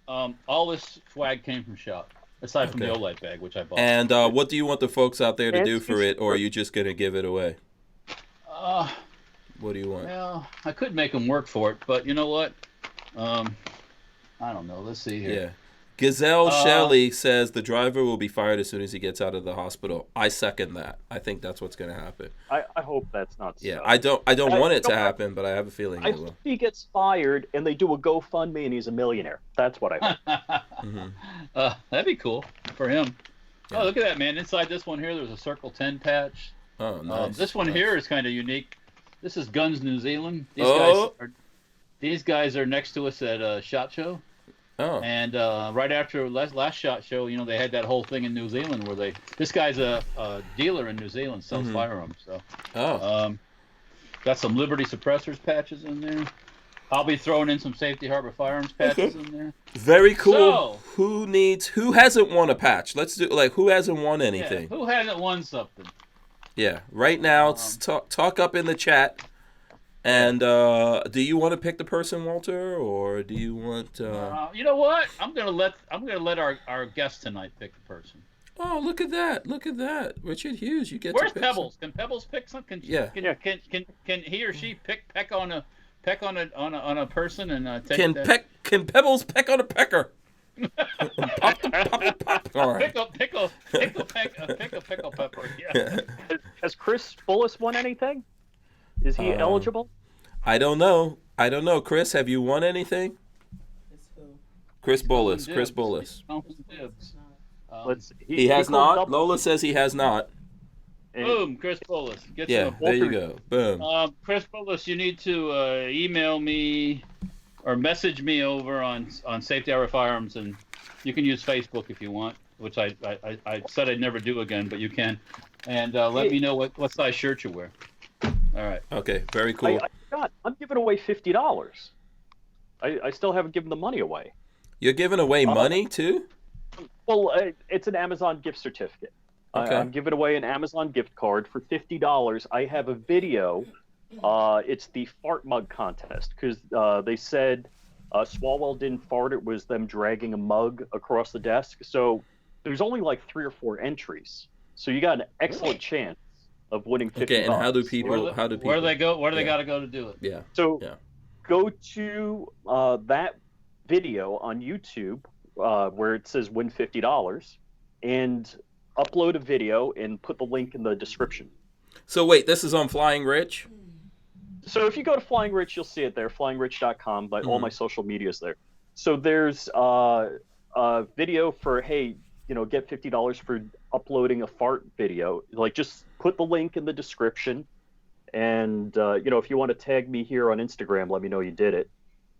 All this swag came from SHOT. Aside from the OLED bag, which I bought. And what do you want the folks out there to do for it, or are you just going to give it away? What do you want? Well, I could make them work for it, but you know what? I don't know. Let's see here. Yeah. Gazelle Shelley says the driver will be fired as soon as he gets out of the hospital. I second that. I think that's what's going to happen. I hope that's not so. Yeah, I don't want it to happen, but I have a feeling it will. I hope he gets fired and they do a GoFundMe and he's a millionaire. That's what I hope. That'd be cool for him. Yeah. Oh, look at that, man. Inside this one here, there's a Circle 10 patch. Oh, nice. This one here is kind of unique. This is Guns New Zealand. These guys are next to us at SHOT Show. Oh. And right after last SHOT Show, you know, they had that whole thing in New Zealand where this guy's a dealer in New Zealand, sells firearms. So, got some Liberty Suppressors patches in there. I'll be throwing in some Safety Harbor Firearms patches in there. Very cool. So, who hasn't won a patch? Let's do who hasn't won anything? Yeah, who hasn't won something? Yeah, right now, talk up in the chat. And do you want to pick the person, Walter, or do you want? You know what? I'm gonna let our guest tonight pick the person. Oh, look at that! Look at that, Richard Hughes. You get. Where's to pick Pebbles? Can Pebbles pick something? Can he or she peck on a person and take that? Can Pebbles peck on a pecker? Pop. All right. Pickle pepper. Yeah. Has Chris Bullis won anything? Is he eligible? I don't know. Chris, have you won anything? Chris Bullis. Let's see. He has not. Lola says he has not. Boom, Chris Bullis. There you go. Boom. Chris Bullis, you need to email me or message me over on Safety Harbor Firearms, and you can use Facebook if you want, which I said I'd never do again, but you can. And let me know what size shirt you wear. All right. Okay, very cool. I'm giving away $50. I still haven't given the money away. You're giving away money too? Well, it's an Amazon gift certificate. Okay. I'm giving away an Amazon gift card for $50. I have a video. It's the fart mug contest because they said Swalwell didn't fart. It was them dragging a mug across the desk. So there's only like 3 or 4 entries. So you got an excellent chance of winning $50. Okay, and how do people? Where do they go? Where do they got to go to do it? Yeah. So go to that video on YouTube where it says win $50 and upload a video and put the link in the description. So wait, this is on FlyingRich? So if you go to FlyingRich, you'll see it there, flyingrich.com, but all my social media is there. So there's a video for, hey, get $50 for uploading a fart video. Like, just put the link in the description. And, if you want to tag me here on Instagram, let me know you did it.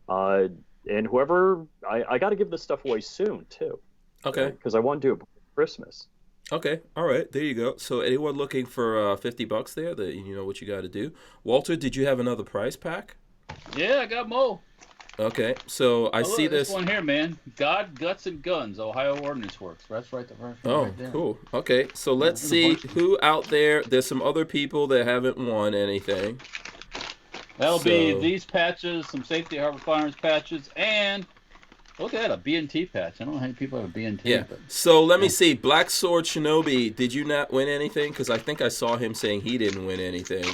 And whoever, I got to give this stuff away soon, too. Okay. Because I want to do it before Christmas. Okay. All right. There you go. So anyone looking for $50 there, that you know what you got to do. Walter, did you have another prize pack? Yeah, I got more. Okay. So I see this one here, man. God, Guts, and Guns, Ohio Ordnance Works. That's right. The first one right there. Cool. Okay. So let's see who out there. There's some other people that haven't won anything. That'll be these patches, some Safety Harbor Firearms patches, and look at that, a B&T patch. I don't know how many people have a B&T. Yeah. But, so let me see. Black Sword Shinobi, did you not win anything? Because I think I saw him saying he didn't win anything.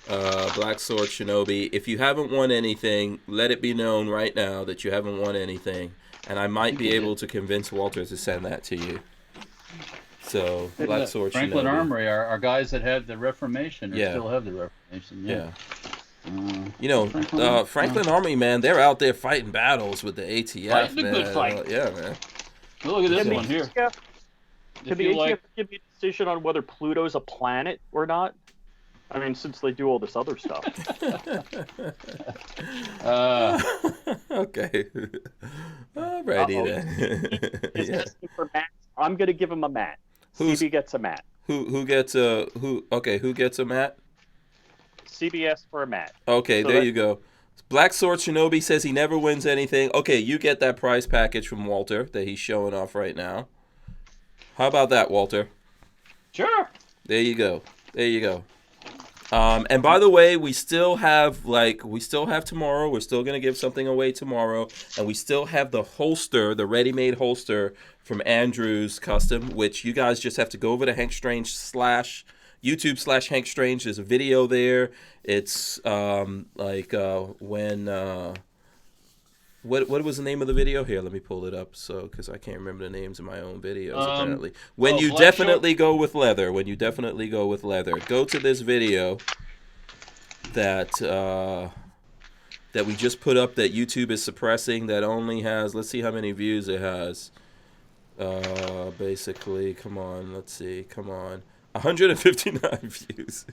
Black Sword Shinobi, if you haven't won anything, let it be known right now that you haven't won anything. And I might be able to convince Walter to send that to you. So, Black Sword Franklin Shinobi. Armory, our guys that had the Reformation or still have the Reformation. Yeah. Franklin Armory, man, they're out there fighting battles with the ATF, fighting man. A good fight. Yeah, man. Look at this one here. Can the ATF give me a decision on whether Pluto's a planet or not? I mean, since they do all this other stuff. Okay. Alrighty then. For Matt. I'm going to give him a Matt. Stevie gets a Matt. Who gets a who? Okay, who gets a mat? CBS for a mat. Okay, So there you go. Black Sword Shinobi says he never wins anything. Okay, you get that prize package from Walter that he's showing off right now. How about that, Walter? Sure. There you go. There you go. And by the way, we still have tomorrow. We're still gonna give something away tomorrow, and we still have the holster, the ready-made holster from Andrew's Custom, which you guys just have to go over to Hank Strange YouTube/Hank Strange. There's a video there. It's what was the name of the video? Here, let me pull it up, because I can't remember the names of my own videos apparently. When you definitely go with leather. When you definitely go with leather. Go to this video that we just put up that YouTube is suppressing. That only has, let's see how many views it has. Basically, come on, let's see, come on, 159 views.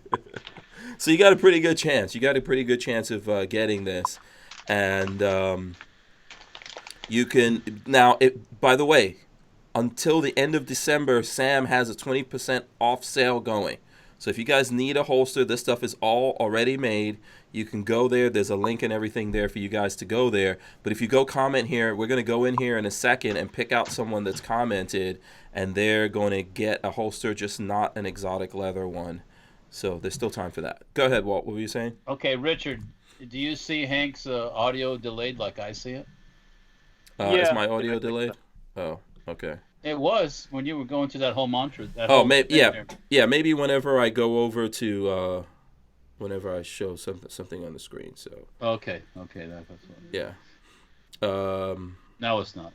So you got a pretty good chance. You got a pretty good chance of getting this, and you can now. By the way, until the end of December, Sam has a 20% off sale going. So if you guys need a holster, this stuff is all already made. You can go there. There's a link and everything there for you guys to go there. But if you go comment here, we're going to go in here in a second and pick out someone that's commented, and they're going to get a holster, just not an exotic leather one. So there's still time for that. Go ahead, Walt. What were you saying? Okay, Richard, do you see Hank's audio delayed like I see it? Is my audio delayed? Oh, okay. It was when you were going through that whole mantra. Maybe maybe whenever I go over to whenever I show something on the screen. So okay, that's what. Yeah. No, it's not.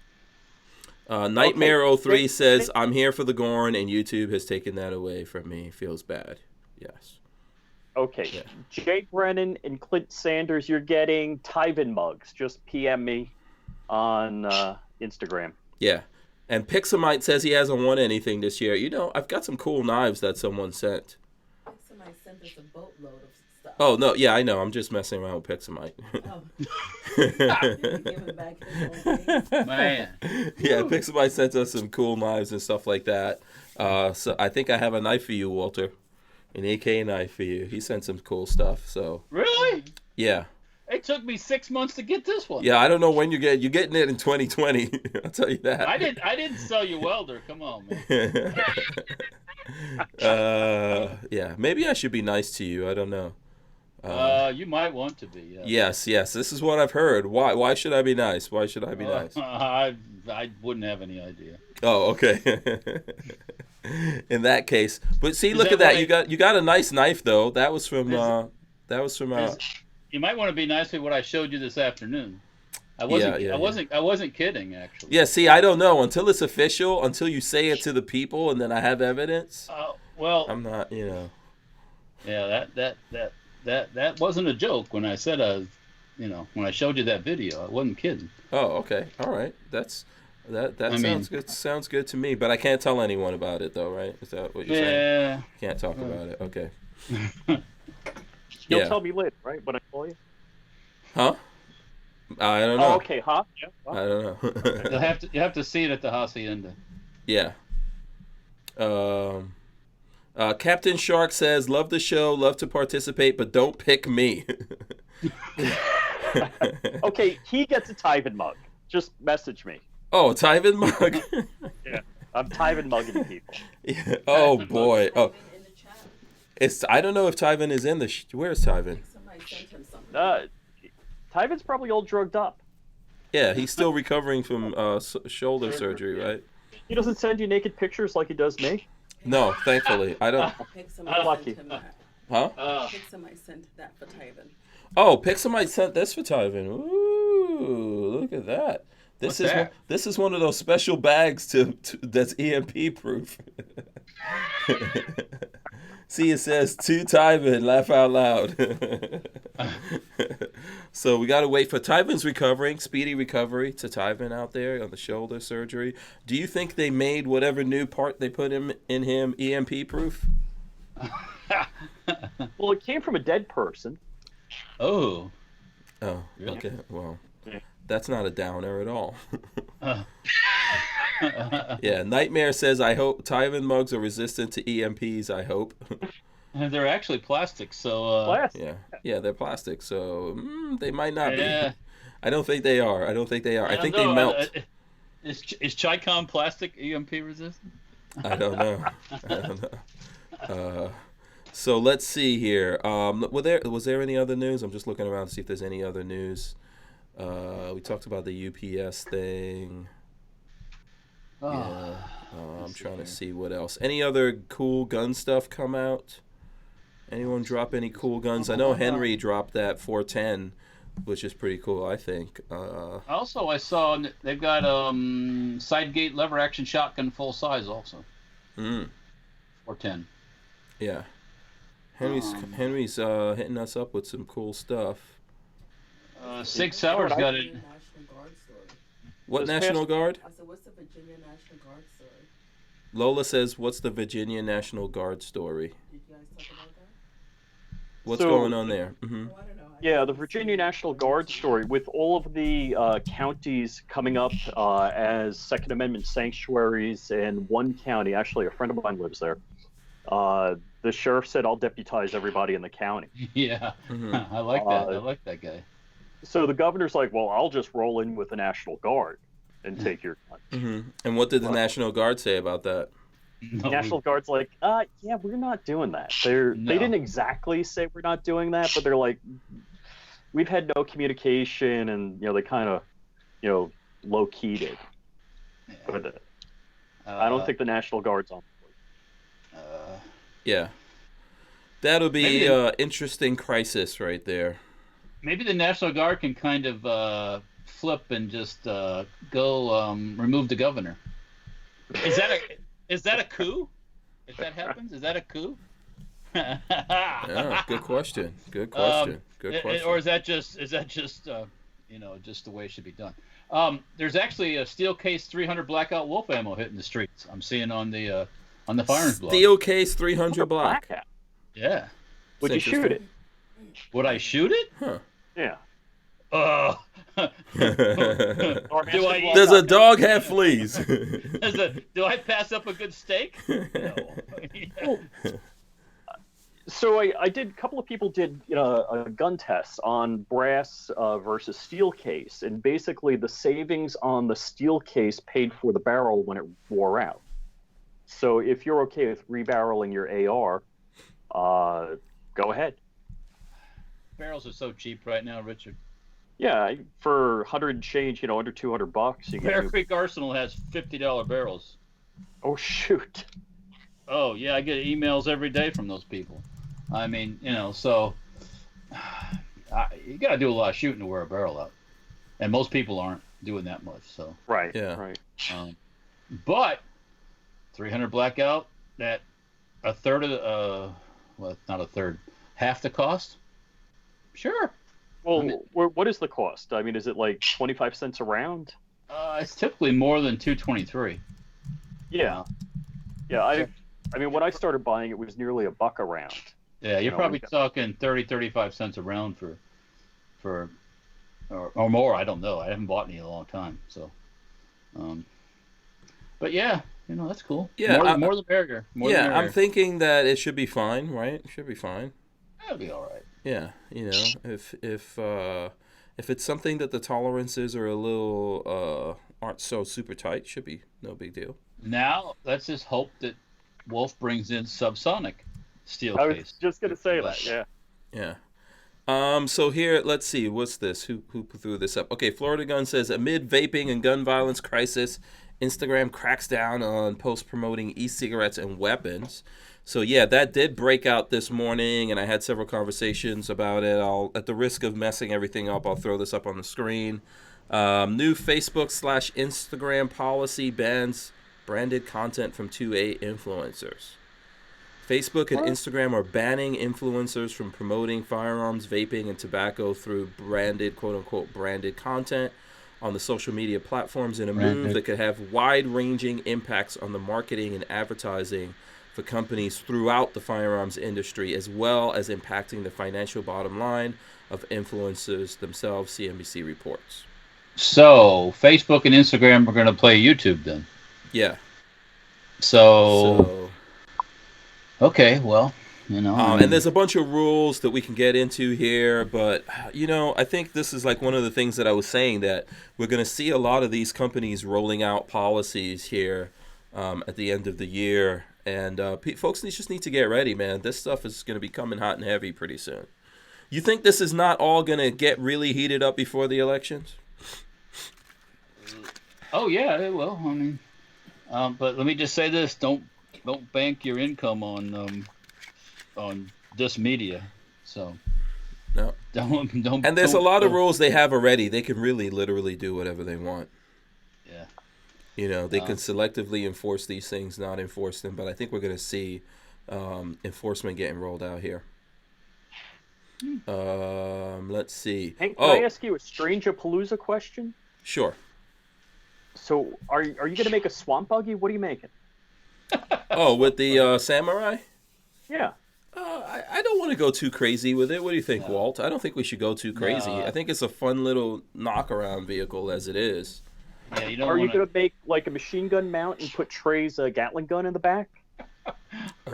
Nightmare03 says, "I'm here for the Gorn, and YouTube has taken that away from me. Feels bad." Yes. Okay. Yeah. Jay Brennan and Clint Sanders, you're getting Tyven mugs. Just PM me on Instagram. Yeah. And Pixamite says he hasn't won anything this year. You know, I've got some cool knives that someone sent. Somebody sent us a boatload of stuff. Oh, no. Yeah, I know. I'm just messing around with Pixamite. Oh. Give it back his own thing. Man. Yeah, Pixamite sent us some cool knives and stuff like that. So I think I have a knife for you, Walter. An AK knife for you. He sent some cool stuff. So Really? Yeah. It took me 6 months to get this one. Yeah, I don't know when you're getting it in 2020. I'll tell you that. I didn't sell you welder. Come on, man. Yeah, maybe I should be nice to you. I don't know. You might want to be. Yes. This is what I've heard. Why should I be nice? Why should I be nice? I wouldn't have any idea. Oh, okay. In that case, but see, look at that. You got a nice knife though. That was from. You might want to be nice with what I showed you this afternoon. I wasn't kidding, actually. Yeah, see, I don't know until it's official, until you say it to the people, and then I have evidence. Well, I'm not, Yeah, that wasn't a joke when I said when I showed you that video. I wasn't kidding. Oh, okay, all right. That sounds good. Sounds good to me. But I can't tell anyone about it, though, right? Is that what you're saying? Yeah. Can't talk about it. Okay. You'll tell me later, right? When I call you. Huh? I don't know. Oh, okay, huh? Yeah. Well, I don't know. You have to see it at the hacienda. Yeah. Captain Shark says, "Love the show, love to participate, but don't pick me." Okay, he gets a Tyven mug. Just message me. Oh, Tyven mug. Yeah, I'm Tyven mugging people. Yeah. Oh boy. Oh. I don't know if Tyven is in the. Where's Tyven? Somebody sent him something. Tyven's probably all drugged up. Yeah, he's still recovering from shoulder surgery, right? He doesn't send you naked pictures like he does me. No, thankfully, I don't. Lucky. Huh? Pixamite sent that for Tyven. Oh, Pixamite sent this for Tyven. Ooh, look at that. This is one of those special bags that's EMP proof. See, it says to Tyven, laugh out loud. So we got to wait for Tyven's recovering, speedy recovery to Tyven out there on the shoulder surgery. Do you think they made whatever new part they put in him EMP proof? Well, it came from a dead person. Oh. Oh, really? Okay. Well, that's not a downer at all. Yeah, Nightmare says, I hope Tyven mugs are resistant to EMPs, I hope. And they're actually plastic, so Yeah, they're plastic, so they might not be. yeah. I don't think they are. I I don't think they know. melt. Is Chicom plastic EMP resistant? I don't know. I don't know. So let's see here. Was there any other news? I'm just looking around to see if there's any other news. We talked about the UPS thing. Yeah. I'm trying to see what else. Any other cool gun stuff come out? Anyone drop any cool guns? I know Henry dropped that 410, which is pretty cool, I think. Also, I saw they've got side gate lever action shotgun full size also. 410. Yeah. Henry's hitting us up with some cool stuff. Sig Sauer's got it. National Guard story. What National Guard? I said, what's the Virginia National Guard story? Lola says, what's the Virginia National Guard story? Did you guys talk about that? What's going on there? Oh, I don't know. Yeah, the Virginia National Guard story, with all of the counties coming up as Second Amendment sanctuaries, and one county, actually a friend of mine lives there, the sheriff said, I'll deputize everybody in the county. Yeah, I like that. I like that guy. So the governor's like, well, I'll just roll in with the National Guard and take your gun. And what did the National Guard say about that? No, National Guard's like, yeah, we're not doing that. They didn't exactly say we're not doing that, but they're like, we've had no communication, and they kind of, low keyed it. But I don't think the National Guard's on board. Yeah, that'll be an interesting crisis right there. Maybe the National Guard can kind of flip and just go remove the governor. Is that a coup? If that happens, is that a coup? Yeah, good question. Good question. Or is that just just the way it should be done? There's actually a steel case 300 blackout wolf ammo hitting the streets. I'm seeing on the firearms blog. Steel case 300 black. Yeah. Would you shoot it? Would I shoot it? Huh. Yeah. Does a dog have fleas? Do I pass up a good steak? No. So I did. A couple of people did a gun test on brass versus steel case, and basically the savings on the steel case paid for the barrel when it wore out. So if you're okay with rebarreling your AR, go ahead. Barrels are so cheap right now, Richard. Yeah, for 100 change, under $200, you Bear get. Creek Arsenal has $50 barrels. Oh shoot! Oh yeah, I get emails every day from those people. I mean, so you got to do a lot of shooting to wear a barrel out, and most people aren't doing that much. So Right. Yeah. Right. But 300 blackout at a third of not a third, half the cost. Sure. Well, what is the cost? I mean, is it like 25 cents a round? It's typically more than $2.23. Yeah. Yeah. I mean, when I started buying, it was nearly $1 a round. Yeah, you're probably talking 35 cents a round for or more. I don't know. I haven't bought any in a long time. So, but yeah, that's cool. Yeah, more the merrier. More the merrier. I'm thinking that it should be fine, right? It should be fine. That'll be all right. Yeah, if it's something that the tolerances are a little aren't so super tight, should be no big deal. Now let's just hope that Wolf brings in subsonic steel I case. was just gonna say that. Yeah. Yeah. So here, let's see. What's this? Who threw this up? Okay, Florida Gun says, amid vaping and gun violence crisis, Instagram cracks down on posts promoting e-cigarettes and weapons. So yeah, that did break out this morning, and I had several conversations about it. At the risk of messing everything up, I'll throw this up on the screen. New Facebook/Instagram policy bans branded content from 2A influencers. Facebook and Instagram are banning influencers from promoting firearms, vaping, and tobacco through branded, quote-unquote, branded content on the social media platforms in a move that could have wide-ranging impacts on the marketing and advertising for companies throughout the firearms industry, as well as impacting the financial bottom line of influencers themselves, CNBC reports. So Facebook and Instagram are going to play YouTube then. Yeah. So okay, well, and there's a bunch of rules that we can get into here, but I think this is like one of the things that I was saying, that we're going to see a lot of these companies rolling out policies here at the end of the year, and folks just need to get ready, man. This stuff is going to be coming hot and heavy pretty soon. You think this is not all going to get really heated up before the elections? Oh yeah, it will. I mean, but let me just say this: don't bank your income on this media. So no, don't. And there's a lot of rules they have already. They can really literally do whatever they want. Yeah. They can selectively enforce these things, not enforce them. But I think we're going to see enforcement getting rolled out here. Let's see. Hank, can I ask you a Strange-a-Palooza question? Sure. So, are you going to make a swamp buggy? What are you making? With the samurai? Yeah. I don't want to go too crazy with it. What do you think, Walt? I don't think we should go too crazy. I think it's a fun little knock-around vehicle as it is. Yeah, you don't Are you going to make like a machine gun mount and put Trey's Gatling gun in the back?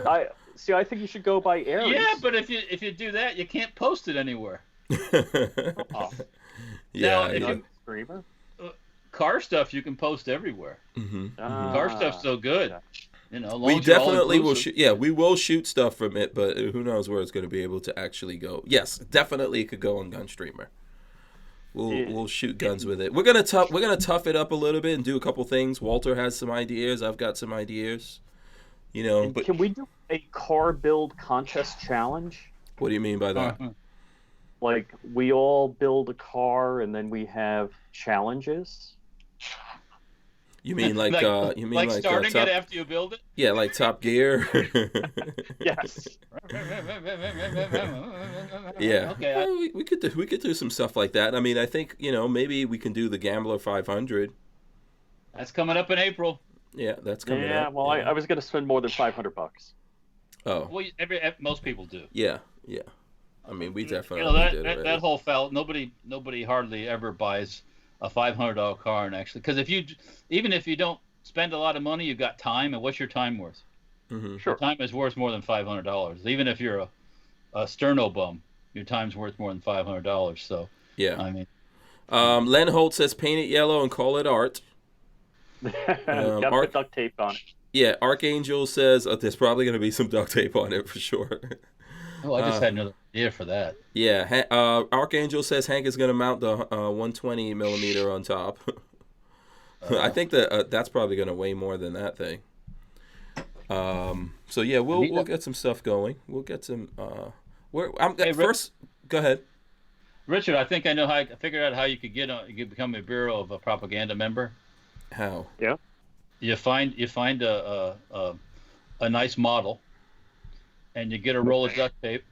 I think you should go by Aries. Yeah, but if you do that, you can't post it anywhere. Yeah. Screamer? Car stuff you can post everywhere. Mm-hmm. Car stuff's so good. We definitely will shoot. Yeah, we will shoot stuff from it, but who knows where it's going to be able to actually go. Yes, definitely it could go on Gunstreamer. We'll shoot guns with it. We're gonna tough it up a little bit and do a couple things. Walter has some ideas. I've got some ideas. But can we do a car build contest challenge? What do you mean by that? Like we all build a car and then we have challenges. You mean like starting it after you build it? Yeah, like Top Gear. Yes. Yeah. Okay. We could do some stuff like that. I mean, I think maybe we can do the Gambler 500. That's coming up in April. Yeah, that's coming up. Yeah, well, I was going to spend more than $500. Oh. Well, most people do. Yeah. I mean, we definitely did already. That whole nobody hardly ever buys a $500 car, and actually, because even if you don't spend a lot of money, you've got time, and what's your time worth? Mm-hmm. Sure. Your time is worth more than $500. Even if you're a sterno bum, your time's worth more than $500. So yeah, I mean, Len Holt says paint it yellow and call it art. Got the duct tape on it. Yeah, Archangel says there's probably going to be some duct tape on it for sure. Oh, I just had another idea for that. Yeah, Archangel says Hank is going to mount the 120 millimeter on top. I think that's probably going to weigh more than that thing. So yeah, we'll get some stuff going. We'll get some. First, go ahead, Richard. I think I figured out how you could become a Bureau of a Propaganda member. How? Yeah. You find a nice model, and you get a roll of duct tape.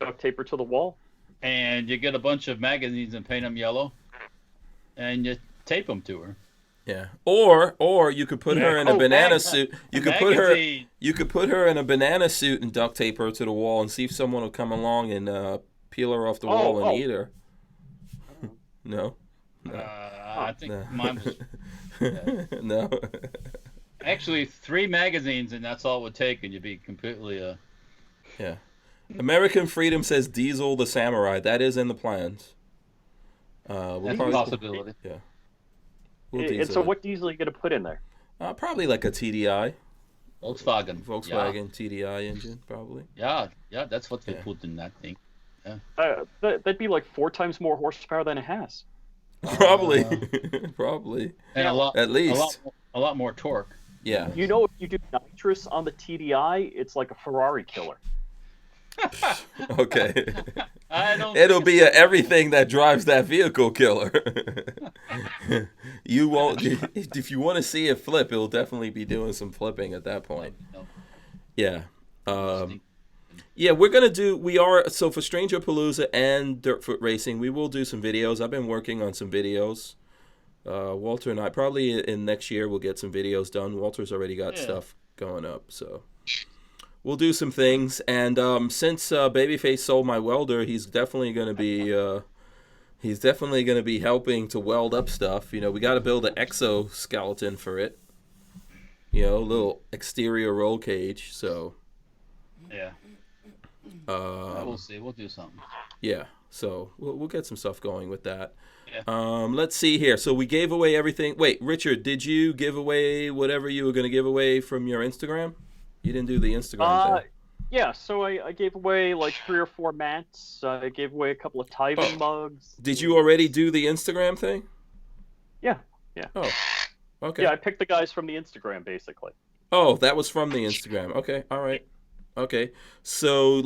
Duct tape her to the wall. And you get a bunch of magazines and paint them yellow, and you tape them to her. Yeah. Or you could put her in a banana suit. You could put her in a banana suit and duct tape her to the wall and see if someone will come along and peel her off the wall and eat her. No. I think mine was. Yeah. No. Actually, 3 magazines, and that's all it would take, and you'd be completely. Yeah. American Freedom says Diesel the Samurai. That is in the plans. That's a possibility. Yeah. And so what diesel are you going to put in there? Probably like a TDI. Volkswagen TDI engine, probably. Yeah, that's what they put in that thing. Yeah. That'd be like 4 times more horsepower than it has. Probably. Probably. And at least. A lot more torque. Yeah. If you do nitrous on the TDI, it's like a Ferrari killer. Okay. It'll be everything that drives that vehicle killer. You won't. If you want to see it flip, it'll definitely be doing some flipping at that point. Yeah. Yeah, so for Strange-a-Palooza and Dirtfoot Racing, we will do some videos. I've been working on some videos. Walter and I, probably in next year, we'll get some videos done. Walter's already got stuff going up, so we'll do some things. And since Babyface sold my welder, he's definitely going to be He's definitely going to be helping to weld up stuff. You know, we got to build an exoskeleton for it. You know, a little exterior roll cage. So, Yeah. We'll see. We'll do something. Yeah. So we'll get some stuff going with that. Yeah. Let's see here. So we gave away everything. Wait, Richard, did you give away whatever you were going to give away from your Instagram? You didn't do the Instagram thing. Yeah, so I gave away like 3 or 4 mats. I gave away a couple of Tyven mugs. Did you already do the Instagram thing? Yeah. Oh, okay. Yeah, I picked the guys from the Instagram, basically. Oh, that was from the Instagram. Okay, all right. Okay, so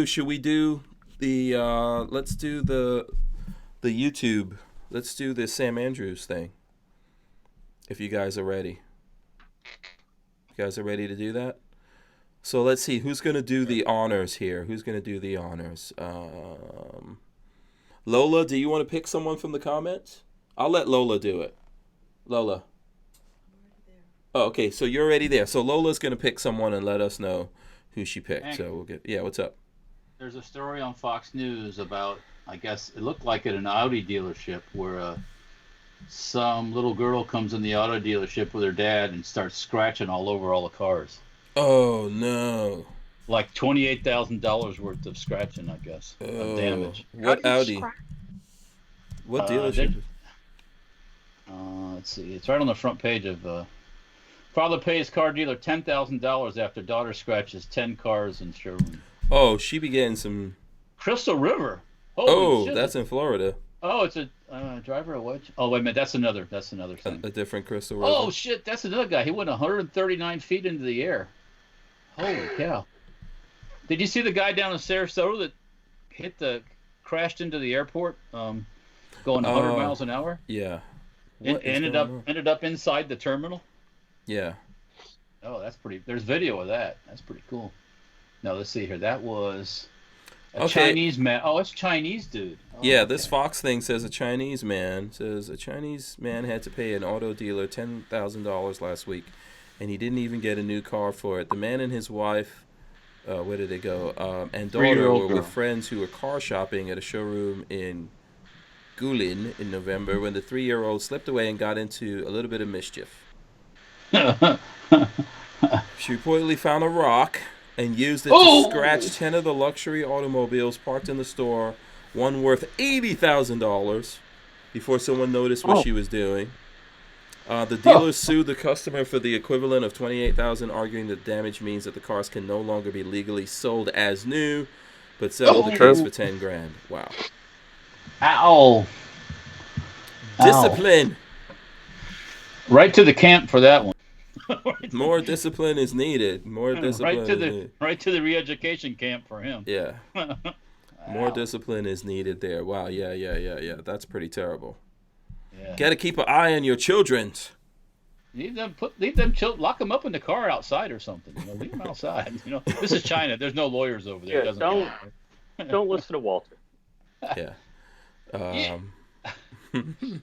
should we do the, let's do the YouTube, let's do the Sam Andrews thing. If you guys are ready. You guys are ready to do that? So let's see, who's going to do the honors here? Who's going to do the honors? Lola, do you want to pick someone from the comments? I'll let Lola do it. Lola. Oh, okay, so you're already there. So Lola's going to pick someone and let us know who she picked. So we'll get, what's up? There's a story on Fox News about, I guess, it looked like at an Audi dealership where some little girl comes in the auto dealership with her dad and starts scratching all over all the cars. Oh, no. Like $28,000 worth of scratching, I guess, of damage. What Audi? What dealership? Let's see. It's right on the front page of... Father pays car dealer $10,000 after daughter scratches 10 cars in showroom. Oh, she be getting some... Crystal River. Holy shit. That's in Florida. Oh, it's a driver of what? Oh, wait a minute. That's another thing. A different Crystal River. Oh, shit. That's another guy. He went 139 feet into the air. Holy cow. Did you see the guy down in Sarasota that crashed into the airport going 100 miles an hour? Yeah. Ended up inside the terminal? Yeah. Oh, that's pretty. There's video of that. That's pretty cool. Now, let's see here. That was a Chinese man. Oh, it's Chinese dude. Oh, yeah, this Fox thing says a Chinese man had to pay an auto dealer $10,000 last week, and he didn't even get a new car for it. The man and his wife, where did they go? And daughter were with friends who were car shopping at a showroom in Guilin in November when the 3-year-old slipped away and got into a little bit of mischief. She reportedly found a rock and used it to scratch 10 of the luxury automobiles parked in the store, one worth $80,000, before someone noticed what she was doing. The dealer sued the customer for the equivalent of $28,000, arguing that damage means that the cars can no longer be legally sold as new, but settled the case for $10,000. Wow. Ow. Discipline. Right to the camp for that one. More discipline is needed. More discipline. Right to the re-education camp for him. Yeah. More discipline is needed there. Wow. Yeah. That's pretty terrible. Yeah. Got to keep an eye on your children. Leave them lock them up in the car outside or something. Leave them outside. This is China. There's no lawyers over there. Yeah, don't listen to Walter. Yeah.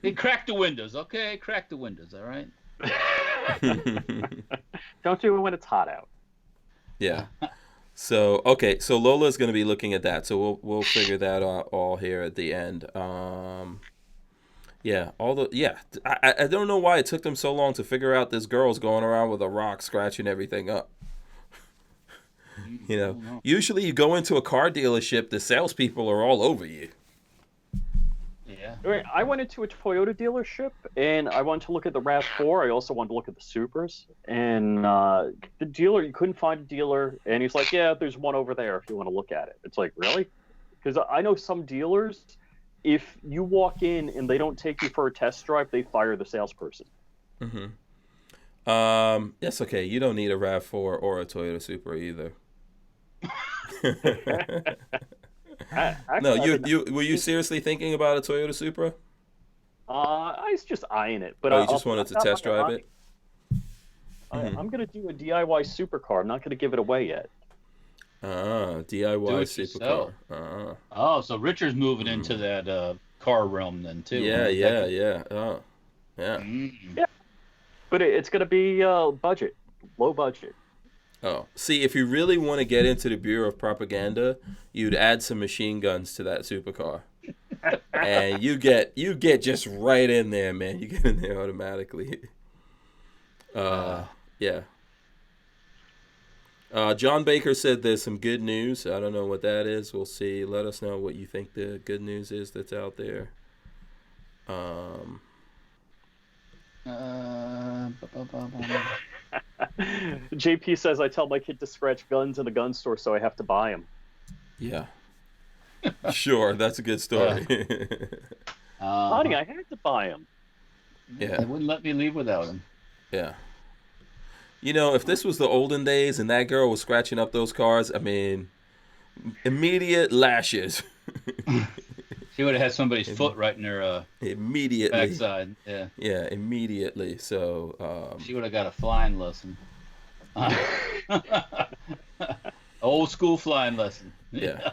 Hey, crack the windows, okay? Crack the windows, all right? Don't do it when it's hot out. Yeah. So Lola's going to be looking at that. So we'll figure that out all here at the end. I don't know why it took them so long to figure out this girl's going around with a rock scratching everything up. Usually you go into a car dealership, the salespeople are all over you. Yeah. I went into a Toyota dealership, and I wanted to look at the RAV4. I also wanted to look at the Supras. And the dealer, you couldn't find a dealer. And he's like, yeah, there's one over there if you want to look at it. It's like, really? Because I know some dealers, if you walk in and they don't take you for a test drive, they fire the salesperson. Mm-hmm. Yes, okay. You don't need a RAV4 or a Toyota Supra either. No, were you seriously thinking about a Toyota Supra? I was just eyeing it, but you just wanted to test drive it. I'm gonna do a DIY supercar. I'm not gonna give it away yet. DIY supercar. Oh, so Richard's moving into that car realm then too. Yeah. Oh, yeah. Yeah, but it's gonna be low budget. Oh, see, if you really want to get into the Bureau of Propaganda, you'd add some machine guns to that supercar. and you get just right in there, man. You get in there automatically. Yeah. John Baker said there's some good news. I don't know what that is. We'll see. Let us know what you think the good news is that's out there. JP says, I tell my kid to scratch guns in the gun store, so I have to buy them. Yeah. Sure, that's a good story. Honey, I had to buy them. Yeah. They wouldn't let me leave without him. Yeah. You know, if this was the olden days and that girl was scratching up those cars, I mean, immediate lashes. She would have had somebody's foot right in her immediately backside. Yeah. Yeah, immediately. So She would have got a flying lesson. Old school flying lesson. Yeah.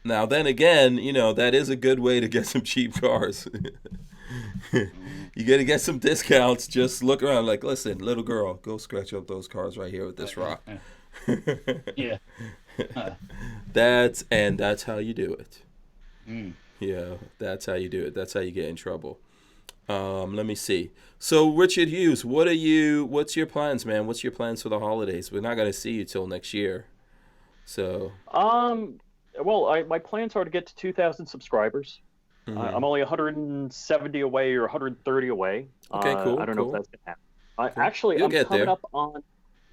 Now then again, you know, that is a good way to get some cheap cars. You got to get some discounts. Just look around like, listen, little girl, go scratch up those cars right here with this rock. Yeah. That's how you do it. Mm. Yeah, that's how you do it. That's how you get in trouble. Let me see. So Richard Hughes, what's your plans, man? What's your plans for the holidays? We're not going to see you till next year. So well, my plans are to get to 2,000 subscribers. Mm-hmm. I'm only 170 away or 130 away. Okay, cool. I don't know if that's going to happen. Cool. Actually, You'll I'm get coming there. up on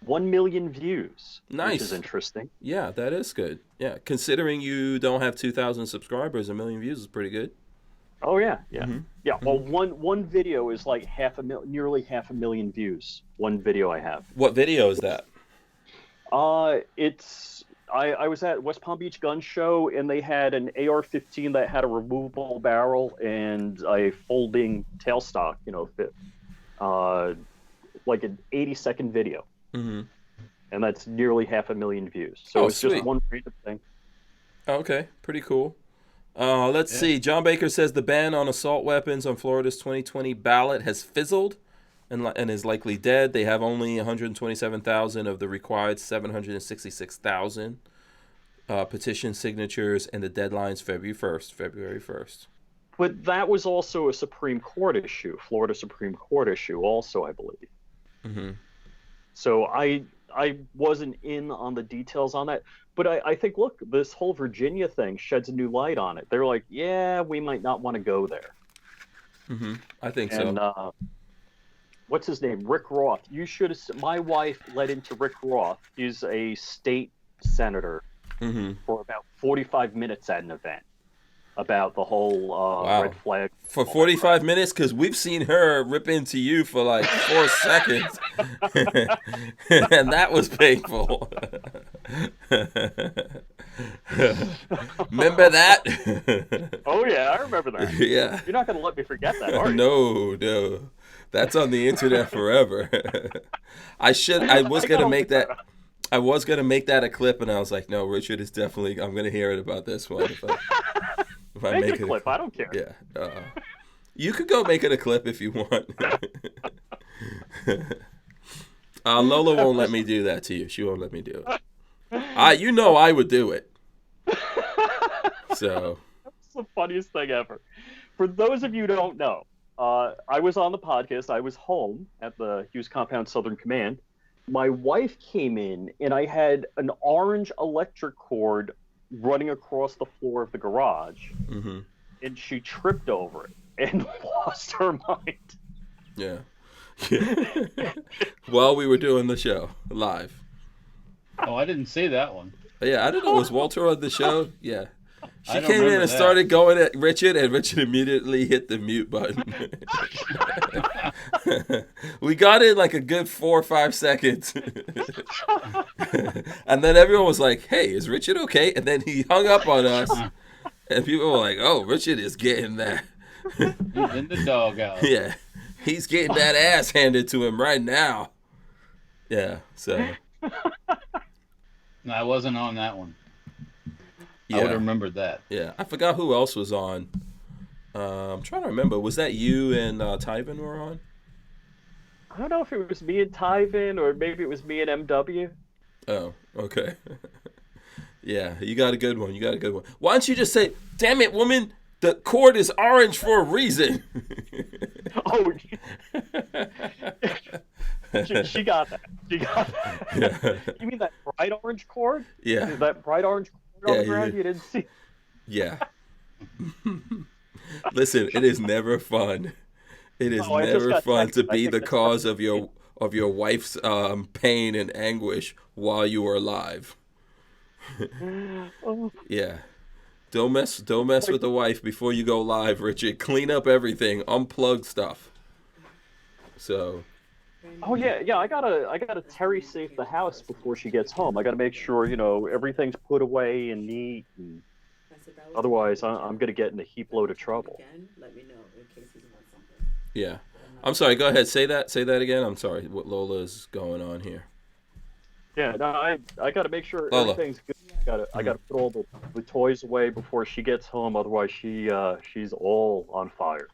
1 million views. Nice. Which is interesting. Yeah, that is good. Yeah, considering you don't have 2,000 subscribers, 1 million views is pretty good. Oh yeah, yeah, Mm-hmm. yeah. Well, one video is like nearly 500,000 views. One video I have. What video is that? I was at West Palm Beach Gun Show, and they had an AR-15 that had a removable barrel and a folding tailstock. You know, like an 80-second video. Mm-hmm. And that's nearly 500,000 views. So it's sweet. just one random thing. Okay, pretty cool. Let's see. John Baker says the ban on assault weapons on Florida's 2020 ballot has fizzled and is likely dead. They have only 127,000 of the required 766,000 petition signatures, and the deadline's February 1st. But that was also a Supreme Court issue, Florida Supreme Court issue also, I believe. Mm-hmm. So I wasn't in on the details on that. But I think, look, this whole Virginia thing sheds a new light on it. They're like, yeah, we might not want to go there. Mm-hmm. I think and, so. What's his name? Rick Roth. You should have. My wife led into Rick Roth. He's a state senator for about 45 minutes at an event about the whole red flag. For 45 minutes? Because we've seen her rip into you for like 4 seconds. And that was painful. Remember that? Oh, yeah, I remember that. Yeah. You're not going to let me forget that, are you? No. That's on the internet forever. I was going to make that a clip, and I was like, no, Richard is definitely, I'm going to hear it about this one. If I make it a clip, I don't care. Yeah. You could go make it a clip if you want. Lola won't let me do that to you. She won't let me do it. I would do it. So. That's the funniest thing ever. For those of you who don't know, I was on the podcast. I was home at the Hughes Compound Southern Command. My wife came in, and I had an orange electric cord running across the floor of the garage, and she tripped over it and lost her mind. Yeah. While we were doing the show live. Oh, I didn't see that one. Yeah, I don't know. Was Walter on the show? Yeah. She I don't came in remember and that. started going at Richard, and Richard immediately hit the mute button. We got in like a good 4 or 5 seconds. And then everyone was like, hey, is Richard okay? And then he hung up on us. And people were like, oh, Richard is getting that. He's in the doghouse. Yeah. He's getting that ass handed to him right now. Yeah, so. No, I wasn't on that one. Yeah. I would have remembered that. Yeah, I forgot who else was on. I'm trying to remember. Was that you and Tyven were on? I don't know if it was me and Tyven or maybe it was me and MW. Oh, okay. Yeah, you got a good one. Why don't you just say, damn it, woman, The cord is orange for a reason. Oh, she got that. She got that. Yeah. You mean that bright orange cord? Yeah. That bright orange cord on the Yeah, ground yeah. you didn't see? Yeah. Listen, it is never fun. It is Oh, I just never got fun to texted. I be think the that's cause of your wife's pain and anguish while you are alive. Oh, Yeah. Don't mess with the wife before you go live, Richard. Clean up everything, unplug stuff. So, oh yeah. I gotta Terry safe the house before she gets home. I gotta make sure everything's put away and neat. And otherwise, I'm gonna get in a heap load of trouble. Let me know in case he wants something. yeah. I'm sorry. Go ahead. Say that again. I'm sorry. What Lola is going on here? Yeah, no, I gotta make sure Lola. everything's good. I gotta put all the toys away before she gets home. Otherwise, she's all on fire.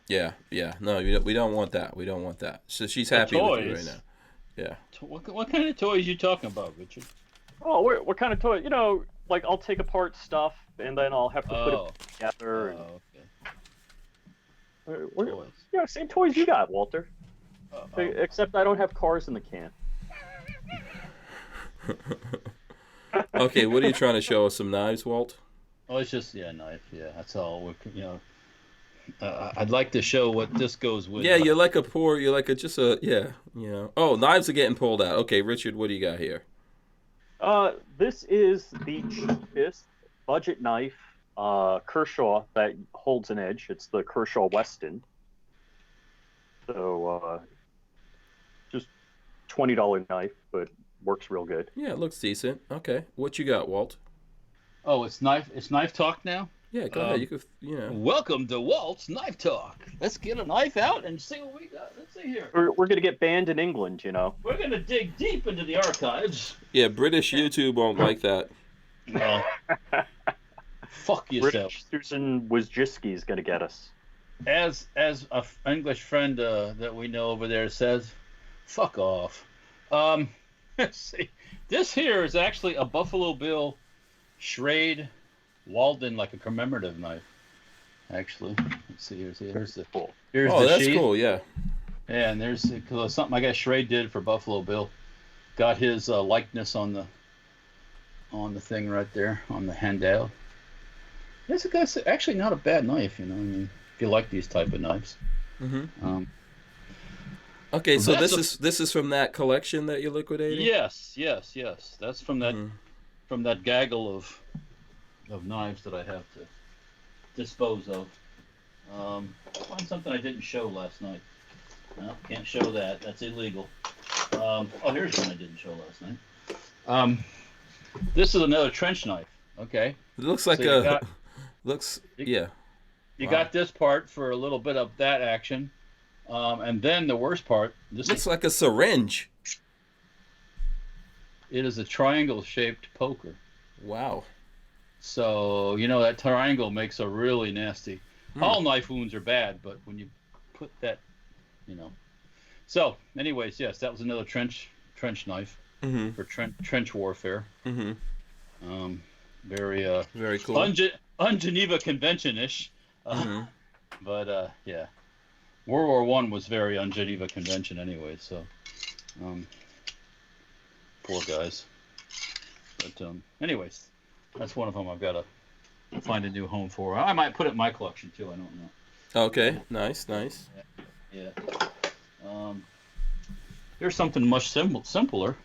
Yeah. No, we don't want that. We don't want that. So she's happy with you right now. Yeah. What kind of toys you talking about, Richard? Oh, what kind of toy? Like I'll take apart stuff and then I'll have to put it together. Okay. Toys. Yeah, same toys you got, Walter. Uh-oh. Except I don't have cars in the can. Okay, what are you trying to show us? Some knives, Walt? Oh, it's just knife. Yeah, that's all. I'd like to show what this goes with. Yeah, you're like Oh, knives are getting pulled out. Okay, Richard, what do you got here? This is the cheapest budget knife, Kershaw, that holds an edge. It's the Kershaw Weston. So, just $20 knife, but works real good. Yeah, it looks decent. Okay, what you got, Walt? Oh, it's knife talk now. Yeah, go ahead. You could, Welcome to Walt's Knife Talk. Let's get a knife out and see what we got. Let's see here. We're gonna get banned in England, We're gonna dig deep into the archives. Yeah, British YouTube won't like that. No. Fuck yourself. British Susan Wojcicki's gonna get us. As a English friend that we know over there says, fuck off. Let's see. This here is actually a Buffalo Bill Schrade Walden, like a commemorative knife. Actually, let's see. Here's the That's sheath. cool. Yeah. Yeah, and there's something I guess Schrade did for Buffalo Bill. Got his likeness on the thing right there on the handout. That's actually not a bad knife, I mean, if you like these type of knives. Mm-hmm. Okay, so this is from that collection that you're liquidating? Yes. That's from that gaggle of knives that I have to dispose of. Find something I didn't show last night. No, can't show that. That's illegal. Here's one I didn't show last night. This is another trench knife. Okay. It looks like You got this part for a little bit of that action. And then the worst part, looks like a syringe. It is a triangle-shaped poker. Wow. So, that triangle makes a really nasty... All knife wounds are bad, but when you put that, So, anyways, yes, that was another trench knife for trench warfare. Mm-hmm. Very cool. Un-Geneva Convention-ish. But, yeah. World War I was very un-Geneva Convention anyway, so... poor guys. But, anyways, that's one of them I've got to find a new home for. I might put it in my collection, too. I don't know. Okay. Nice. Yeah. Here's something much simpler.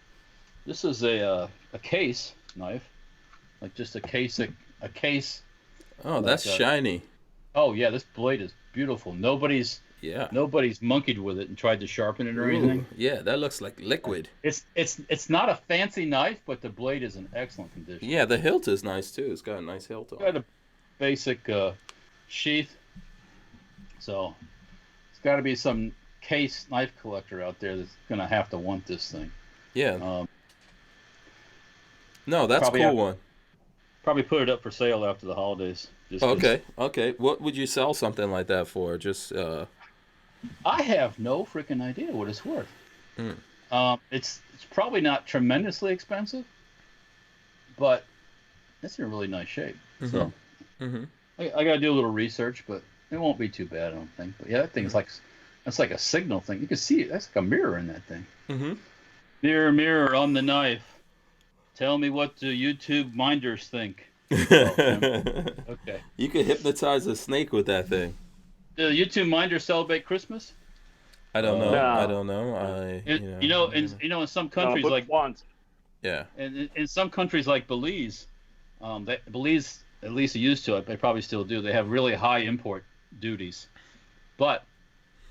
This is a case knife. Like just a case. Oh, that's shiny. Oh, yeah. This blade is beautiful. Nobody's monkeyed with it and tried to sharpen it or anything. Yeah, that looks like liquid. It's not a fancy knife, but the blade is in excellent condition. Yeah, the hilt is nice too. It's got a nice hilt on it. Got a basic sheath. So it's got to be some case knife collector out there that's gonna have to want this thing. Yeah. No, that's a cool one. Probably put it up for sale after the holidays. Okay. What would you sell something like that for? Just I have no freaking idea what it's worth. It's probably not tremendously expensive, but it's in really nice shape. So I gotta do a little research, but it won't be too bad, I don't think. But yeah, that thing's that's like a signal thing. You can see it. That's like a mirror in that thing. Mm-hmm. Mirror, mirror on the knife. Tell me what the YouTube minders think. Okay. You could hypnotize a snake with that thing. Do YouTube minders celebrate Christmas? I don't know. No. I don't know. In some countries like once. Yeah. in some countries like Belize, Belize at least used to it. They probably still do. They have really high import duties, but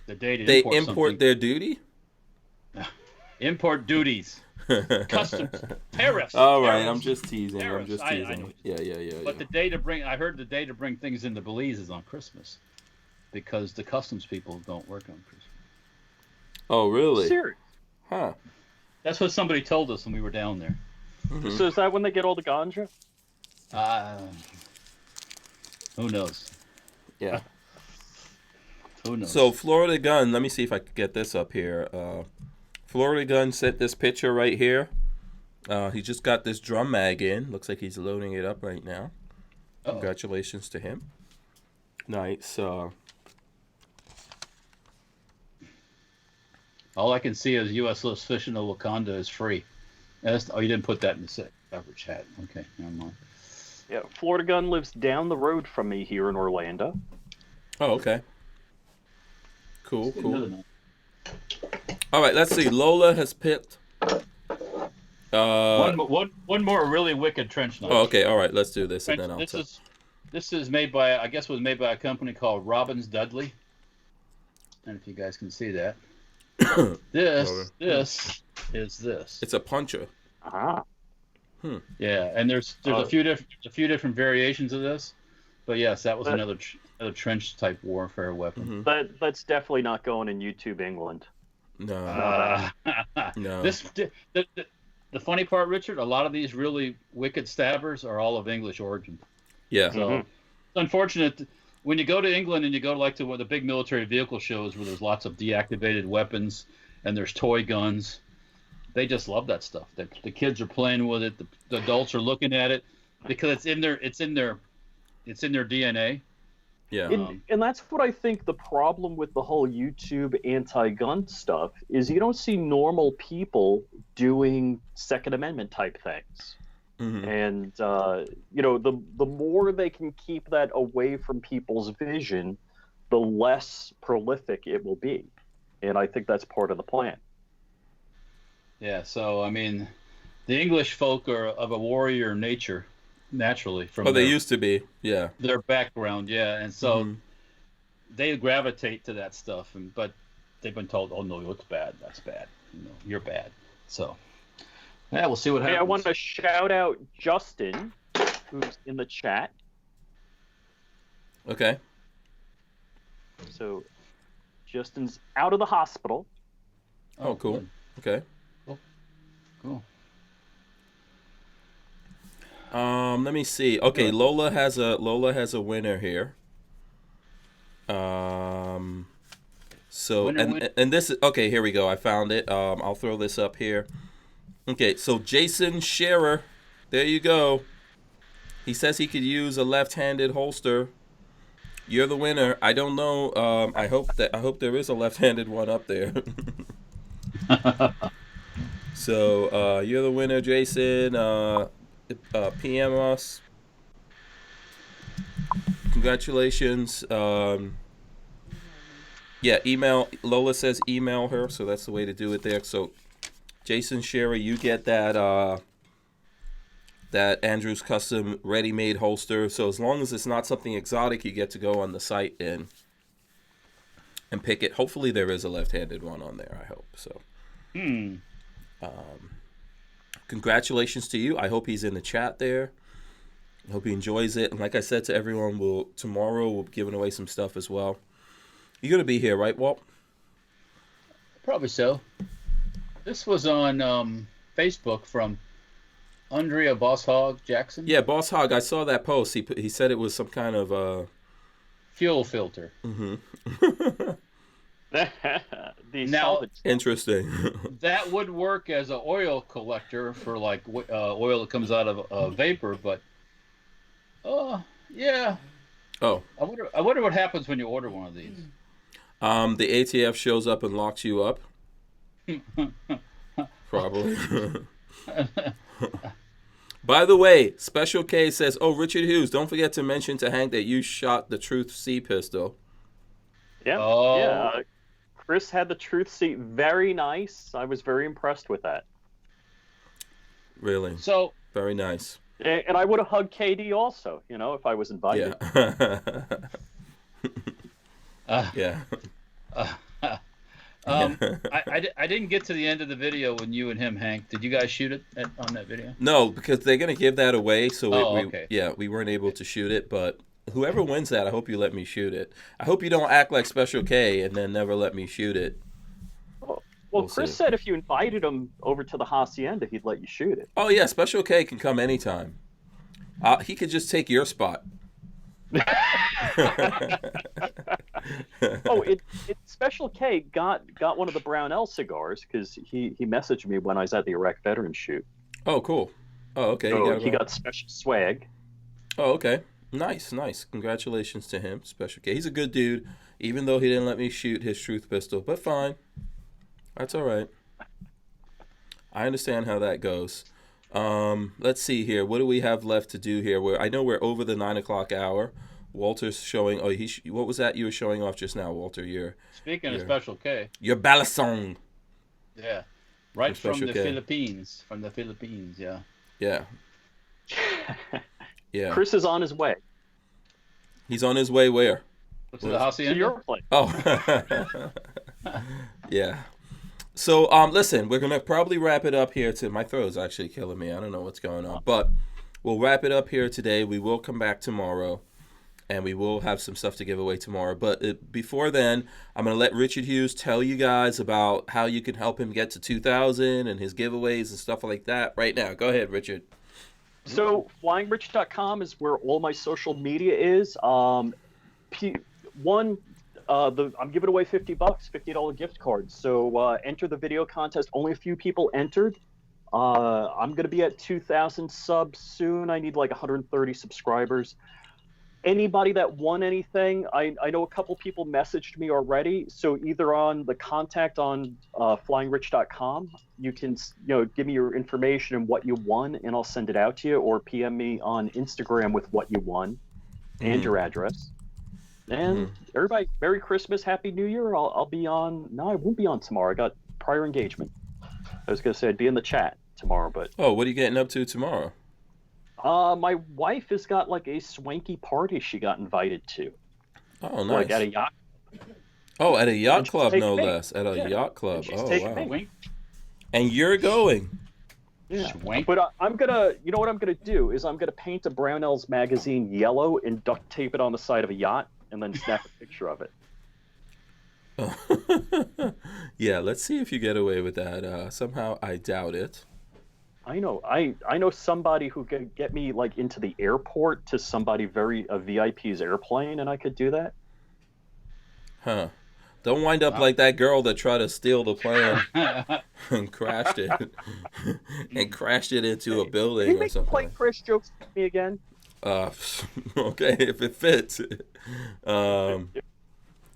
the day to They import import their duty. import duties, customs, tariffs. All right, tariffs, I'm just teasing. tariffs. I'm just I teasing. know. Yeah. But the day to bring, I heard the day to bring things into Belize is on Christmas, because the customs people don't work on Christmas. Oh, really? Serious. Huh. That's what somebody told us when we were down there. Mm-hmm. So is that when they get all the ganja? Who knows? Yeah. Who knows? So Florida Gun, let me see if I can get this up here. Florida Gun sent this picture right here. He just got this drum mag in. Looks like he's loading it up right now. Uh-oh. Congratulations to him. Nice. All I can see is U.S. lives fishing in Wakanda is free. You didn't put that in the coverage hat. Okay, never mind. Yeah, Florida Gun lives down the road from me here in Orlando. Oh, okay. Cool. Another note. All right, let's see. Lola has picked. One more really wicked trench knife. Oh, okay. All right, let's do this, and then I'll tell. This is made by, I guess, was made by a company called Robbins Dudley. I don't know if you guys can see that. This is this. It's a puncher. Ah. Yeah, and there's a few different variations of this, but yes, that was another trench type warfare weapon. Mm-hmm. That's definitely not going in YouTube England. No. No. The funny part, Richard, a lot of these really wicked stabbers are all of English origin. Yeah. So it's unfortunate when you go to England and you go to one of the big military vehicle shows where there's lots of deactivated weapons and there's toy guns. They just love that stuff. The kids are playing with it. The adults are looking at it because it's in their DNA. Yeah. And that's what I think the problem with the whole YouTube anti-gun stuff is you don't see normal people doing Second Amendment type things. Mm-hmm. And, the more they can keep that away from people's vision, the less prolific it will be. And I think that's part of the plan. Yeah, so, I mean, the English folk are of a warrior nature, naturally. They used to be, yeah. Their background, yeah. And so they gravitate to that stuff. But they've been told, oh, no, it's bad. That's bad. You're bad. So, yeah, we'll see what happens. Hey, I want to shout out Justin, who's in the chat. Okay. So, Justin's out of the hospital. Oh, cool. Good. Okay. Cool. Let me see. Okay, Lola has a winner here. So and this is okay. Here we go. I found it. I'll throw this up here. Okay, so Jason Scherer, there you go. He says he could use a left-handed holster. You're the winner. I don't know. I hope there is a left-handed one up there. So you're the winner, Jason. PM us. Congratulations. Yeah, email. Lola says email her, so that's the way to do it there. So, Jason Scherer, you get that Andrews Custom ready-made holster. So as long as it's not something exotic, you get to go on the site and pick it. Hopefully there is a left-handed one on there. I hope so. Congratulations to you. I hope he's in the chat there. I hope he enjoys it. And like I said to everyone, tomorrow we'll be giving away some stuff as well. You're going to be here, right, Walt? Probably so. This was on Facebook from Andrea Boss Hog Jackson. Yeah, Boss Hog. I saw that post. He said it was some kind of fuel filter. Interesting. That would work as an oil collector for like oil that comes out of vapor, but yeah. Oh. I wonder what happens when you order one of these. The ATF shows up and locks you up. Probably. By the way, Special K says, "Oh, Richard Hughes, don't forget to mention to Hank that you shot the Truth C pistol." Yeah. Oh. Yeah. Chris had the Truth C. Very nice. I was very impressed with that. Really? So Very nice. And I would have hugged KD also, if I was invited. Yeah. Yeah. I didn't get to the end of the video when you and him, Hank. Did you guys shoot it on that video? No, because they're gonna give that away, so okay. we weren't able to shoot it. But whoever wins that, I hope you let me shoot it. I hope you don't act like Special K and then never let me shoot it. Well, Chris said if you invited him over to the hacienda, he'd let you shoot it. Oh yeah, Special K can come anytime. He could just take your spot. Special K got one of the Brownell cigars because he messaged me when I was at the Iraq Veteran shoot. Oh, cool. Oh, okay. So he got special swag. Oh, okay. Nice. Congratulations to him, Special K. He's a good dude, even though he didn't let me shoot his Truth pistol. But fine. That's all right. I understand how that goes. Let's see here. What do we have left to do here? I know we're over the 9 o'clock hour. Walter's showing. Oh, what was that you were showing off just now, Walter? Speaking of Special K. Your balisong. Yeah. Right from the K. Philippines. From the Philippines, yeah. Yeah. Yeah. Chris is on his way. He's on his way where? To the hacienda? To your place. Oh. Yeah. So, listen, we're going to probably wrap it up here. My throat's actually killing me. I don't know what's going on. But we'll wrap it up here today. We will come back tomorrow. And we will have some stuff to give away tomorrow. But before then, I'm going to let Richard Hughes tell you guys about how you can help him get to 2,000 and his giveaways and stuff like that right now. Go ahead, Richard. So FlyingRich.com is where all my social media is. I'm giving away $50, $50 gift cards. So enter the video contest. Only a few people entered. I'm going to be at 2,000 subs soon. I need like 130 subscribers. Anybody that won anything, I know a couple people messaged me already. So either on the contact on FlyingRich.com, you can give me your information and what you won, and I'll send it out to you, or PM me on Instagram with what you won and your address. And everybody, Merry Christmas, Happy New Year. I'll be on. No, I won't be on tomorrow. I got prior engagement. I was gonna say I'd be in the chat tomorrow, but. Oh, what are you getting up to tomorrow? My wife has got like a swanky party she got invited to. Oh, nice. Like at a yacht. Oh, at a yacht club, no me. less. At a yacht club. Oh, wow. Me. And you're going. Yeah. Swank. But I'm gonna, what I'm gonna do is I'm gonna paint a Brownells magazine yellow and duct tape it on the side of a yacht, and then snap a picture of it. Yeah, let's see if you get away with that. Somehow, I doubt it. I know. I know somebody who could get me like into the airport to a VIP's airplane, and I could do that. Huh. Don't wind up like that girl that tried to steal the plane and crashed it. And crashed it into a building Can you or make something. plane crash jokes with me again? Okay, if it fits.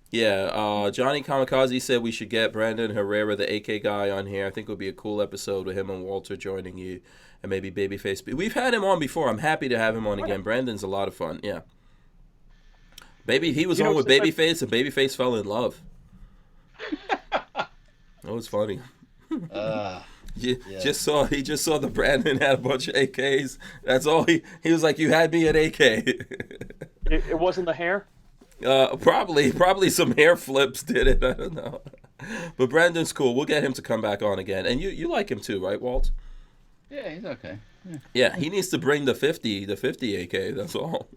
Yeah, Johnny Kamikaze said we should get Brandon Herrera, the AK guy, on here. I think it would be a cool episode with him and Walter joining you, and maybe Babyface. We've had him on before. I'm happy to have him on again. Brandon's a lot of fun. Yeah. He was on with Babyface, and Babyface fell in love. That was funny. He just saw the Brandon had a bunch of AKs. That's all he was like. You had me at AK. It wasn't the hair. Probably some hair flips did it. I don't know. But Brandon's cool. We'll get him to come back on again. And you like him too, right, Walt? Yeah, he's okay. Yeah, he needs to bring the 50 AK. That's all.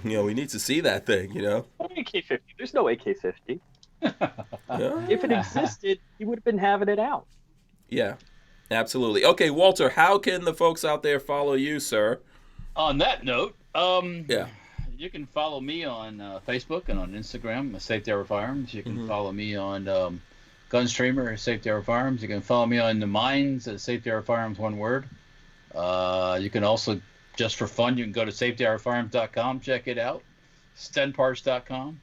We need to see that thing. AK-50. There's no AK-50. Yeah. If it existed, he would have been having it out. Yeah, absolutely. Okay, Walter, how can the folks out there follow you, sir? On that note, yeah. You can follow me on Facebook and on Instagram, Safety Hour Firearms. You can follow me on Gunstreamer, Safety Hour Firearms. You can follow me on the Mines at Safety Hour Firearms, one word. You can also, just for fun, you can go to safetyhourfirearms.com, check it out. stenparts.com.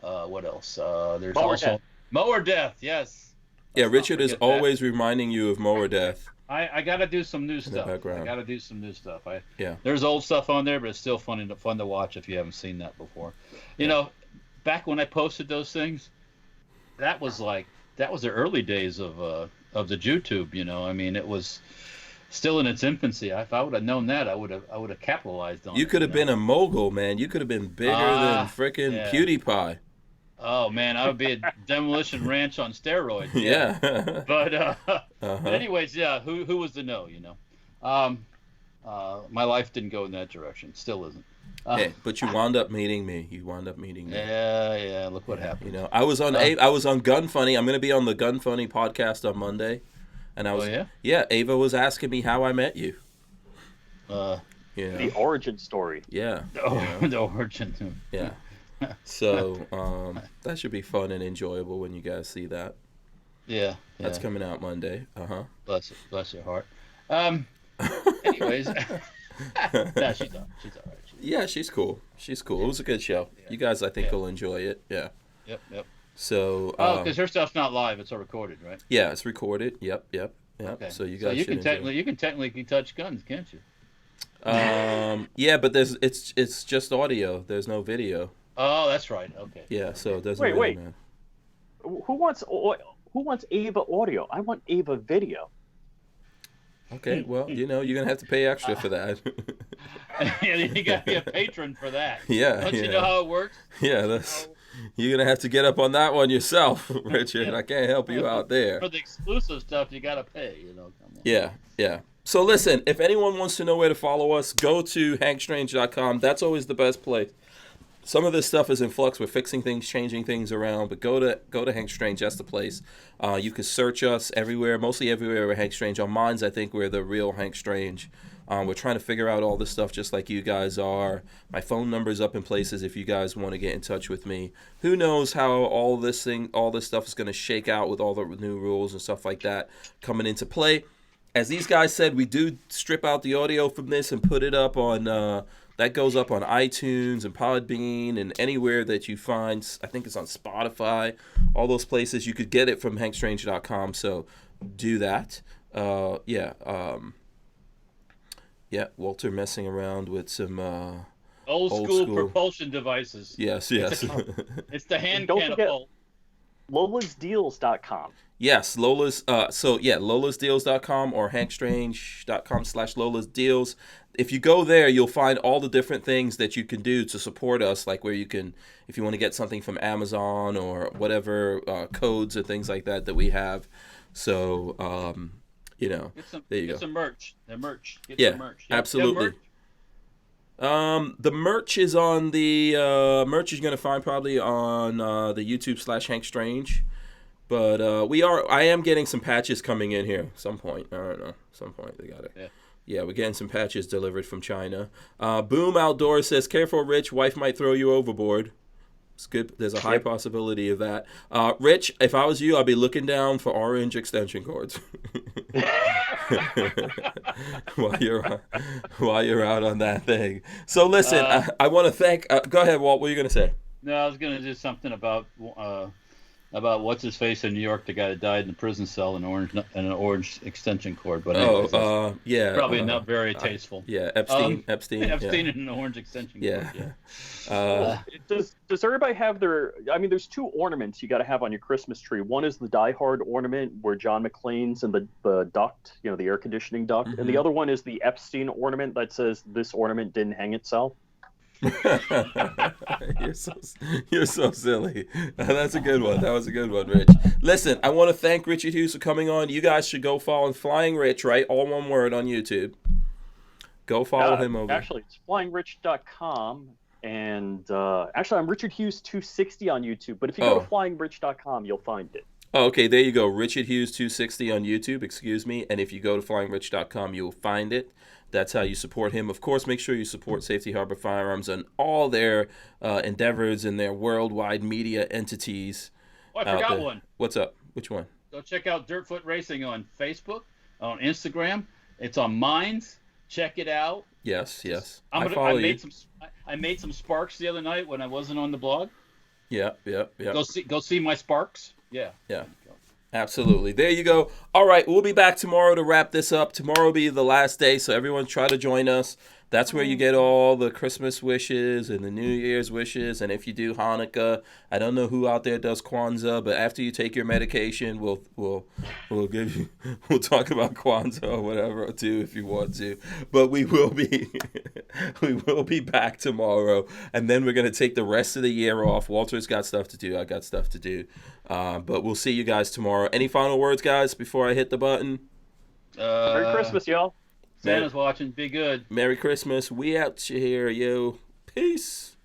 What else? There's Mower also Death. Mower Death. Yes. Yeah, Let's not Richard is forget that. always reminding you of Mower Death. I got to do some new the stuff. background. I got to do some new stuff. Yeah. There's old stuff on there, but it's still fun to watch if you haven't seen that before. You know, back when I posted those things, that was the early days of the YouTube. You know, I mean, it was still in its infancy. If I would have known that, I would have capitalized on it. You could have been a mogul, man. You could have been bigger than frickin' yeah. PewDiePie. Oh man, I would be a Demolition Ranch on steroids. Yeah. But anyways, yeah. Who was to know? You know, my life didn't go in that direction. Still isn't. Hey, but you wound up meeting me. Yeah. Look what happened. You know, I was on Gun Funny. I'm gonna be on the Gun Funny podcast on Monday, and I was Ava was asking me how I met you. The origin story. Yeah. The origin. Yeah. So that should be fun and enjoyable when you guys see that. Yeah. That's coming out Monday. Bless your heart. Anyways. No, she's all right. Yeah, she's cool. It was a good show. Yeah. You guys, I think, will enjoy it. Yeah. Yep. So. Because her stuff's not live; it's all recorded, right? Yeah, it's recorded. Yep. Okay. So you guys can technically touch guns, can't you? Yeah, but it's just audio. There's no video. Oh, that's right. Okay. Yeah, so it doesn't. Wait. Matter. Who wants Ava audio? I want Ava video. Okay, well, you know, you're gonna have to pay extra for that. You gotta be a patron for that. Yeah. Don't you know how it works? Yeah, you're gonna have to get up on that one yourself, Richard. I can't help you out there. For the exclusive stuff, you gotta pay. You know. Come on. Yeah. So listen, if anyone wants to know where to follow us, go to hankstrange.com. That's always the best place. Some of this stuff is in flux. We're fixing things, changing things around, but go to Hank Strange. That's the place. You can search us everywhere, mostly everywhere we're Hank Strange. On Minds, I think we're the real Hank Strange. We're trying to figure out all this stuff just like you guys are. My phone number's up in places if you guys want to get in touch with me. Who knows how all this stuff is going to shake out with all the new rules and stuff like that coming into play. As these guys said, we do strip out the audio from this and put it up on... that goes up on iTunes and Podbean and anywhere that you find. I think it's on Spotify. All those places. You could get it from hankstrange.com. So do that. Walter messing around with some old school propulsion devices. Yes. It's the hand Don't catapult. LolasDeals.com. Yes, Lola's. LolasDeals.com or hankstrange.com/LolasDeals. If you go there, you'll find all the different things that you can do to support us, like where you can, if you want to get something from Amazon or whatever, codes or things like that we have. So, there you go. Get some merch. The merch. Get some merch. Absolutely. The merch is on the merch you're gonna find probably on the YouTube /Hank Strange. But I am getting some patches coming in here. Some point, I don't know. Some point they got it. Yeah, we're getting some patches delivered from China. Boom Outdoors says, "Careful, Rich. Wife might throw you overboard." It's good. There's a high possibility of that. Rich, if I was you, I'd be looking down for orange extension cords while you're out on that thing. So listen, I want to thank. Go ahead, Walt. What are you gonna say? No, I was gonna do something about what's his face in New York, the guy that died in the prison cell, an orange extension cord. But anyways, probably not very tasteful. Yeah, Epstein and an orange extension cord. Yeah. Does everybody have their? I mean, there's two ornaments you got to have on your Christmas tree. One is the Die Hard ornament where John McClane's and the duct, the air conditioning duct, and the other one is the Epstein ornament that says this ornament didn't hang itself. You're so silly. That's a good one. That was a good one, Rich. Listen, I want to thank Richard Hughes for coming on. You guys should go follow FlyingRich, right? All one word on YouTube. Go follow him over. Actually, it's FlyingRich.com. And actually, I'm Richard Hughes 260 on YouTube. But if you go to FlyingRich.com, you'll find it. Oh, okay, there you go. Richard Hughes 260 on YouTube, excuse me. And if you go to FlyingRich.com, you'll find it. That's how you support him. Of course, make sure you support Safety Harbor Firearms and all their endeavors and their worldwide media entities. Oh, I forgot one. What's up? Which one? Go check out Dirtfoot Racing on Facebook, on Instagram. It's on Minds. Check it out. Yes, yes. I made some sparks the other night when I wasn't on the blog. Yeah. Go see my sparks. Yeah. Yeah. Absolutely. There you go. All right, we'll be back tomorrow to wrap this up. Tomorrow will be the last day, so everyone try to join us. That's where you get all the Christmas wishes and the New Year's wishes. And if you do Hanukkah, I don't know who out there does Kwanzaa, but after you take your medication, we'll give you we'll talk about Kwanzaa or whatever too if you want to. But we will be back tomorrow, and then we're gonna take the rest of the year off. Walter's got stuff to do. I got stuff to do. But we'll see you guys tomorrow. Any final words, guys, before I hit the button? Merry Christmas, y'all. Santa's watching. Be good. Merry Christmas. We out here, yo. Peace.